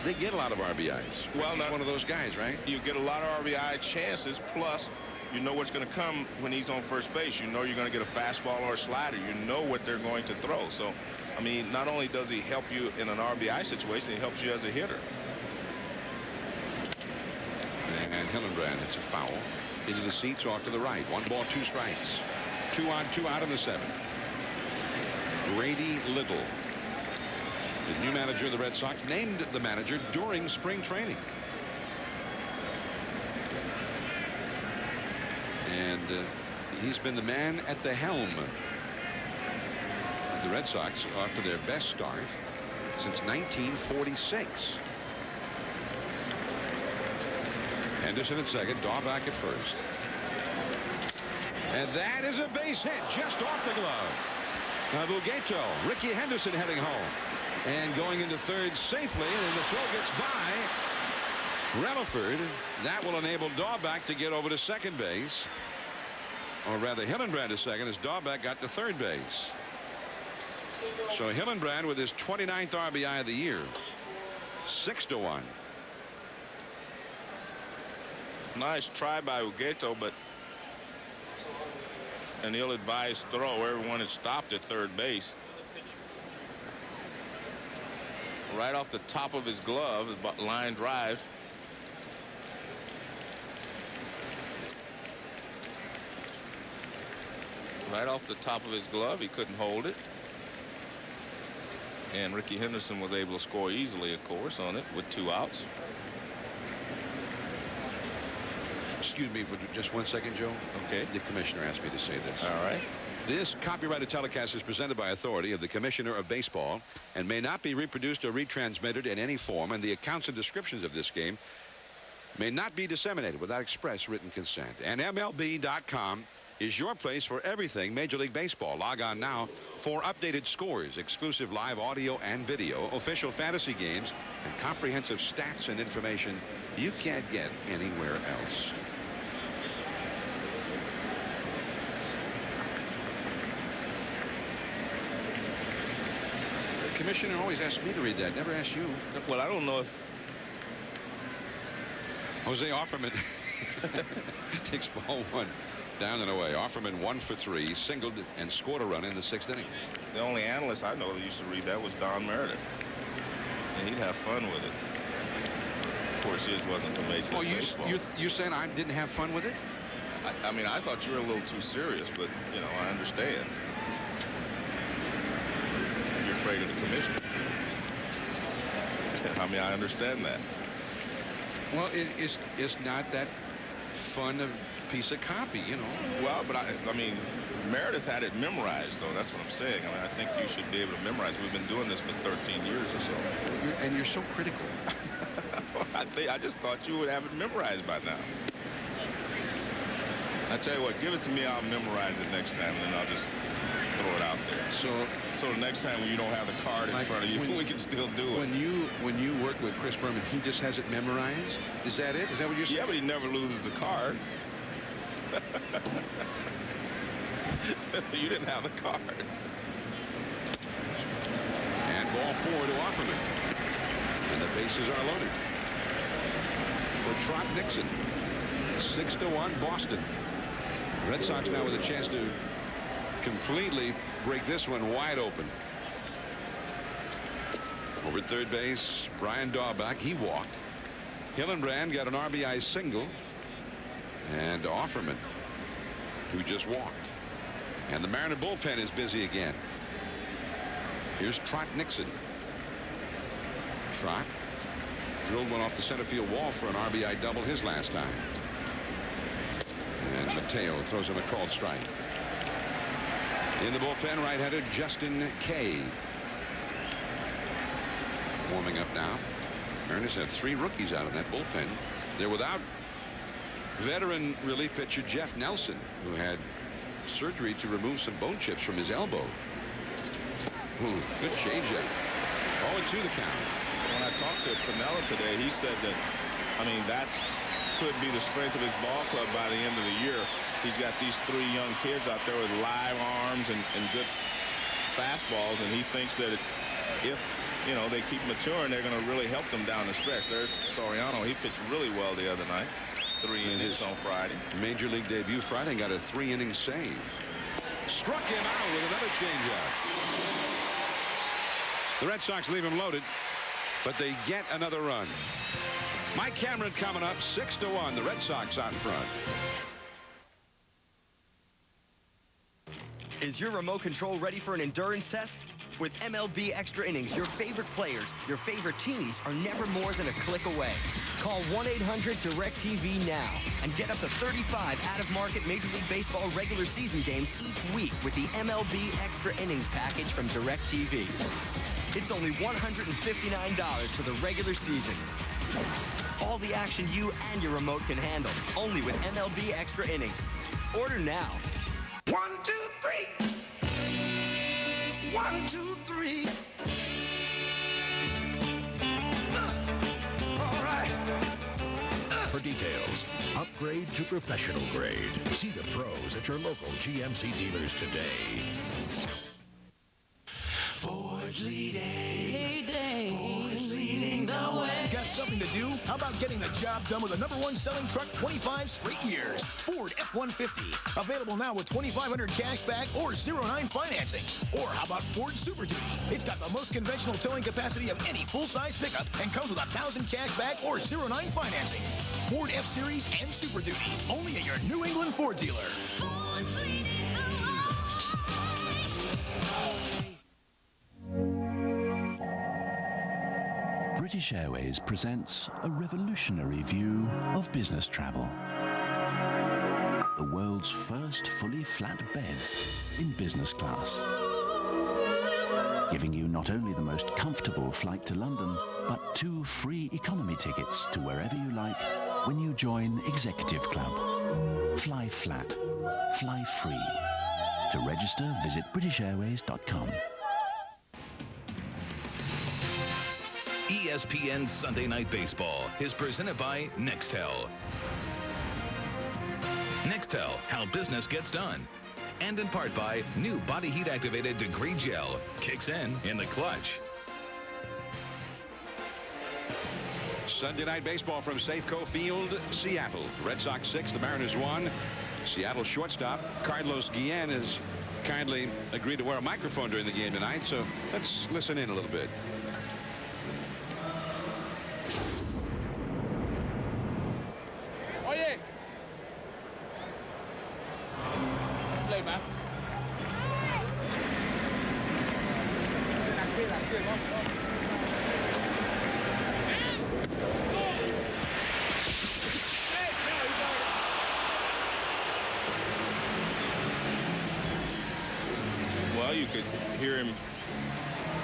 they get a lot of RBIs. Well, he's one of those guys, right? You get a lot of RBI chances, plus you know what's going to come when he's on first base. You know you're going to get a fastball or a slider. You know what they're going to throw. So, I mean, not only does he help you in an RBI situation, he helps you as a hitter. And Hillenbrand hits a foul into the seats off to the right. 1 ball, 2 strikes. 2 on, 2 out in the 7th. Grady Little, the new manager of the Red Sox, named the manager during spring training. And he's been the man at the helm of the Red Sox after their best start since 1946. Henderson at second, Daubach at first. And that is a base hit just off the glove. Vugato, Ricky Henderson heading home. And going into third safely, and the throw gets by Relaford. That will enable Daubach to get over to second base. Or rather, Hillenbrand to second as Daubach got to third base. So Hillenbrand with his 29th RBI of the year. 6-1. Nice try by Vugato, but an ill-advised throw. Everyone had stopped at third base. Right off the top of his glove, line drive. Right off the top of his glove, he couldn't hold it. And Ricky Henderson was able to score easily, of course, on it with 2 outs. Excuse me for just 1 second, Joe. Okay. The commissioner asked me to say this. All right. This copyrighted telecast is presented by authority of the Commissioner of Baseball and may not be reproduced or retransmitted in any form, and the accounts and descriptions of this game may not be disseminated without express written consent. And MLB.com is your place for everything Major League Baseball. Log on now for updated scores, exclusive live audio and video, official fantasy games, and comprehensive stats and information you can't get anywhere else. The commissioner always asks me to read that, never asks you. Well, I don't know if Jose Offerman takes ball 1 down and away. Offerman 1 for 3, singled and scored a run in the 6th inning. the only analyst I know that used to read that was Don Meredith, and he'd have fun with it. Of course, his wasn't a Major League Baseball. You saying I didn't have fun with it? I mean, I thought you were a little too serious, but you know, I understand. You're afraid of the commissioner. I mean, I understand that. Well, it's not that fun a piece of copy, you know. Well, but I mean, Meredith had it memorized, though. That's what I'm saying. I mean, I think you should be able to memorize. We've been doing this for 13 years or so. And you're so critical. I just thought you would have it memorized by now. I tell you what, give it to me. I'll memorize it next time, and then I'll just throw it out there. So the next time when you don't have the card in front of you, we can still do it. When you work with Chris Berman, he just has it memorized? Is that it? Is that what you're saying? Yeah, but he never loses the card. You didn't have the card. And ball 4 to Offerman. And the bases are loaded. For Trot Nixon. 6-1 Boston. Red Sox now with a chance to completely break this one wide open. Over at third base, Brian Daubach, he walked. Hillenbrand got an RBI single. And Offerman, who just walked. And the Mariner bullpen is busy again. Here's Trot Nixon. Trot drilled one off the center field wall for an RBI double his last time. And Mateo throws him a called strike. In the bullpen, right-hander Justin Kay. Warming up now. Mariners have 3 rookies out of that bullpen. They're without veteran relief pitcher Jeff Nelson, who had surgery to remove some bone chips from his elbow. Ooh, good changeup. 0-2 the count. When I talked to Piniella today, he said that, I mean, that could be the strength of his ball club by the end of the year. He's got these 3 young kids out there with live arms and good fastballs, and he thinks that if, you know, they keep maturing, they're going to really help them down the stretch. There's Soriano. He pitched really well the other night. 3 innings on Friday. Major League debut Friday, got a 3-inning save. Struck him out with another changeup. The Red Sox leave him loaded, but they get another run. Mike Cameron coming up, 6-1. The Red Sox out in front. Is your remote control ready for an endurance test? With MLB Extra Innings, your favorite players, your favorite teams are never more than a click away. Call 1-800-DIRECTV now and get up to 35 out-of-market Major League Baseball regular season games each week with the MLB Extra Innings package from DIRECTV. It's only $159 for the regular season. All the action you and your remote can handle, only with MLB Extra Innings. Order now. 1, 2, 3. 1, 2, 3. All right. For details, upgrade to professional grade. See the pros at your local GMC dealers today. Ford leading. Heyday. Ford leading the way. Got something to do? How about getting the job done with the #1 selling truck 25 straight years? Ford F-150. Available now with $2,500 cash back or 0-9 financing. Or how about Ford Super Duty? It's got the most conventional towing capacity of any full-size pickup and comes with $1,000 cash back or 0-9 financing. Ford F-Series and Super Duty. Only at your New England Ford dealer. Ford leading the way. British Airways presents a revolutionary view of business travel. The world's first fully flat beds in business class, giving you not only the most comfortable flight to London, but 2 free economy tickets to wherever you like when you join Executive Club. Fly flat, fly free. To register, visit BritishAirways.com. ESPN Sunday Night Baseball is presented by Nextel. Nextel, how business gets done. And in part by new body heat activated Degree Gel. Kicks in the clutch. Sunday Night Baseball from Safeco Field, Seattle. Red Sox 6, the Mariners 1. Seattle shortstop Carlos Guillen has kindly agreed to wear a microphone during the game tonight, so let's listen in a little bit. Oye. Let's play, man. Well, you could hear him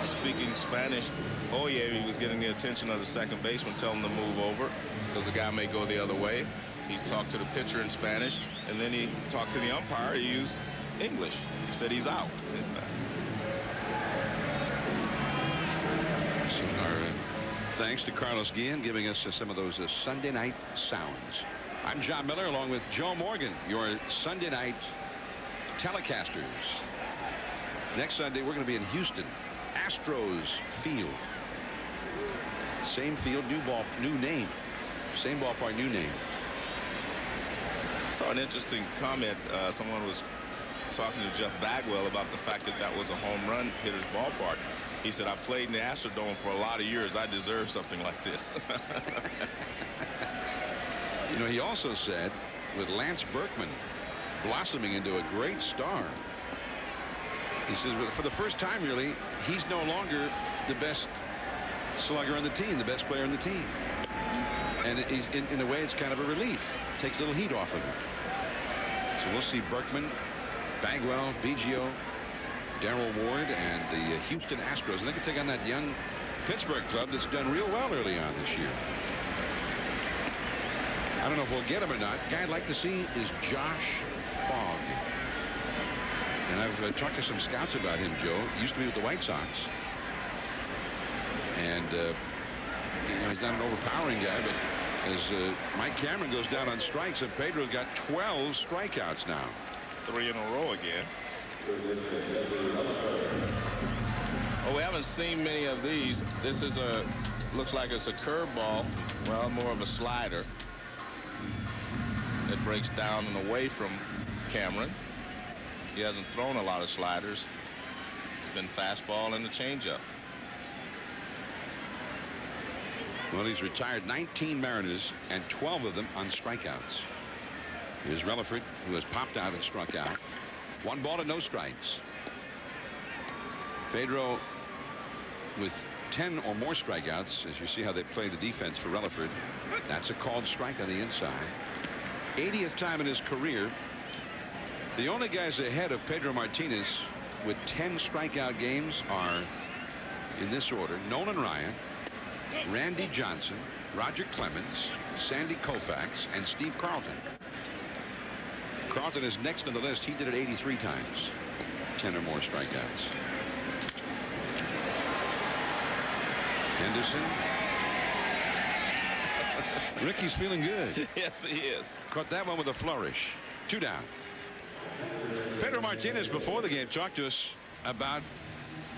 speaking Spanish. Oh yeah, he was getting the attention of the second baseman, telling him to move over because the guy may go the other way. He talked to the pitcher in Spanish, and then he talked to the umpire. He used English. He said he's out. So our thanks to Carlos Guillen giving us some of those Sunday night sounds. I'm John Miller along with Joe Morgan, your Sunday night telecasters. Next Sunday, we're going to be in Houston, Astros Field. Same field, new name. Same ballpark, new name. I saw an interesting comment. Someone was talking to Jeff Bagwell about the fact that that was a home run hitter's ballpark. He said, I played in the Astrodome for a lot of years. I deserve something like this. You know, he also said, with Lance Berkman blossoming into a great star, he says, for the first time, really, he's no longer the best slugger on the team, the best player on the team. And he's, in a way, it's kind of a relief. Takes a little heat off of him. So we'll see Berkman, Bagwell, Biggio, Darrell Ward, and the Houston Astros. And they can take on that young Pittsburgh club that's done real well early on this year. I don't know if we'll get him or not. Guy I'd like to see is Josh Fogg. And I've talked to some scouts about him, Joe. Used to be with the White Sox. And, you know, he's not an overpowering guy, but as Mike Cameron goes down on strikes, and Pedro's got 12 strikeouts now. 3 in a row again. Oh, we haven't seen many of these. This is looks like it's a curveball. Well, more of a slider. It breaks down and away from Cameron. He hasn't thrown a lot of sliders. It's been fastball and a changeup. Well, he's retired 19 Mariners and 12 of them on strikeouts. Here's Relaford, who has popped out and struck out. 1 ball and no strikes. Pedro with 10 or more strikeouts, as you see how they play the defense for Relaford. That's a called strike on the inside. 80th time in his career. The only guys ahead of Pedro Martinez with 10 strikeout games are, in this order, Nolan Ryan, Randy Johnson, Roger Clemens, Sandy Koufax, and Steve Carlton. Carlton is next on the list. He did it 83 times. 10 or more strikeouts. Henderson. Ricky's feeling good. Yes, he is. Caught that one with a flourish. 2 down. Pedro Martinez before the game talked to us about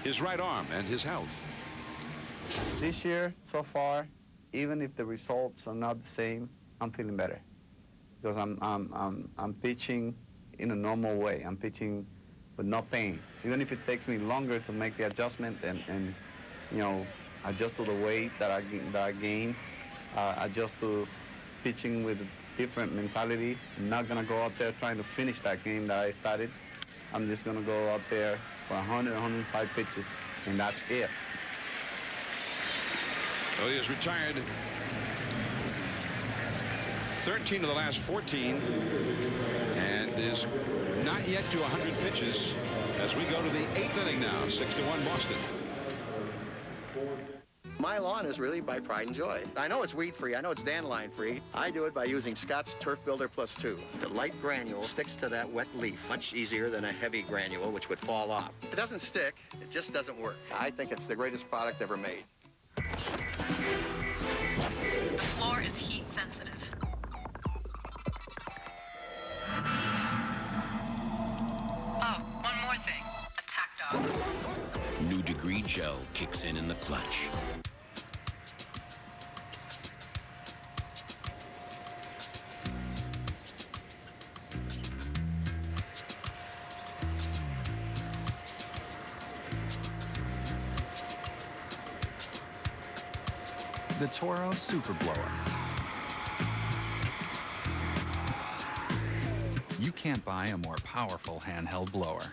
his right arm and his health. This year, so far, even if the results are not the same, I'm feeling better because I'm pitching in a normal way. I'm pitching with no pain. Even if it takes me longer to make the adjustment and you know, adjust to the weight that I gain, adjust to pitching with a different mentality. I'm not gonna go out there trying to finish that game that I started. I'm just gonna go out there for 100, 105 pitches, and that's it. Well, he has retired 13 of the last 14 and is not yet to 100 pitches as we go to the 8th inning now. 6-1 Boston. My lawn is really by pride and joy. I know it's weed-free. I know it's dandelion-free. I do it by using Scott's Turf Builder Plus 2. The light granule sticks to that wet leaf much easier than a heavy granule, which would fall off. It doesn't stick. It just doesn't work. I think it's the greatest product ever made. The floor is heat sensitive. Oh, one more thing. Attack dogs. New Degree Gel kicks in the clutch. The Toro Super Blower. You can't buy a more powerful handheld blower.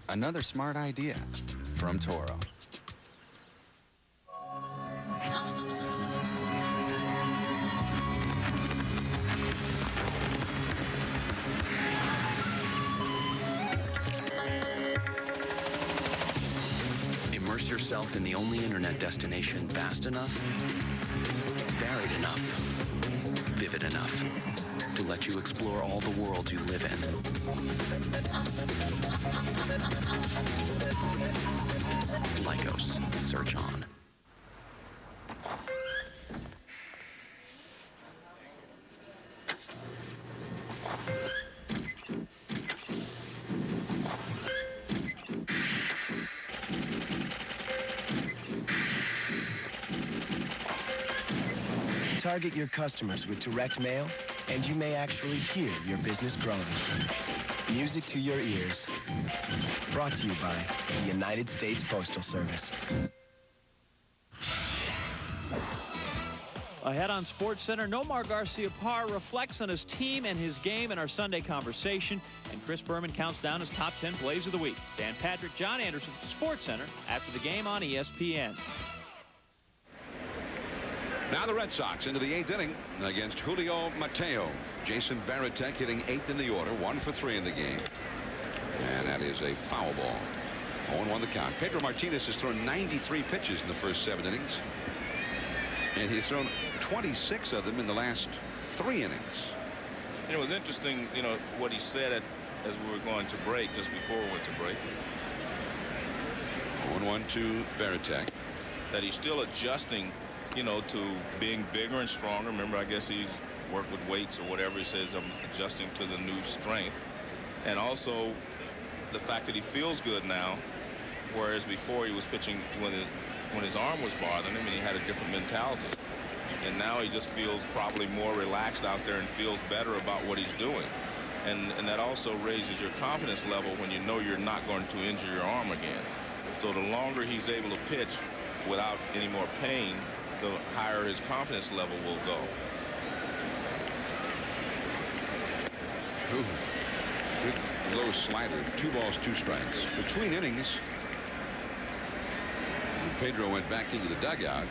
Another smart idea from Toro. Immerse yourself in the only internet destination vast enough, varied enough, vivid enough to let you explore all the worlds you live in. Lycos, search on. Target your customers with direct mail, and you may actually hear your business growing. Music to your ears. Brought to you by the United States Postal Service. Ahead on SportsCenter, Nomar Garcia-Parr reflects on his team and his game in our Sunday conversation, and Chris Berman counts down his top 10 plays of the week. Dan Patrick, John Anderson, SportsCenter, after the game on ESPN. Now the Red Sox into the 8th inning against Julio Mateo. Jason Varitek hitting 8th in the order, 1 for 3 in the game. And that is a foul ball. 0-1 the count. Pedro Martinez has thrown 93 pitches in the first 7 innings. And he's thrown 26 of them in the last 3 innings. And it was interesting, you know, what he said as we were going to break, just before we went to break. 0-1 to Varitek. That he's still adjusting, you know, to being bigger and stronger. Remember, I guess he's worked with weights or whatever. He says, I'm adjusting to the new strength. And also the fact that he feels good now, whereas before he was pitching when his arm was bothering him and he had a different mentality. And now he just feels probably more relaxed out there and feels better about what he's doing. And that also raises your confidence level when you know you're not going to injure your arm again. So the longer he's able to pitch without any more pain, the higher his confidence level will go. Ooh, good low slider. 2 balls, 2 strikes. Between innings, when Pedro went back into the dugout,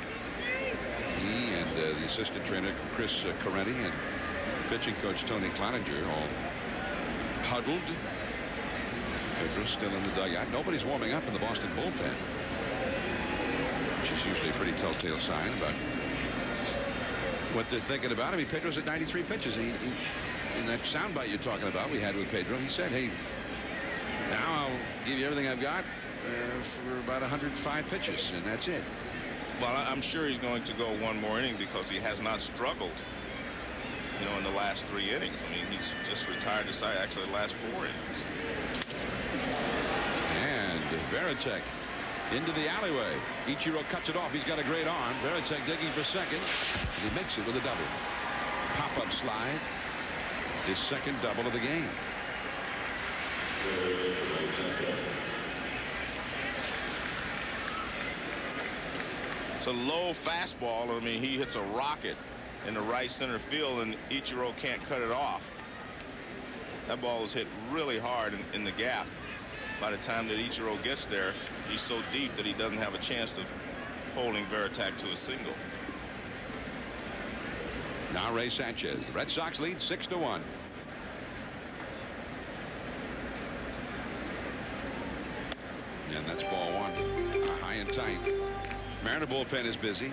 he and the assistant trainer Chris Corretti and pitching coach Tony Cloninger all huddled. Pedro's still in the dugout. Nobody's warming up in the Boston bullpen, which is usually a pretty telltale sign about what they're thinking about. I mean, Pedro's at 93 pitches. He in that soundbite you're talking about we had with Pedro, he said, hey, now I'll give you everything I've got for about 105 pitches, and that's it. Well, I'm sure he's going to go 1 more inning because he has not struggled, you know, in the last 3 innings. I mean, he's just retired the side, actually the last 4 innings. And Varitek into the alleyway. Ichiro cuts it off. He's got a great arm. Varitek digging for second. He makes it with a double. Pop-up slide. His second double of the game. It's a low fastball. I mean, he hits a rocket in the right center field, and Ichiro can't cut it off. That ball was hit really hard in the gap. By the time that Ichiro gets there, he's so deep that he doesn't have a chance to holding Varitek to a single. Now Ray Sanchez. The Red Sox lead 6-1. And that's ball one. High and tight. Mariner bullpen is busy.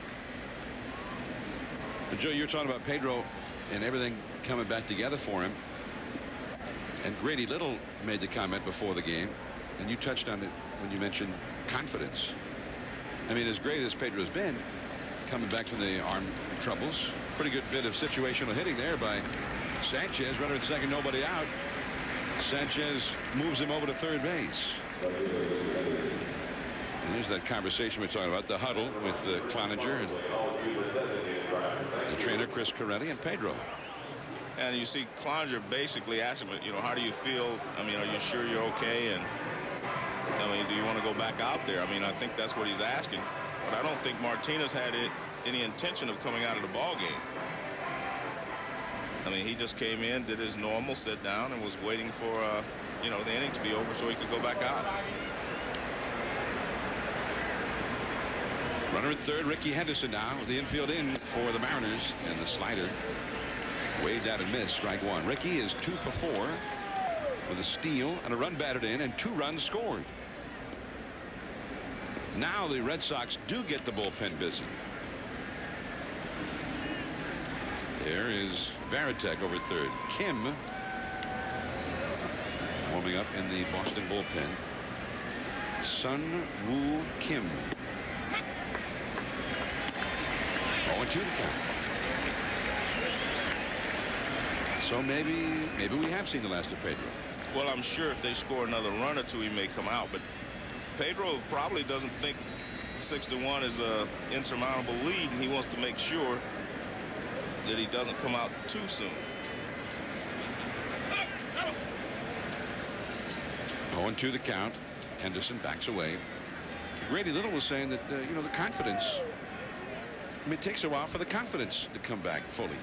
And Joe, you're talking about Pedro and everything coming back together for him. And Grady Little made the comment before the game, and you touched on it when you mentioned confidence. I mean, as great as Pedro's been, coming back from the arm troubles, pretty good bit of situational hitting there by Sanchez. Runner at second, nobody out. Sanchez moves him over to third base. And there's that conversation we're talking about, the huddle with Cloninger and the trainer Chris Coretti and Pedro. And you see Cloninger basically asking him, you know, how do you feel? I mean, are you sure you're okay? And I mean, do you want to go back out there? I mean, I think that's what he's asking. But I don't think Martinez had any intention of coming out of the ball game. I mean, he just came in, did his normal sit down, and was waiting for, you know, the inning to be over so he could go back out. Runner at third, Ricky Henderson now with the infield in for the Mariners, and the slider waved out and missed. Strike one. Ricky is 2 for 4 with a steal and a run batted in and 2 runs scored. Now the Red Sox do get the bullpen busy. There is Varitek over at third. Kim warming up in the Boston bullpen. Sun Woo Kim. 0-2 to count. So maybe we have seen the last of Pedro. Well, I'm sure if they score another run or two, he may come out. But Pedro probably doesn't think 6-1 is a insurmountable lead, and he wants to make sure that he doesn't come out too soon. 0-2 the count. Henderson backs away. Grady Little was saying that you know, the confidence. I mean, it takes a while for the confidence to come back fully.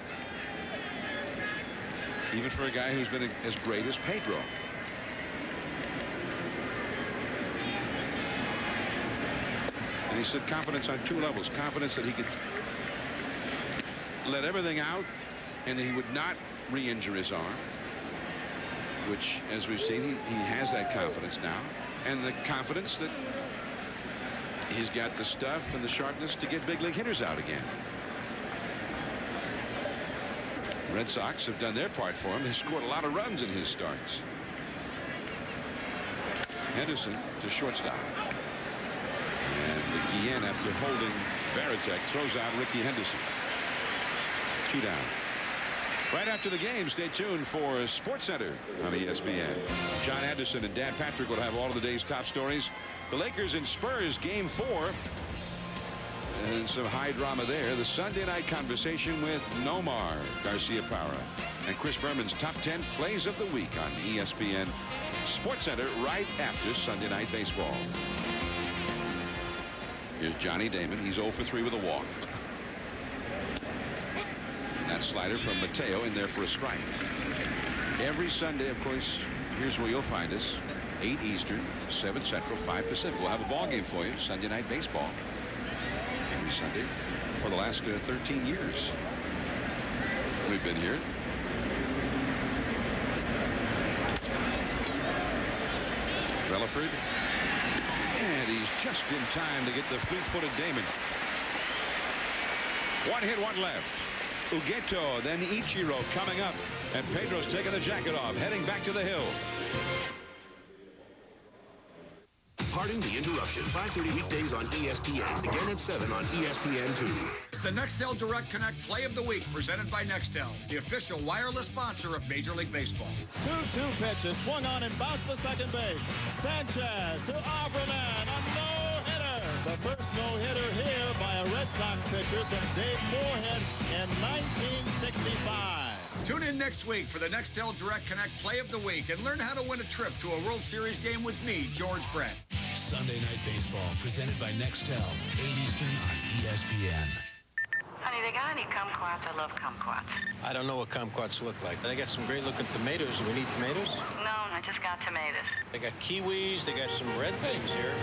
Even for a guy who's been as great as Pedro. And he said confidence on 2 levels. Confidence that he could let everything out and that he would not re-injure his arm, which, as we've seen, he has that confidence now. And the confidence that he's got the stuff and the sharpness to get big league hitters out again. Red Sox have done their part for him. They scored a lot of runs in his starts. Henderson to shortstop. And Guillen, after holding Varitek, throws out Ricky Henderson. 2 down. Right after the game, stay tuned for SportsCenter on ESPN. John Anderson and Dan Patrick will have all of the day's top stories. The Lakers and Spurs game 4. And some high drama there. The Sunday night conversation with Nomar Garcia-Parra and Chris Berman's top 10 plays of the week on ESPN SportsCenter right after Sunday Night Baseball. Here's Johnny Damon. He's 0 for 3 with a walk. And that slider from Mateo in there for a strike. Every Sunday, of course, here's where you'll find us. 8 Eastern, 7 Central, 5 Pacific. We'll have a ball game for you. Sunday Night Baseball. Every Sunday for the last 13 years. We've been here. Relaford. And he's just in time to get the fleet-footed Damon. 1 hit, 1 left. Ugeto, then Ichiro coming up. And Pedro's taking the jacket off, heading back to the hill. Pardon the interruption. 5:30 weekdays on ESPN. Again at 7 on ESPN2. It's the Nextel Direct Connect Play of the Week, presented by Nextel, the official wireless sponsor of Major League Baseball. 2-2 pitches, swung on and bounced to second base. Sanchez to Offerman, a no-hitter. The first no-hitter here by a Red Sox pitcher since Dave Moorhead in 1965. Tune in next week for the Nextel Direct Connect Play of the Week and learn how to win a trip to a World Series game with me, George Brett. Sunday Night Baseball, presented by Nextel, 8 Eastern on ESPN. Honey, they got any kumquats? I love kumquats. I don't know what kumquats look like. They got some great-looking tomatoes. We need tomatoes? No, I just got tomatoes. They got kiwis. They got some red things here.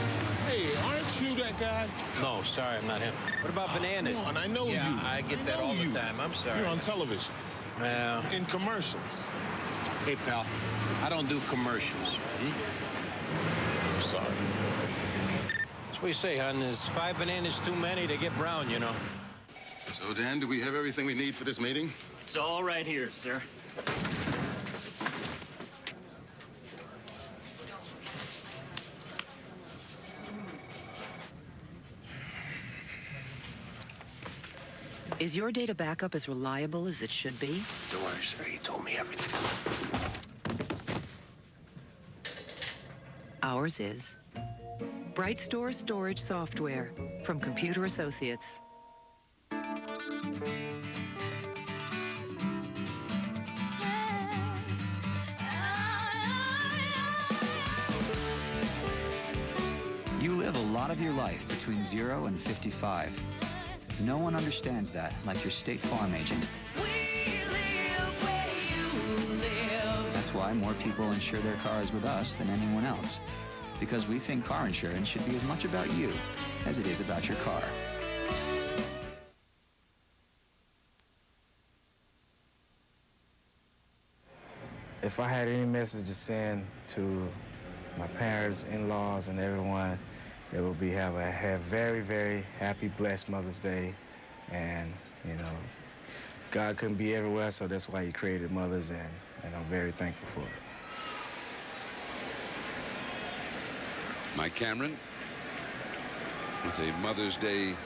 Hey, aren't you that guy? No, sorry, I'm not him. What about bananas? Come on, I know you. I get that all the time. I'm sorry. You're on television. In commercials. Hey, pal, I don't do commercials. I'm sorry. That's what you say, hon. Is 5 bananas too many? They get brown, you know. So, Dan, do we have everything we need for this meeting? It's all right here, sir. Is your data backup as reliable as it should be? Don't worry, sir. He told me everything. Ours is. Bright Store Storage Software from Computer Associates. You live a lot of your life between 0 and 55. No one understands that like your State Farm agent. That's why more people insure their cars with us than anyone else. Because we think car insurance should be as much about you as it is about your car. If I had any message to send to my parents, in-laws, and everyone, it would be have a very, very happy, blessed Mother's Day. And, you know, God couldn't be everywhere, so that's why he created mothers, and I'm very thankful for it. Mike Cameron with a Mother's Day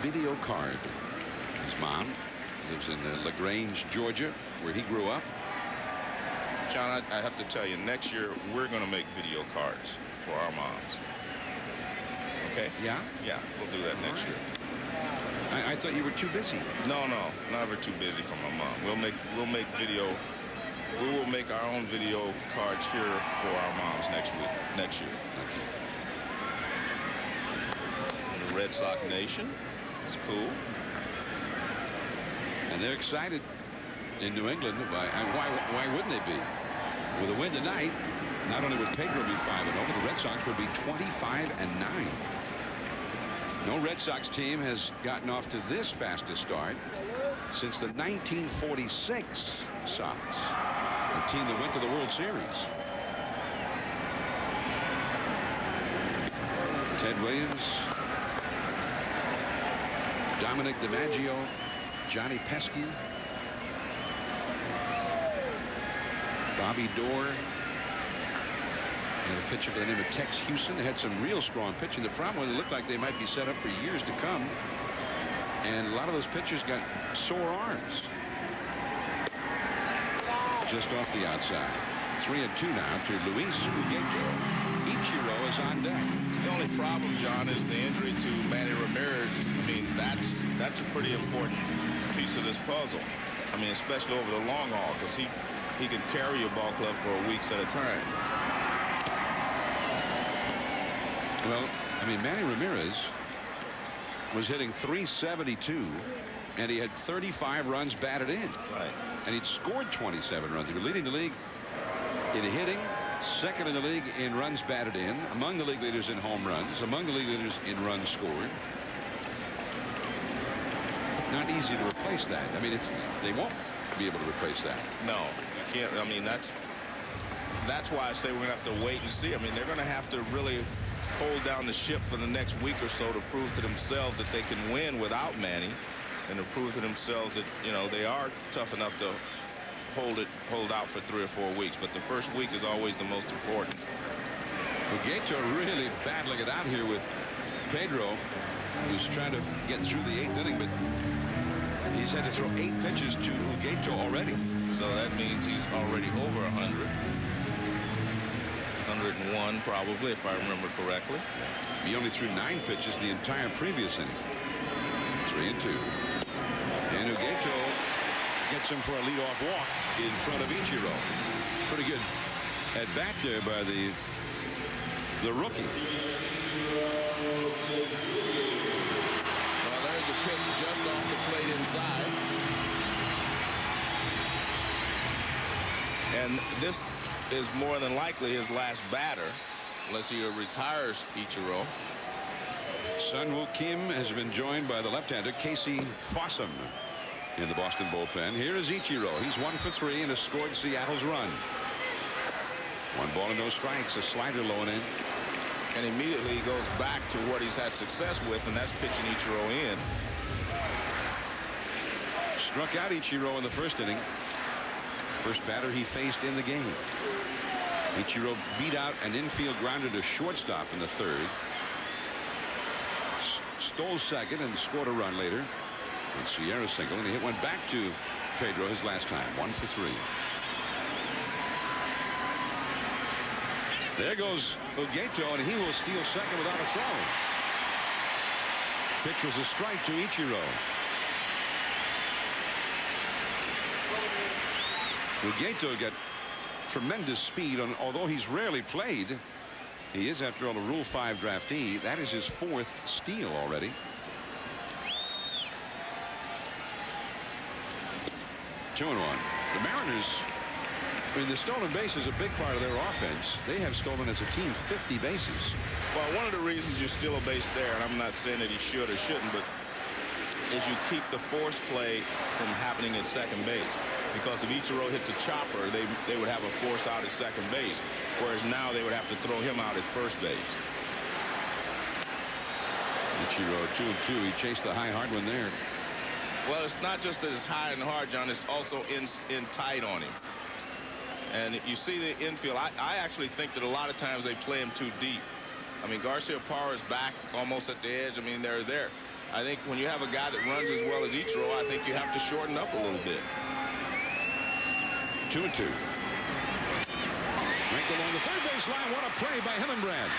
video card. His mom lives in LaGrange, Georgia, where he grew up. John, I have to tell you, next year we're going to make video cards for our moms. Okay? Yeah? Yeah, we'll do that next year. I thought you were too busy. No, never too busy for my mom. We'll make video. We will make our own video cards here for our moms next year. The Red Sox Nation. It's cool. And they're excited in New England. Why wouldn't they be? With a win tonight, not only would Pedro be 5-0, but the Red Sox would be 25-9. No Red Sox team has gotten off to this fast a start since the 1946 Sox, the team that went to the World Series. Ted Williams, Dominic DiMaggio, Johnny Pesky, Bobby Doerr, and a pitcher by the name of Tex Houston. They had some real strong pitching. The problem was it looked like they might be set up for years to come. And a lot of those pitchers got sore arms. Just off the outside. 3-2 now to Luis Ugueto. Ichiro is on deck. The only problem, John, is the injury to Manny Ramirez. I mean, that's a pretty important piece of this puzzle. I mean, especially over the long haul, because he can carry a ball club for weeks at a time. Well, I mean, Manny Ramirez was hitting .372, and he had 35 runs batted in. Right. And he'd scored 27 runs. He was leading the league in hitting, second in the league in runs batted in, among the league leaders in home runs, among the league leaders in runs scored. Not easy to replace that. I mean, they won't be able to replace that. No, you can't. I mean, that's why I say we're going to have to wait and see. I mean, they're going to have to really hold down the ship for the next week or so to prove to themselves that they can win without Manny, and to prove to themselves that, you know, they are tough enough to hold out for 3 or 4 weeks. But the first week is always the most important. Ugueto really battling it out here with Pedro, who's trying to get through the 8th inning, but he's had to throw 8 pitches to Ugueto already. So that means he's already over 100. 101 probably, if I remember correctly. He only threw 9 pitches the entire previous inning. 3-2. And Ugueto gets him for a leadoff walk in front of Ichiro. Pretty good at bat there by the rookie. Well, there's a pitch just off the plate inside. And this is more than likely his last batter. unless he retires Ichiro. Sun-Woo Kim has been joined by the left-hander Casey Fossum in the Boston bullpen. Here is Ichiro. He's 1 for 3 and has scored Seattle's run. 1 ball and no strikes. A slider low and in. And immediately he goes back to what he's had success with, and that's pitching Ichiro in. Struck out Ichiro in the first inning. First batter he faced in the game. Ichiro beat out an infield grounder to shortstop in the third. Stole second and scored a run later. And Sierra single, and he hit one back to Pedro his last time. 1 for 3. There goes Ugeto, and he will steal second without a throw. Pitch was a strike to Ichiro. Ugeto got tremendous speed, although he's rarely played. He is, after all, a Rule 5 draftee. That is his 4th steal already. Two and one. The Mariners, I mean, the stolen base is a big part of their offense. They have stolen as a team 50 bases. Well, one of the reasons you steal a base there, and I'm not saying that he should or shouldn't, but is you keep the force play from happening at second base. Because if Ichiro hits a chopper, they would have a force out at second base, whereas now they would have to throw him out at first base. Ichiro 2-2. He chased the high hard one there. Well, it's not just that it's high and hard, John. It's also in tight on him. And you see the infield. I actually think that a lot of times they play him too deep. I mean, Garcia-Parra is back almost at the edge. I mean, they're there. I think when you have a guy that runs as well as Ichiro, I think you have to shorten up a little bit. 2-2. Ranked along the third base line. What a play by Hillenbrand.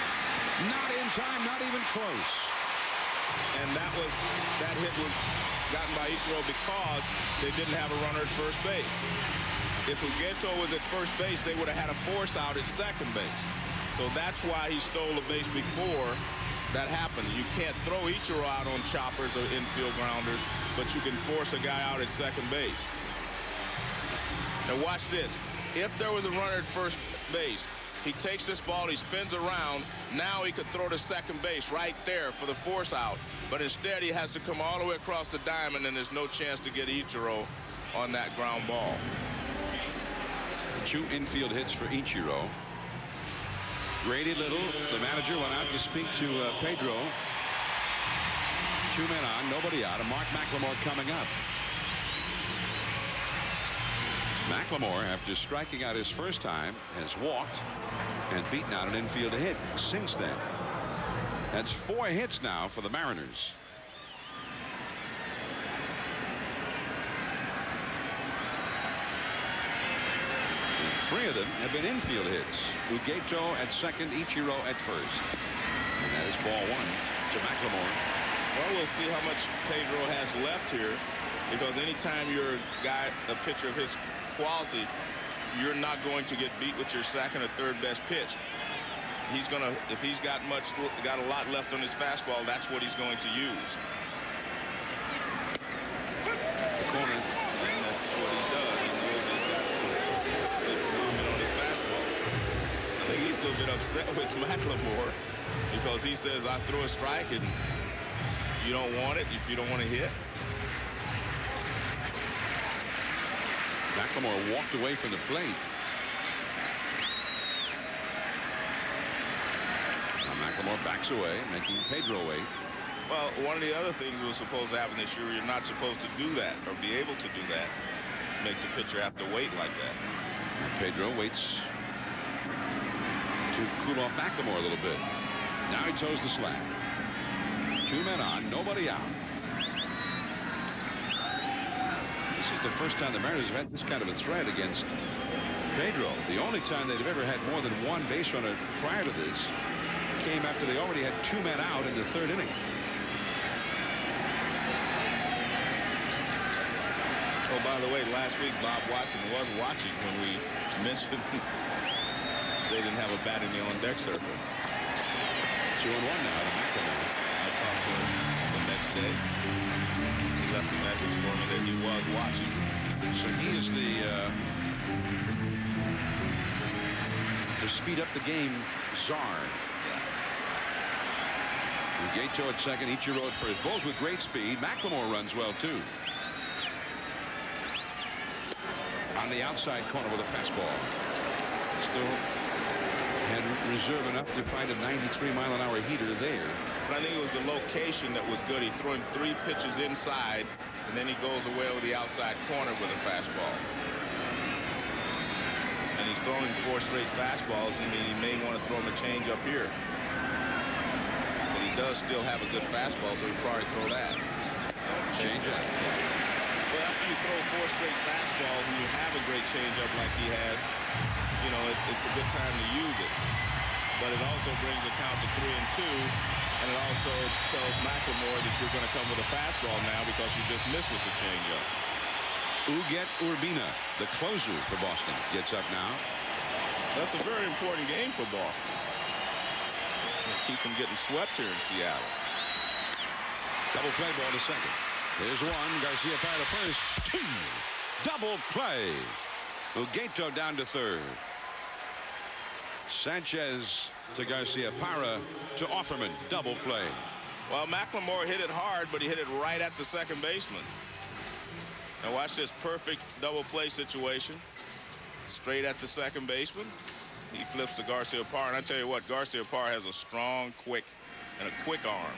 Not in time, not even close. And that hit was gotten by Ichiro because they didn't have a runner at first base. If Ugeto was at first base, they would have had a force out at second base. So that's why he stole a base before that happened. You can't throw Ichiro out on choppers or infield grounders, but you can force a guy out at second base. Now watch this. If there was a runner at first base, he takes this ball, he spins around. Now he could throw to second base right there for the force out. But instead, he has to come all the way across the diamond, and there's no chance to get Ichiro on that ground ball. 2 infield hits for Ichiro. Grady Little, the manager, went out to speak to Pedro. 2 men on, nobody out, and Mark McLemore coming up. McLemore, after striking out his first time, has walked and beaten out an infield hit since then. That's 4 hits now for the Mariners. And 3 of them have been infield hits. Ugeto at second, Ichiro at first. And that is ball 1 to McLemore. Well, we'll see how much Pedro has left here, because anytime you're a pitcher of his quality, you're not going to get beat with your second or third best pitch. He's gonna, if he's got a lot left on his fastball, that's what he's going to use. The corner. And that's what he does. He knows he's got some good movement on his fastball. I think he's a little bit upset with McLemore because he says, I threw a strike and you don't want it if you don't want to hit. McLemore walked away from the plate. Now McLemore backs away, making Pedro wait. Well, one of the other things was supposed to happen this year, you're not supposed to do that or be able to do that. Make the pitcher have to wait like that. And Pedro waits to cool off McLemore a little bit. Now he toes the slab. 2 men on, nobody out. This is the first time the Mariners have had this kind of a threat against Pedro. The only time they've ever had more than 1 base runner prior to this came after they already had 2 men out in the 3rd inning. Oh, by the way, last week Bob Watson was watching when we mentioned they didn't have a bat in the on-deck circle. 2-1 now to McLemore. I talked to him the next day. He left a message for me that he was watching. So he is the to speed up the game, Czar. Gato at second, Ichiro at first, both with great speed. McLemore runs well too. On the outside corner with a fastball. Still had reserve enough to find a 93-mile-an-hour heater there. But I think it was the location that was good. He threw him 3 pitches inside, and then he goes away over the outside corner with a fastball. And he's throwing 4 straight fastballs. I mean, he may want to throw him a change up here. But he does still have a good fastball, so he'll probably throw that. Change up. Well, after you throw 4 straight fastballs and you have a great changeup like he has, you know, it's a good time to use it. But it also brings a count to 3-2, and it also tells McLemore that you're going to come with a fastball now because you just missed with the changeup. Uget Urbina, the closer for Boston, gets up now. That's a very important game for Boston. Keep them getting swept here in Seattle. Double play ball to second. Here's one. Garcia Parra to first. 2. Double play. Ugeto down to third. Sanchez to Garcia Parra to Offerman. Double play. Well, McLemore hit it hard, but he hit it right at the second baseman. Now watch this perfect double play situation. Straight at the second baseman. He flips to Garcia Parra, and I tell you what, Garcia Parra has a strong, quick, and a quick arm.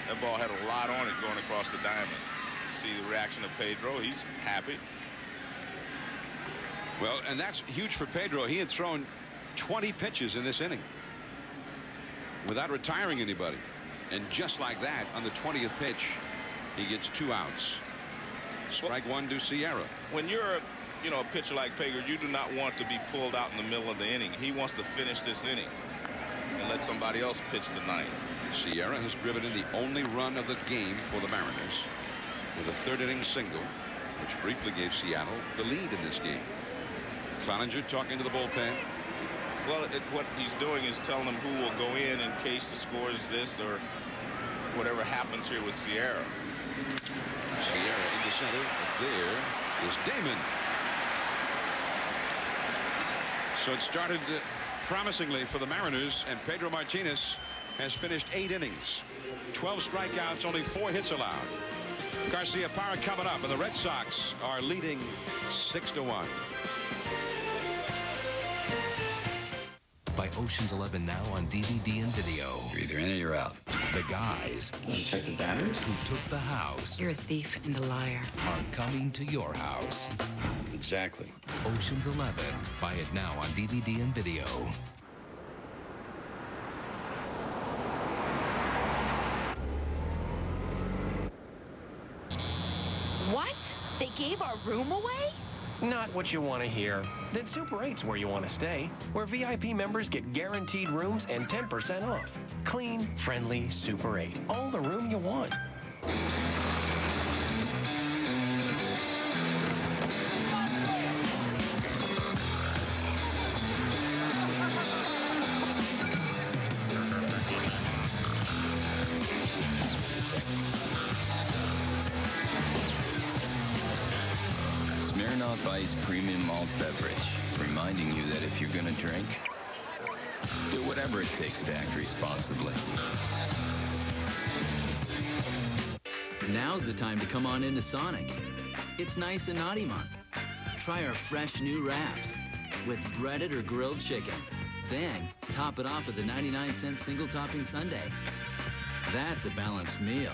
That ball had a lot on it going across the diamond. See the reaction of Pedro. He's happy. Well, and that's huge for Pedro. He had thrown 20 pitches in this inning without retiring anybody. And just like that, on the 20th pitch, he gets 2 outs. Strike 1 to Sierra. When you're a pitcher like Pedro, you do not want to be pulled out in the middle of the inning. He wants to finish this inning and let somebody else pitch the ninth. Sierra has driven in the only run of the game for the Mariners with a 3rd inning single, which briefly gave Seattle the lead in this game. Cloninger talking to the bullpen. Well, what he's doing is telling them who will go in case the score is this or whatever happens here with Sierra. Sierra into center. There is Damon. So it started promisingly for the Mariners, and Pedro Martinez has finished 8 innings. 12 strikeouts, only 4 hits allowed. Garcia Parra coming up, and the Red Sox are leading 6-1. By Ocean's 11 now on DVD and video. You're either in or you're out. The guys check the batteries who took the house You're a thief and a liar. are coming to your house. Exactly. Ocean's 11. Buy it now on DVD and video. What? They gave our room away? Not what you want to hear. Then Super 8's where you want to stay, where VIP members get guaranteed rooms and 10% off. Clean, friendly Super 8. All the room you want. Ice Premium Malt Beverage, reminding you that if you're gonna drink, do whatever it takes to act responsibly. Now's the time to come on into Sonic. It's Nice and Naughty Month. Try our fresh new wraps with breaded or grilled chicken. Then top it off with a 99-cent single topping sundae. That's a balanced meal.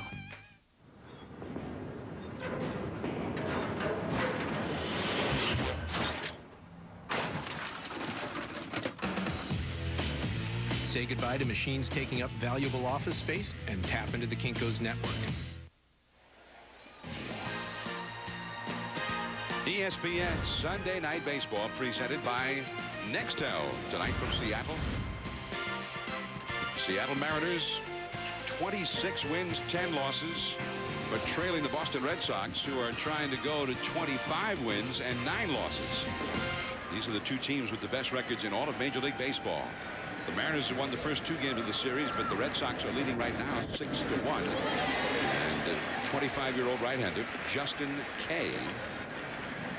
Say goodbye to machines taking up valuable office space and tap into the Kinko's network. ESPN Sunday Night Baseball presented by Nextel. Tonight from Seattle. Seattle Mariners, 26 wins, 10 losses, but trailing the Boston Red Sox, who are trying to go to 25 wins and 9 losses. These are the 2 teams with the best records in all of Major League Baseball. The Mariners have won the first 2 games of the series, but the Red Sox are leading right now 6-1. And 25-year-old right-hander Justin Kay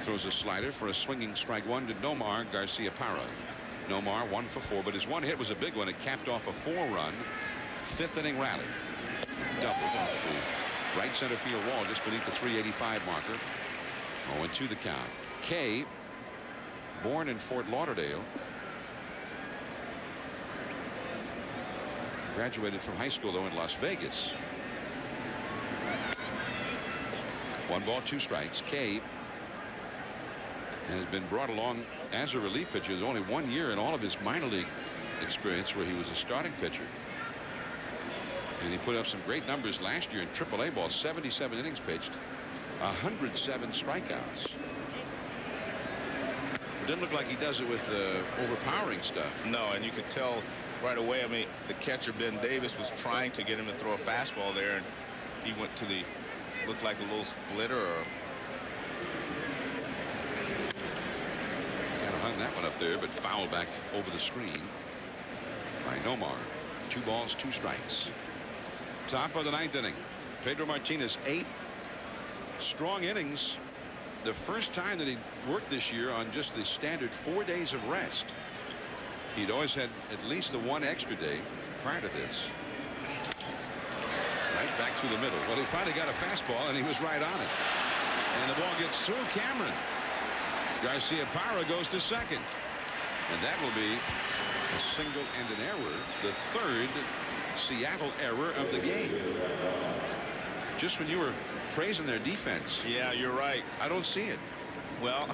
throws a slider for a swinging strike 1 to Nomar Garcia Parra. Nomar 1 for 4, but his one hit was a big one. It capped off a 4-run 5th inning rally. Doubled off the right center field wall just beneath the 385 marker. 0-2 the count. Kay, born in Fort Lauderdale, graduated from high school though in Las Vegas. 1 ball 2 strikes. Kay has been brought along as a relief pitcher. There's only 1 year in all of his minor league experience where he was a starting pitcher. And he put up some great numbers last year in AAA ball. 77 innings pitched, 107 strikeouts. It doesn't look like he does it with overpowering stuff. No, and you could tell right away. I mean, the catcher Ben Davis was trying to get him to throw a fastball there, and he went to the, looked like a little splitter. Or kind of hung that one up there, but fouled back over the screen by Nomar. 2 balls 2 strikes. Top of the 9th inning. Pedro Martinez 8 strong innings. The first time that he worked this year on just the standard 4 days of rest. He'd always had at least the 1 extra day prior to this. Right back through the middle. Well, he finally got a fastball, and he was right on it. And the ball gets through Cameron. Garcia-Parra goes to second. And that will be a single and an error. The 3rd Seattle error of the game. Just when you were praising their defense. Yeah, you're right. I don't see it. Well,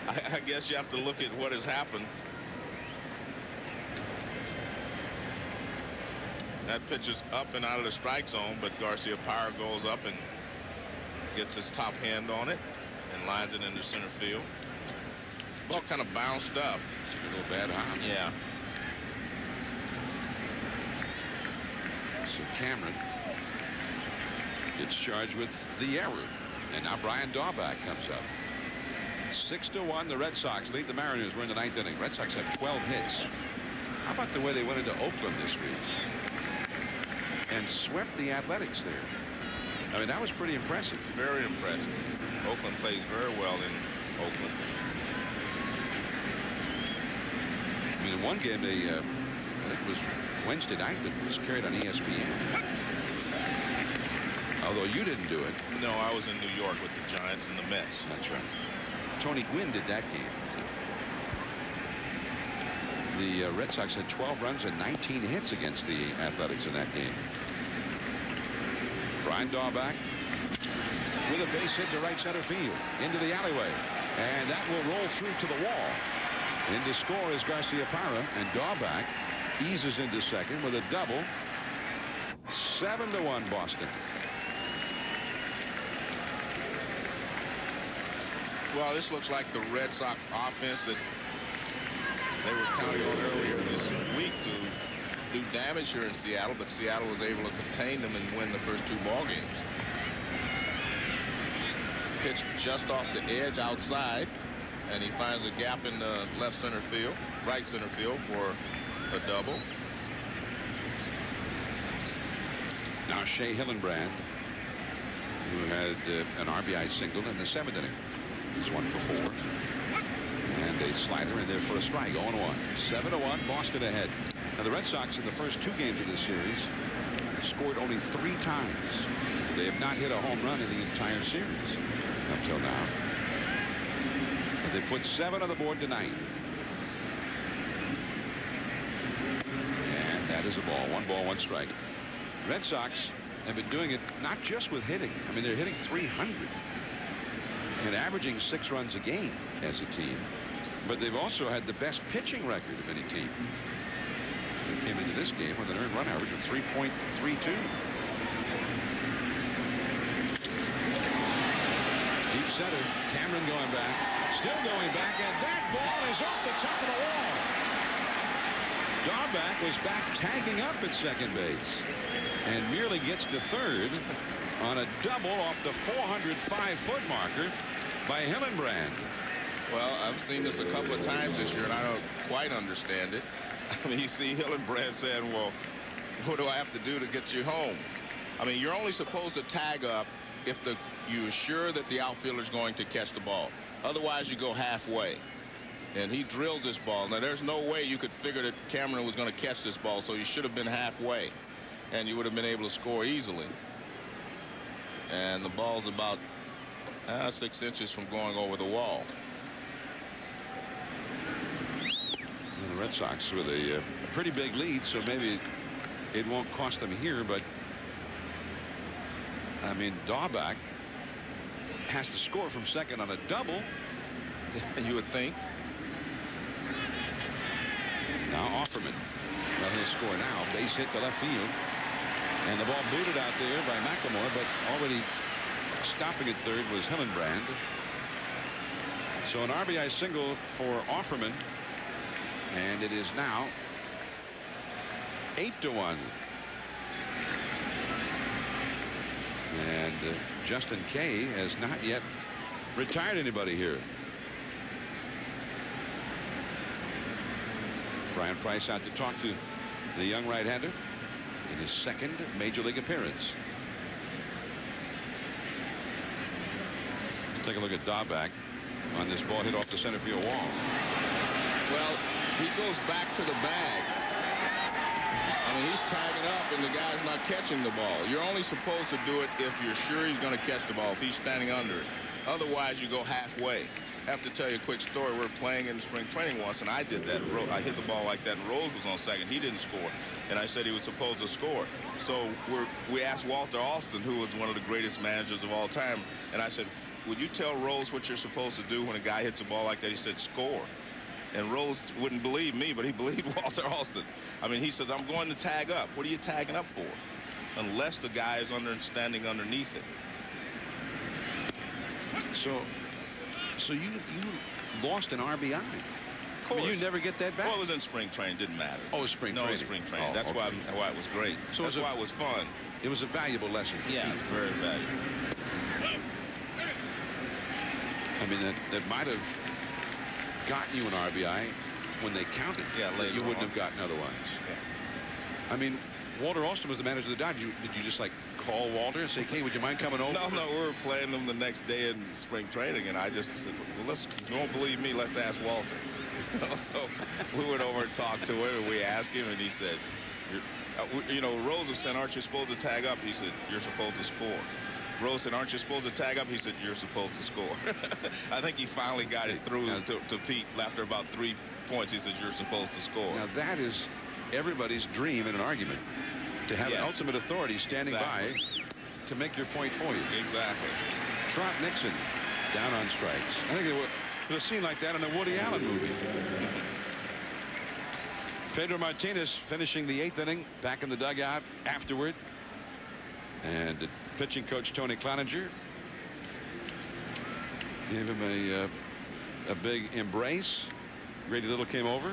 I guess you have to look at what has happened. That pitch is up and out of the strike zone, but Garcia-Parra goes up and gets his top hand on it and lines it into center field. Ball kind of bounced up. A little bad hop. Yeah. So Cameron gets charged with the error. And now Brian Daubach comes up. 6-1. The Red Sox lead the Mariners. We're in the 9th inning. Red Sox have 12 hits. How about the way they went into Oakland this week and swept the Athletics there? I mean, that was pretty impressive. Very impressive. Oakland plays very well in Oakland. I mean, in one game, they it was Wednesday night that was carried on ESPN. Although you didn't do it. No, I was in New York with the Giants and the Mets. That's right. Tony Gwynn did that game. The Red Sox had 12 runs and 19 hits against the Athletics in that game. Brian Daubach with a base hit to right center field into the alleyway, and that will roll through to the wall. In to score is Garcia-Parra, and Daubach eases into second with a double. 7-1 Boston. Well, this looks like the Red Sox offense that they were counting on earlier this week to do damage here in Seattle, but Seattle was able to contain them and win the first 2 ball games. Pitch just off the edge outside, and he finds a gap in the right center field for a double. Now Shea Hillenbrand, who had an RBI single in the 7th inning. He's 1 for 4. And a slider in there for a strike. 0-1. 7-1. Boston ahead. Now the Red Sox in the first 2 games of this series scored only 3 times. They have not hit a home run in the entire series up till now. But they put 7 on the board tonight. And that is a ball. 1 ball, 1 strike. Red Sox have been doing it not just with hitting. I mean, they're hitting 300 and averaging 6 runs a game as a team. But they've also had the best pitching record of any team. They came into this game with an earned run average of 3.32. Deep center. Cameron going back. Still going back. And that ball is off the top of the wall. Daubach was back tagging up at second base and merely gets to third on a double off the 405-foot marker by Hillenbrand. Well, I've seen this a couple of times this year, and I don't quite understand it. I mean, you see Hillenbrand saying, well, what do I have to do to get you home? I mean, you're only supposed to tag up if you're sure that the outfielder is going to catch the ball. Otherwise, you go halfway. And he drills this ball. Now, there's no way you could figure that Cameron was going to catch this ball, so he should have been halfway, and you would have been able to score easily. And the ball's about 6 inches from going over the wall. And the Red Sox with a pretty big lead, so maybe it won't cost them here, but I mean, Dahlbeck has to score from second on a double. You would think. Now Offerman. Well, he'll score now. Base hit to left field. And the ball booted out there by McLemore, but already stopping at third was Hillenbrand. So an RBI single for Offerman. And it is now 8-1. And Justin Kay has not yet retired anybody here. Brian Price out to talk to the young right-hander in his second major league appearance. Let's take a look at Dahlbeck on this ball hit off the center field wall. Well, he goes back to the bag. I mean, he's tagging up and the guy's not catching the ball. You're only supposed to do it if you're sure he's going to catch the ball, if he's standing under it. Otherwise, you go halfway. I have to tell you a quick story. We were playing in spring training once, and I did that. I hit the ball like that, and Rose was on second. He didn't score, and I said he was supposed to score. So we asked Walter Alston, who was one of the greatest managers of all time, and I said, would you tell Rose what you're supposed to do when a guy hits a ball like that? He said, score. And Rose wouldn't believe me, but he believed Walter Alston. I mean, he said, I'm going to tag up. What are you tagging up for? Unless the guy is standing underneath it. So you lost an RBI. Of course. I mean, you never get that back. Well, it was in spring training. Didn't matter. Oh, it was spring training. No, it was spring training. Oh, That's okay. why it was great. So that's why it was fun. It was a valuable lesson for Yeah, Pete. it's very valuable. I mean, that might have gotten you an RBI when they counted. Yeah, later you wouldn't on. have gotten otherwise. Yeah. I mean, Walter Alston was the manager of the Dodgers. Did you just like call Walter and say, hey, would you mind coming over? No, we were playing them the next day in spring training, and I just said, well, you won't believe me, let's ask Walter. So we went over and talked to him, and we asked him, and he said, you know, Rose was saying, aren't you supposed to tag up? He said, you're supposed to score. Rose said, aren't you supposed to tag up? He said, you're supposed to score. I think he finally got it through to Pete after about 3 points. He says, you're supposed to score. Now, that is everybody's dream in an argument, to have an ultimate authority standing by to make your point for you. Exactly. Trot Nixon down on strikes. I think there was a scene like that in a Woody Allen movie. Pedro Martinez finishing the 8th inning, back in the dugout afterward. And pitching coach Tony Cloninger gave him a big embrace. Grady Little came over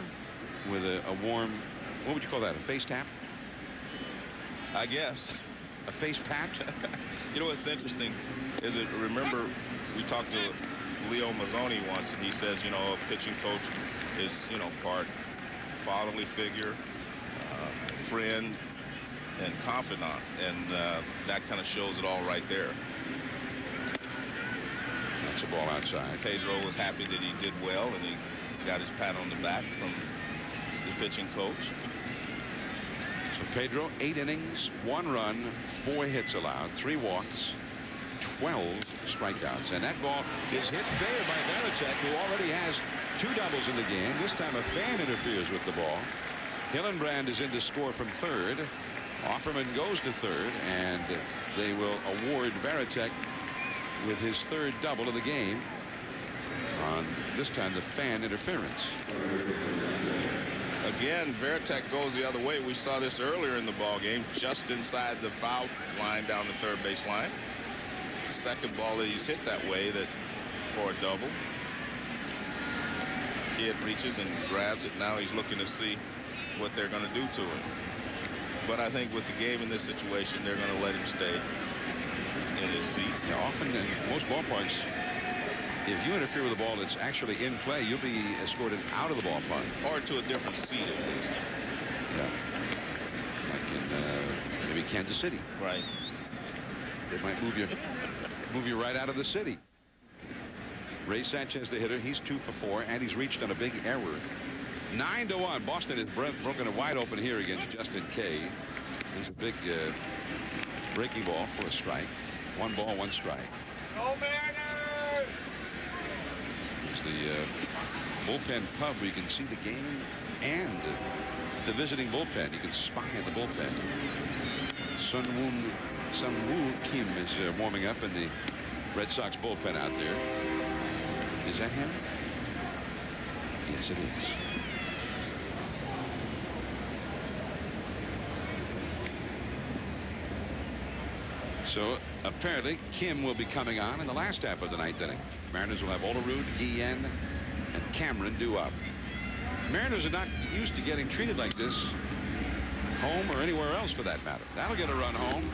with a warm, what would you call that, a face tap? I guess. A face pat? You know what's interesting is that, remember, we talked to Leo Mazzoni once, and he says, you know, a pitching coach is, you know, part fatherly figure, friend, and confidant, and that kind of shows it all right there. That's a ball outside. Pedro was happy that he did well, and he got his pat on the back from the pitching coach. So Pedro, 8 innings, 1 run, 4 hits allowed, 3 walks, 12 strikeouts. And that ball is hit fair by Varitek, who already has 2 doubles in the game. This time a fan interferes with the ball. Hillenbrand is in to score from third. Offerman goes to third, and they will award Varitek with his 3rd double of the game on this time the fan interference. Again, Varitek goes the other way. We saw this earlier in the ball game, just inside the foul line down the third base line. Second ball that he's hit that way for a double. Kid reaches and grabs it. Now he's looking to see what they're going to do to it. But I think with the game in this situation, they're going to let him stay in his seat. Yeah, often in most ballparks, if you interfere with a ball that's actually in play, you'll be escorted out of the ballpark. Or to a different seat, at least. Yeah. Like in maybe Kansas City. Right. They might move you right out of the city. Ray Sanchez, the hitter, he's 2 for 4, and he's reached on a big error. 9-1. Boston has broken it wide open here against Justin Kay. There's a big breaking ball for a strike. 1 ball, 1 strike. Go Mariners! It's the bullpen pub where you can see the game and the visiting bullpen. You can spy in the bullpen. Sun Woo Kim is warming up in the Red Sox bullpen out there. Is that him? Yes, it is. So apparently Kim will be coming on in the last half of the 9th inning. Mariners will have Olerud, Guillen, and Cameron due up. Mariners are not used to getting treated like this, home or anywhere else for that matter. That'll get a run home.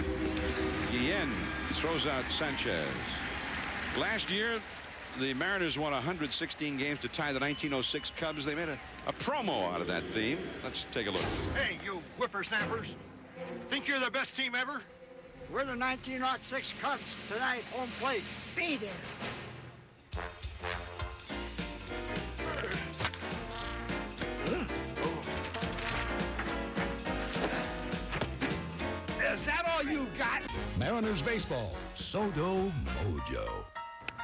Guillen throws out Sanchez. Last year, the Mariners won 116 games to tie the 1906 Cubs. They made a promo out of that theme. Let's take a look. Hey, you whippersnappers. Think you're the best team ever? We're the 1906 Cubs tonight, home plate. Be there. Is that all you got? Mariners baseball, Soto Mojo.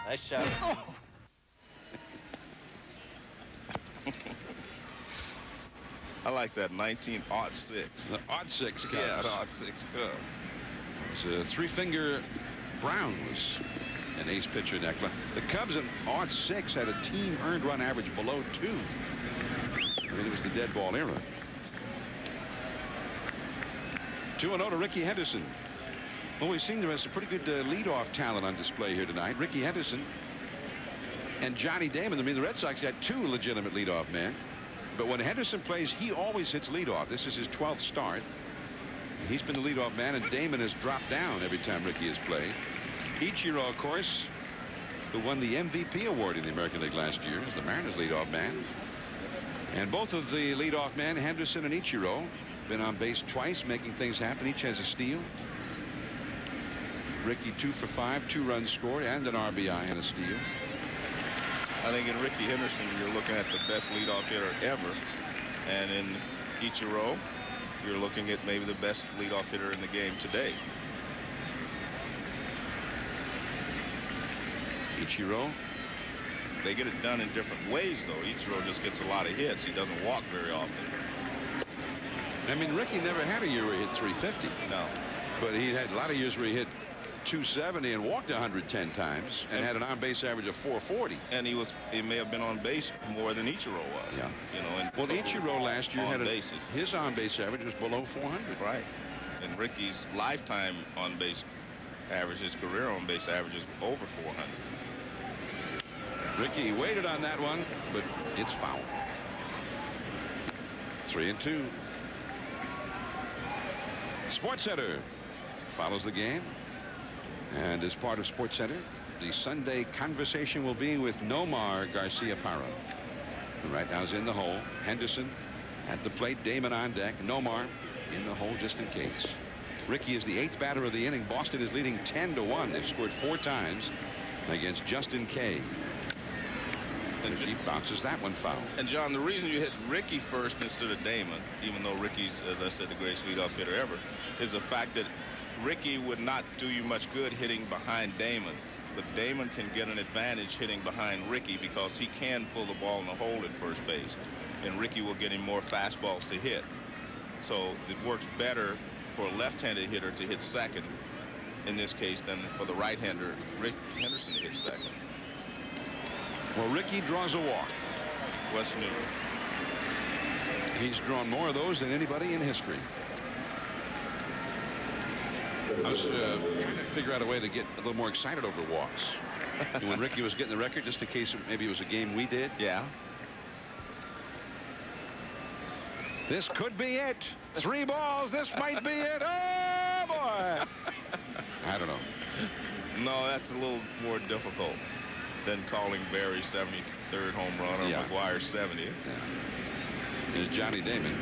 Nice shot. Oh. I like that 1906. The odd 6 Cubs. Yeah, the odd 6 Cubs. It's a 3-finger. Brown was an ace pitcher in that club. The Cubs in odd 6 had a team earned run average below 2. I mean, it was the dead ball era. 2-0 to Ricky Henderson. Well, we've seen there was some pretty good leadoff talent on display here tonight. Ricky Henderson and Johnny Damon. I mean, the Red Sox got 2 legitimate leadoff men. But when Henderson plays, he always hits leadoff. This is his 12th start. He's been the leadoff man, and Damon has dropped down every time Ricky has played. Ichiro, of course, who won the MVP award in the American League last year, is the Mariners leadoff man. And both of the leadoff men, Henderson and Ichiro, been on base twice, making things happen. Each has a steal. Ricky 2 for 5, 2 runs scored, and an RBI and a steal. I think in Ricky Henderson, you're looking at the best leadoff hitter ever. And in Ichiro, you're looking at maybe the best leadoff hitter in the game today. Ichiro. They get it done in different ways, though. Ichiro just gets a lot of hits. He doesn't walk very often. I mean, Ricky never had a year where he hit 350. No. But he had a lot of years where he hit 270 and walked 110 times and had an on-base average of 440. And he may have been on base more than Ichiro was. Yeah. You know. Well, Ichiro last year had his on-base average was below 400. Right. And Ricky's lifetime on-base average, his career on-base average is over 400. Ricky waited on that one, but it's foul. 3-2. Sports Center follows the game. And as part of Sports Center, the Sunday conversation will be with Nomar Garcia-Parra, who right now is in the hole. Henderson at the plate, Damon on deck, Nomar in the hole just in case. Ricky is the 8th batter of the inning. Boston is leading 10-1. They've scored 4 times against Justin Kay. And he bounces that one foul. And John, the reason you hit Ricky first instead of Damon, even though Ricky's, as I said, the greatest leadoff hitter ever, is the fact that Ricky would not do you much good hitting behind Damon. But Damon can get an advantage hitting behind Ricky because he can pull the ball in the hole at first base. And Ricky will get him more fastballs to hit. So it works better for a left-handed hitter to hit second in this case than for the right-hander, Rick Henderson, to hit second. Well, Ricky draws a walk. Wes Newton. He's drawn more of those than anybody in history. I was trying to figure out a way to get a little more excited over walks. When Ricky was getting the record, just in case maybe it was a game we did. Yeah. This could be it. 3 balls. This might be it. Oh, boy. I don't know. No, that's a little more difficult than calling Barry's 73rd home run or McGuire's 70th. Yeah. Here's Johnny Damon,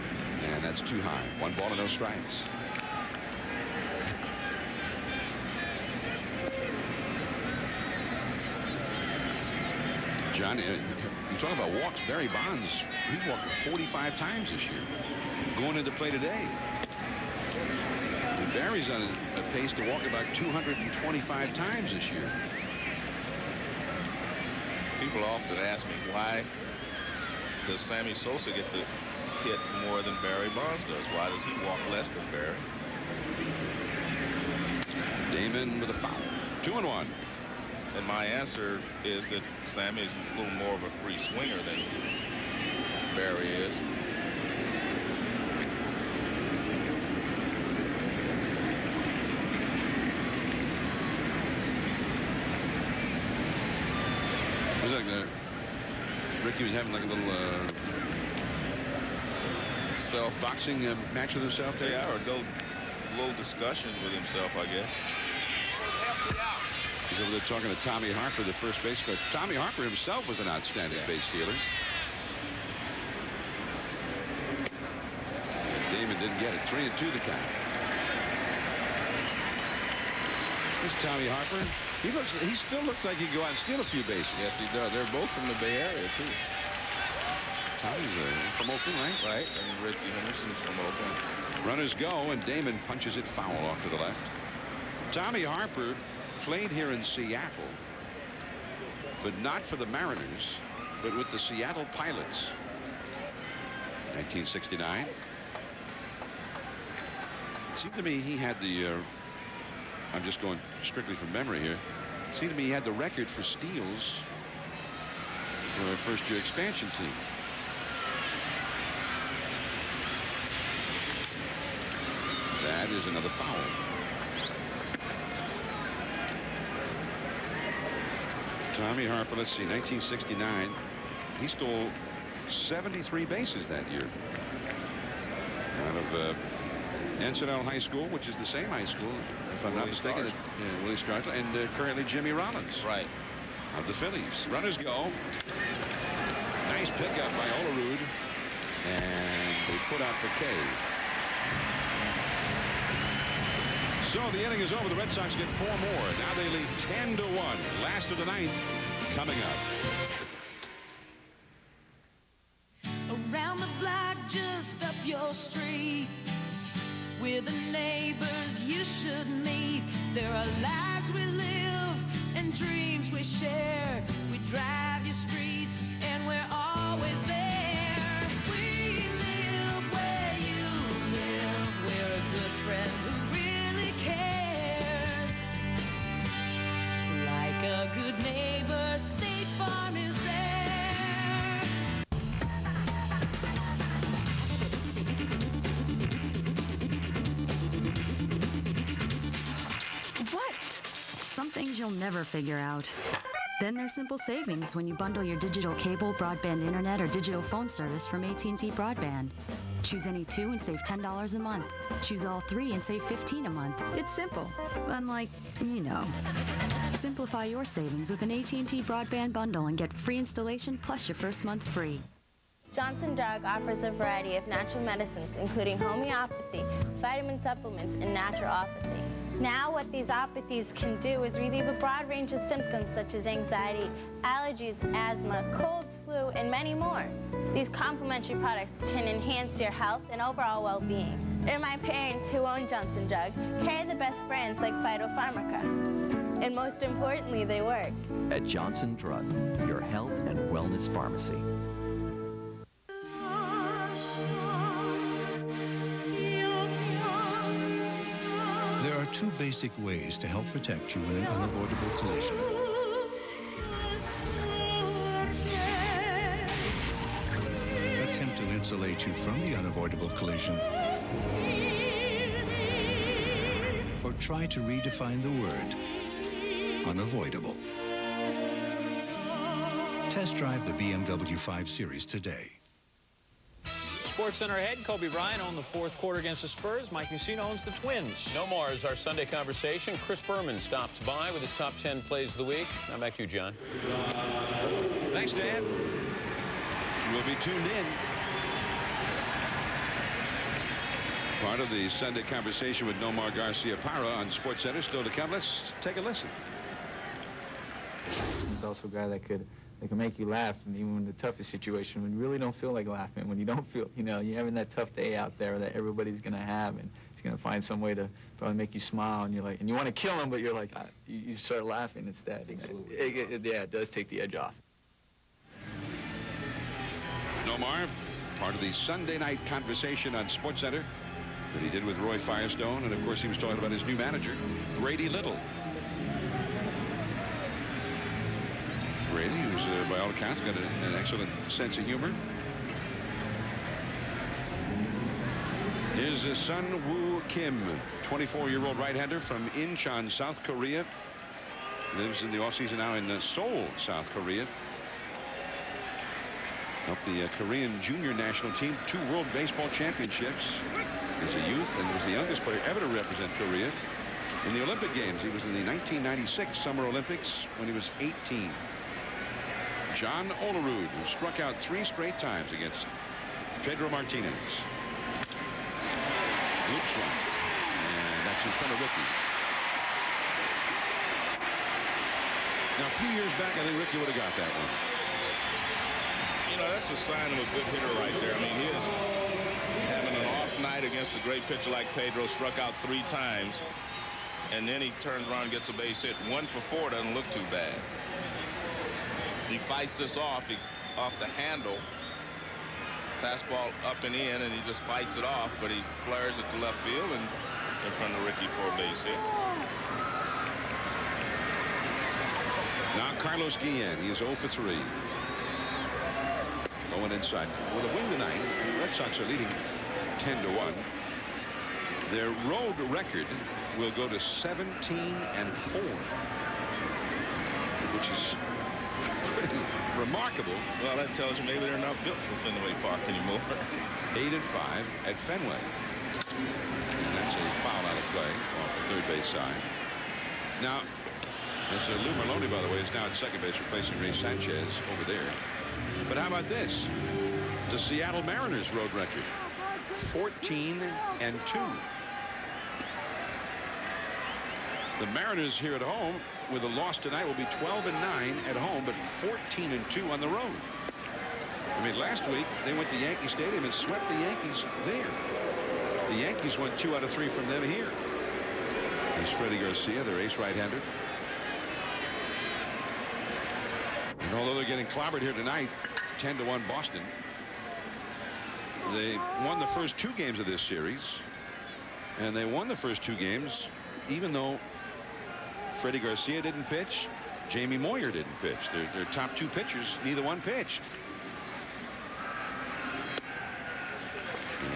and that's too high. 1 ball and no strikes. John, you talk about walks. Barry Bonds, he's walked 45 times this year. Going into play today. And Barry's on a pace to walk about 225 times this year. People often ask me, why does Sammy Sosa get the hit more than Barry Bonds does? Why does he walk less than Barry? Damon with a foul. 2-1. And my answer is that Sammy is a little more of a free swinger than Barry is. It was like Ricky was having like a little self-boxing match with himself there. Yeah, or little discussions with himself, I guess. He's over there talking to Tommy Harper, the first base coach. Tommy Harper himself was an outstanding base stealer. Damon didn't get it. 3-2 the count. Here's Tommy Harper. He still looks like he can go out and steal a few bases. Yes, he does. They're both from the Bay Area, too. Tommy's from Oakland, right? Right, and Ricky Henderson's from Oakland. Runners go, and Damon punches it foul off to the left. Tommy Harper played here in Seattle, but not for the Mariners, but with the Seattle Pilots. 1969. It seemed to me he had the, I'm just going strictly from memory here. It seemed to me he had the record for steals for a first-year expansion team. That is another foul. Tommy Harper, let's see, 1969, he stole 73 bases that year. Out of Encinal High School, which is the same high school, if I'm not mistaken, Willie Scarlett, and currently Jimmy Rollins. Right. Of the Phillies. Runners go. Nice pickup by Olerud. And they put out for Kay. So the inning is over. The Red Sox get 4 more. Now they lead 10-1. Last of the 9th coming up. Around the block, just up your street, we're the neighbors you should meet. There are lives we live and dreams we share. We drive your streets and we're always there. We live where you live. We're a good friend who really cares. Like a good neighbor, State Farm is there. What? Some things you'll never figure out. Then there's Simple Savings when you bundle your digital cable, broadband internet, or digital phone service from AT&T Broadband. Choose any 2 and save $10 a month. Choose all 3 and save $15 a month. It's simple. Unlike, you know. Simplify your savings with an AT&T Broadband bundle and get free installation plus your first month free. Johnson Drug offers a variety of natural medicines, including homeopathy, vitamin supplements, and naturopathy. Now, what these opathies can do is relieve a broad range of symptoms such as anxiety, allergies, asthma, colds, flu, and many more. These complementary products can enhance your health and overall well-being. And my parents, who own Johnson Drug, carry the best brands like Phytopharmaca. And most importantly, they work. At Johnson Drug, your health and wellness pharmacy. There are 2 basic ways to help protect you in an unavoidable collision. Attempt to insulate you from the unavoidable collision, or try to redefine the word unavoidable. Test drive the BMW 5 Series today. Sports Center head Kobe Bryant owned the 4th quarter against the Spurs. Mike Mussina owns the Twins. No more is our Sunday conversation. Chris Berman stops by with his top 10 plays of the week. Now back to you, John. Thanks, Dan. We'll be tuned in. Part of the Sunday conversation with Nomar Garcia-Parra on SportsCenter still to come. Let's take a listen. He's also a guy that could They can make you laugh, and even in the toughest situation, when you really don't feel like laughing, when you don't feel, you know, you're having that tough day out there that everybody's going to have, and it's going to find some way to probably make you smile, and you're like, and you want to kill them, but you're like, you start laughing instead. Yeah, it does take the edge off. Nomar, part of the Sunday night conversation on SportsCenter that he did with Roy Firestone, and of course he was talking about his new manager, Grady Little. Grady, who's by all accounts got an excellent sense of humor. His son Woo Kim, 24-year-old right-hander from Incheon, South Korea, lives in the offseason now in Seoul, South Korea. Helped the Korean junior national team 2 World Baseball Championships as a youth, and was the youngest player ever to represent Korea in the Olympic Games. He was in the 1996 Summer Olympics when he was 18. John Olerud, who struck out 3 straight times against Pedro Martinez. Loops one, and that's in front of Ricky. Now, a few years back, I think Ricky would have got that one. You know, that's a sign of a good hitter right there. I mean, he is having an off night against a great pitcher like Pedro, struck out 3 times, and then he turns around and gets a base hit. 1 for 4 doesn't look too bad. He fights this off, off the handle. Fastball up and in, and he just fights it off, but he flares it to left field and in front of Ricky for a base hit. Now Carlos Guillen, he is 0 for 3. Going inside. With a win tonight, the Red Sox are leading 10-1. Their road record will go to 17-4, which is pretty remarkable. Well, that tells you maybe they're not built for Fenway Park anymore. 8-5 at Fenway. And that's a foul out of play off the third base side. Now, this Lou Merlone, by the way, is now at second base, replacing Ray Sanchez over there. But how about this? The Seattle Mariners road record, 14-2. The Mariners here at home, with a loss tonight, will be 12-9 at home, but 14-2 on the road. I mean, last week they went to Yankee Stadium and swept the Yankees there. The Yankees won 2 out of 3 from them here. There's Freddie Garcia, their ace right-hander. And although they're getting clobbered here tonight, 10-1 Boston, they won the first 2 games of this series, and they won the first 2 games even though Freddie Garcia didn't pitch, Jamie Moyer didn't pitch. Their top 2 pitchers, neither one pitched.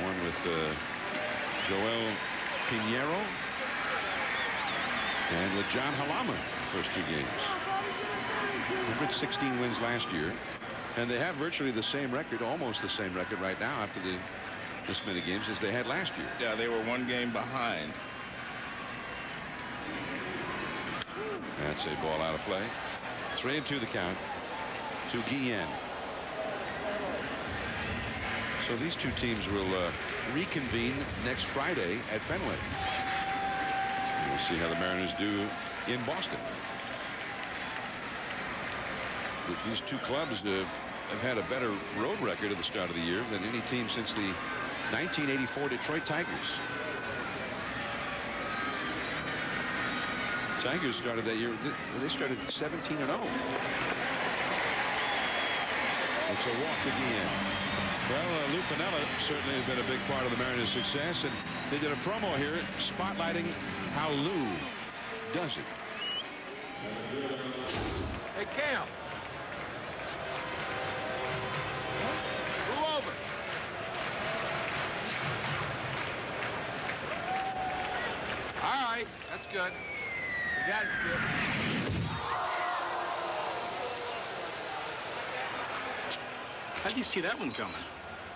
One with Joel Pinheiro and with John Halama the first 2 games. 116 wins last year, and they have virtually the same record, almost the same record right now after this many games as they had last year. Yeah, they were 1 game behind. That's a ball out of play. 3-2 the count to Guillen. So these 2 teams will reconvene next Friday at Fenway. We'll see how the Mariners do in Boston. But these 2 clubs have had a better road record at the start of the year than any team since the 1984 Detroit Tigers. Tigers started that year, they started 17-0. It's a walk again. Well, Lou Piniella certainly has been a big part of the Mariners' success, and they did a promo here spotlighting how Lou does it. Hey, Cam. Move over. All right, that's good. You got it, Skip. How'd you see that one coming?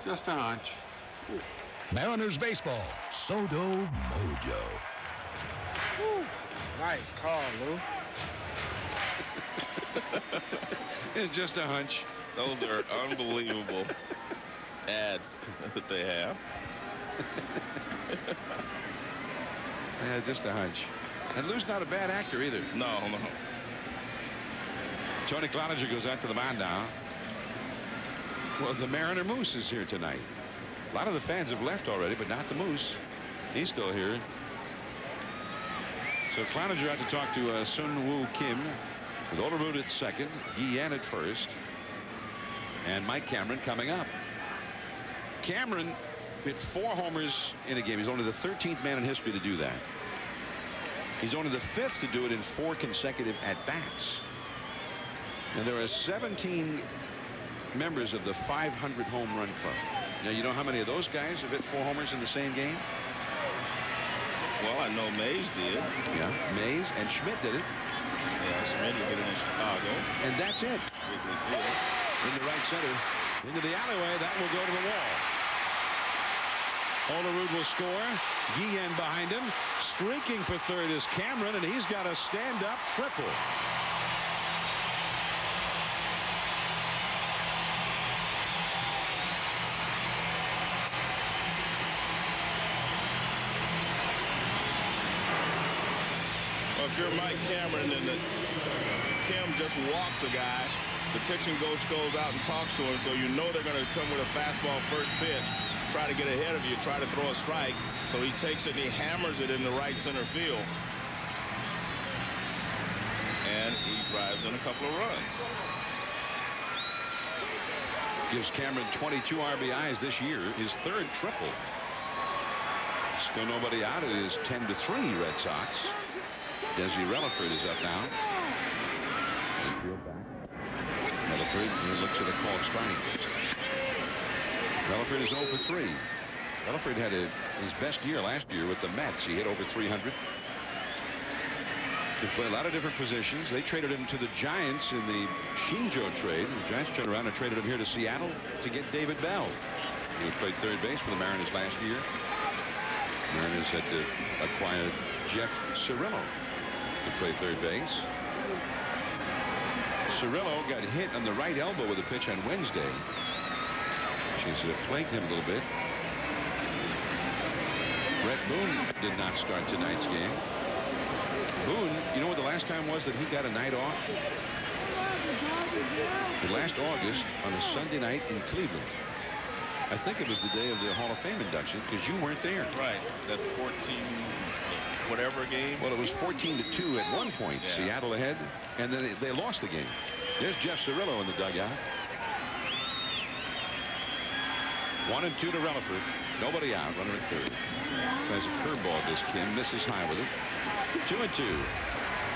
Just a hunch. Mariners baseball, Sodo Mojo. Woo. Nice call, Lou. It's just a hunch. Those are unbelievable ads that they have. Yeah, just a hunch. And Lou's not a bad actor either. No. Tony Cloninger goes out to the mound now. Well, the Mariner Moose is here tonight. A lot of the fans have left already, but not the Moose. He's still here. So Cloninger out to talk to Sun Woo Kim, with Olerud at second, Guillen at first, and Mike Cameron coming up. Cameron hit 4 homers in a game. He's only the 13th man in history to do that. He's only the 5th to do it in 4 consecutive at-bats. And there are 17 members of the 500 home run club. Now, you know how many of those guys have hit 4 homers in the same game? Well, I know Mays did. Yeah, Mays and Schmidt did it. Yeah, Schmidt did it in Chicago. And that's it. In the right center. Into the alleyway. That will go to the wall. Olerud will score. Guillen behind him. Streaking for third is Cameron, and he's got a stand-up triple. Well, if you're Mike Cameron and Kim just walks a guy, the pitching coach goes out and talks to him, so you know they're going to come with a fastball first pitch, try to get ahead of you, try to throw a strike. So he takes it and he hammers it in the right center field. And he drives in a couple of runs. Gives Cameron 22 RBIs this year, his 3rd triple. Still nobody out. It is 10-3 Red Sox. Desi Relaford is up now. Infield back. Relaford, he looks at a called strike. Relaford is 0 for 3. Relaford had his best year last year with the Mets. He hit over 300. He played a lot of different positions. They traded him to the Giants in the Shinjo trade. The Giants turned around and traded him here to Seattle to get David Bell. He played third base for the Mariners last year. The Mariners had to acquire Jeff Cirillo to play third base. Cirillo got hit on the right elbow with a pitch on Wednesday. Which has plagued him a little bit. Brett Boone did not start tonight's game. Boone, you know what the last time was that he got a night off? The last August on a Sunday night in Cleveland. I think it was the day of the Hall of Fame induction because you weren't there. Right, that 14 whatever game. Well, it was 14-2 at one point. Yeah. Seattle ahead, and then they lost the game. There's Jeff Cirillo in the dugout. 1-2 to Relaford. Nobody out. Runner at third. Tries a curveball. This Kim misses high with it. 2-2.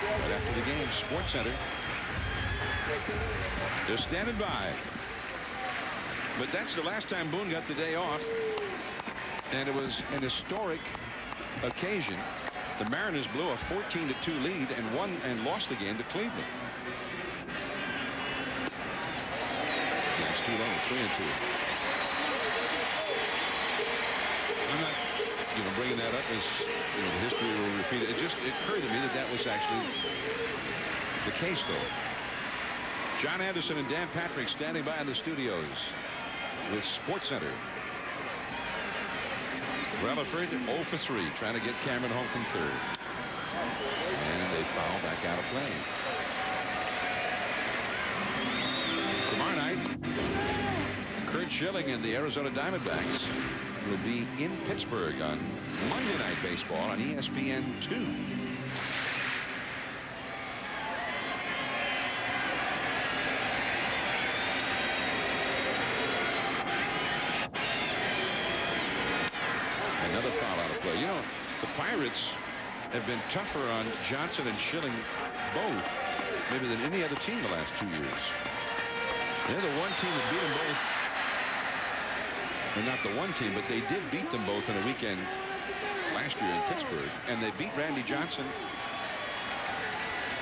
Right after the game, Sports Center. They're standing by. But that's the last time Boone got the day off. And it was an historic occasion. The Mariners blew a 14-2 lead and won and lost the game to Cleveland. It's too long. 3-2. I'm not, bringing that up as the history will repeat it. It occurred to me that that was actually the case, though. John Anderson and Dan Patrick standing by in the studios with Sports Center. Relaford 0 for 3, trying to get Cameron home from third. And they foul back out of play. Tomorrow night, Curt Schilling and the Arizona Diamondbacks will be in Pittsburgh on Monday Night Baseball on ESPN 2. Another foul out of play. The Pirates have been tougher on Johnson and Schilling both, maybe than any other team the last 2 years. They're the one team that beat them both. Well, not the one team, but they did beat them both in a weekend last year in Pittsburgh. And they beat Randy Johnson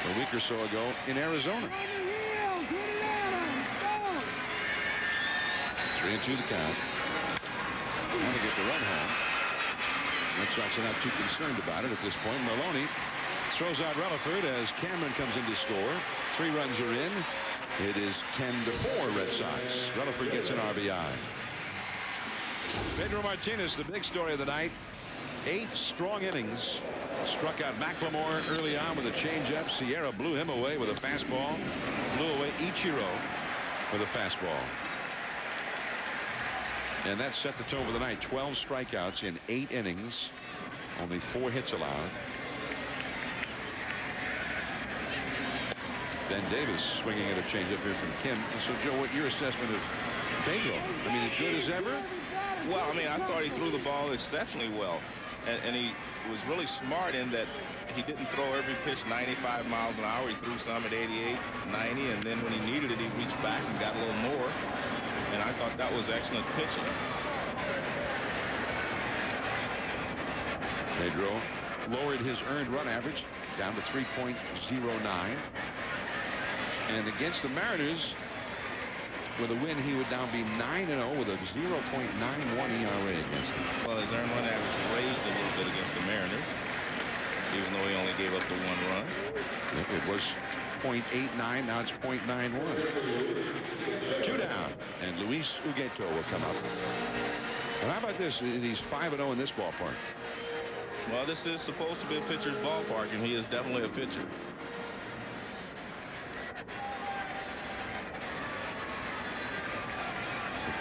a week or so ago in Arizona. 3-2 the count. Trying to get the run home. Red Sox are not too concerned about it at this point. Maloney throws out Relaford as Cameron comes in to score. 3 runs are in. It is 10-4 Red Sox. Relaford gets an RBI. Pedro Martinez, the big story of the night. 8 strong innings Struck out McLemore early on with a changeup. Sierra blew him away with a fastball. Blew away Ichiro with a fastball. And that set the tone for the night. 12 strikeouts in 8 innings. Only 4 hits allowed. Ben Davis swinging at a changeup here from Kim. And so, Joe, what your assessment of Pedro? I mean, as good as ever? Well, I mean, I thought he threw the ball exceptionally well. And he was really smart in that he didn't throw every pitch 95 miles an hour. He threw some at 88, 90, and then when he needed it, he reached back and got a little more. And I thought that was excellent pitching. Pedro lowered his earned run average down to 3.09. And against the Mariners, with a win, he would now be 9-0 with a 0.91 ERA against them. Well, his earned run average raised a little bit against the Mariners, even though he only gave up the 1 run. It was 0.89, now it's 0.91. 2 down, and Luis Ugueto will come up. And how about this? He's 5-0 in this ballpark. Well, this is supposed to be a pitcher's ballpark, and he is definitely a pitcher.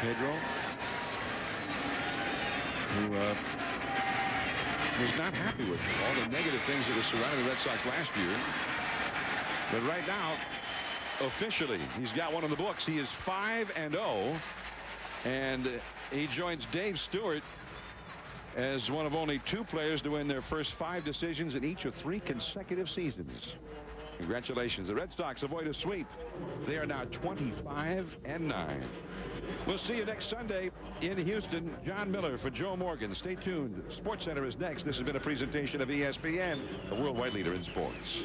Pedro, who was not happy with all the negative things that were surrounding the Red Sox last year. But right now, officially, he's got one in the books. He is 5-0, and he joins Dave Stewart as one of only 2 players to win their first 5 decisions in each of 3 consecutive seasons. Congratulations. The Red Sox avoid a sweep. They are now 25-9. We'll see you next Sunday in Houston. John Miller for Joe Morgan. Stay tuned. SportsCenter is next. This has been a presentation of ESPN, the worldwide leader in sports.